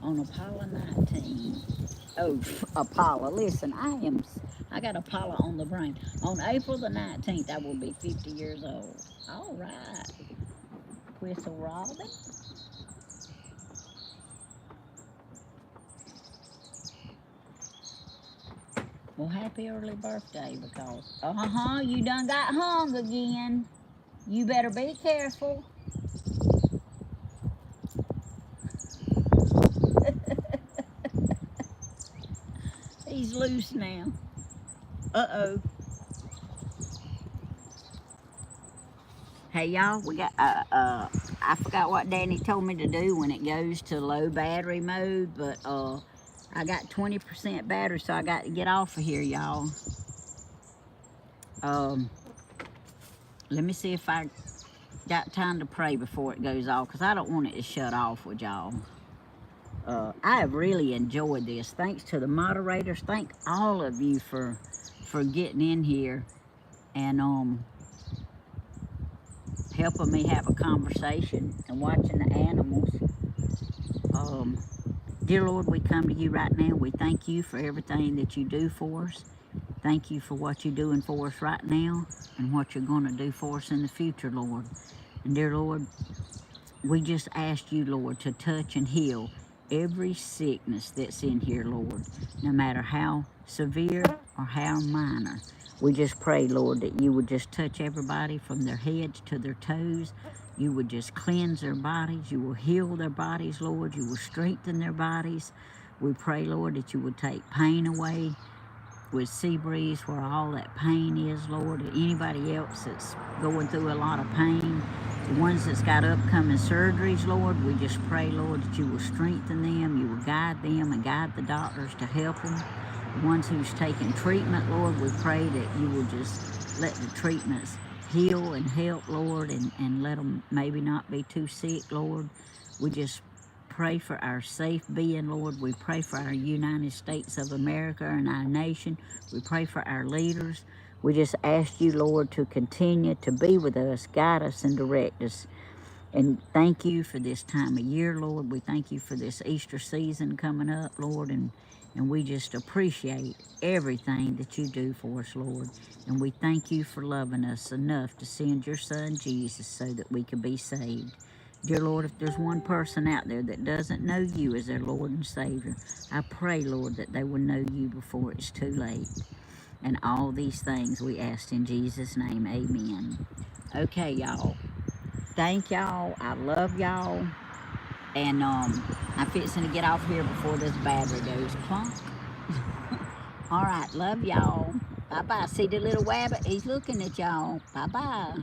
Speaker 1: On Apollo 19. Oh, Apollo, listen, I got Apollo on the brain. On April the 19th, I will be 50 years old. All right. Whistle Robin. Well, happy early birthday, because, you done got hung again. You better be careful. He's loose now. Uh-oh. Hey, y'all, we got, I forgot what Danny told me to do when it goes to low battery mode, but, I got 20% battery, so I got to get off of here, y'all. Let me see if I got time to pray before it goes off, because I don't want it to shut off with y'all. I have really enjoyed this. Thanks to the moderators. Thank all of you for getting in here and helping me have a conversation and watching the animals. Dear Lord, we come to you right now. We thank you for everything that you do for us. Thank you for what you're doing for us right now and what you're going to do for us in the future, Lord. And dear Lord, we just ask you, Lord, to touch and heal every sickness that's in here, Lord, no matter how severe or how minor. We just pray, Lord, that you would just touch everybody from their heads to their toes. You would just cleanse their bodies. You will heal their bodies, Lord. You will strengthen their bodies. We pray, Lord, that you would take pain away with sea breeze where all that pain is, Lord. Anybody else that's going through a lot of pain, the ones that's got upcoming surgeries, Lord, we just pray, Lord, that you will strengthen them, you will guide them and guide the doctors to help them. The ones who's taking treatment, Lord, we pray that you will just let the treatments heal and help, Lord, and let them maybe not be too sick, Lord. We just pray for our safe being, Lord. We pray for our United States of America and our nation. We pray for our leaders. We just ask you, Lord, to continue to be with us, guide us and direct us. And thank you for this time of year, Lord. We thank you for this Easter season coming up, Lord. And And we just appreciate everything that you do for us, Lord. And we thank you for loving us enough to send your son Jesus so that we could be saved. Dear Lord, if there's one person out there that doesn't know you as their Lord and Savior, I pray, Lord, that they will know you before it's too late. And all these things we ask in Jesus' name, amen. Okay, y'all. Thank y'all. I love y'all. And I'm fixing to get off here before this battery goes clunk. All right, love y'all. Bye bye. See the little rabbit? He's looking at y'all. Bye bye.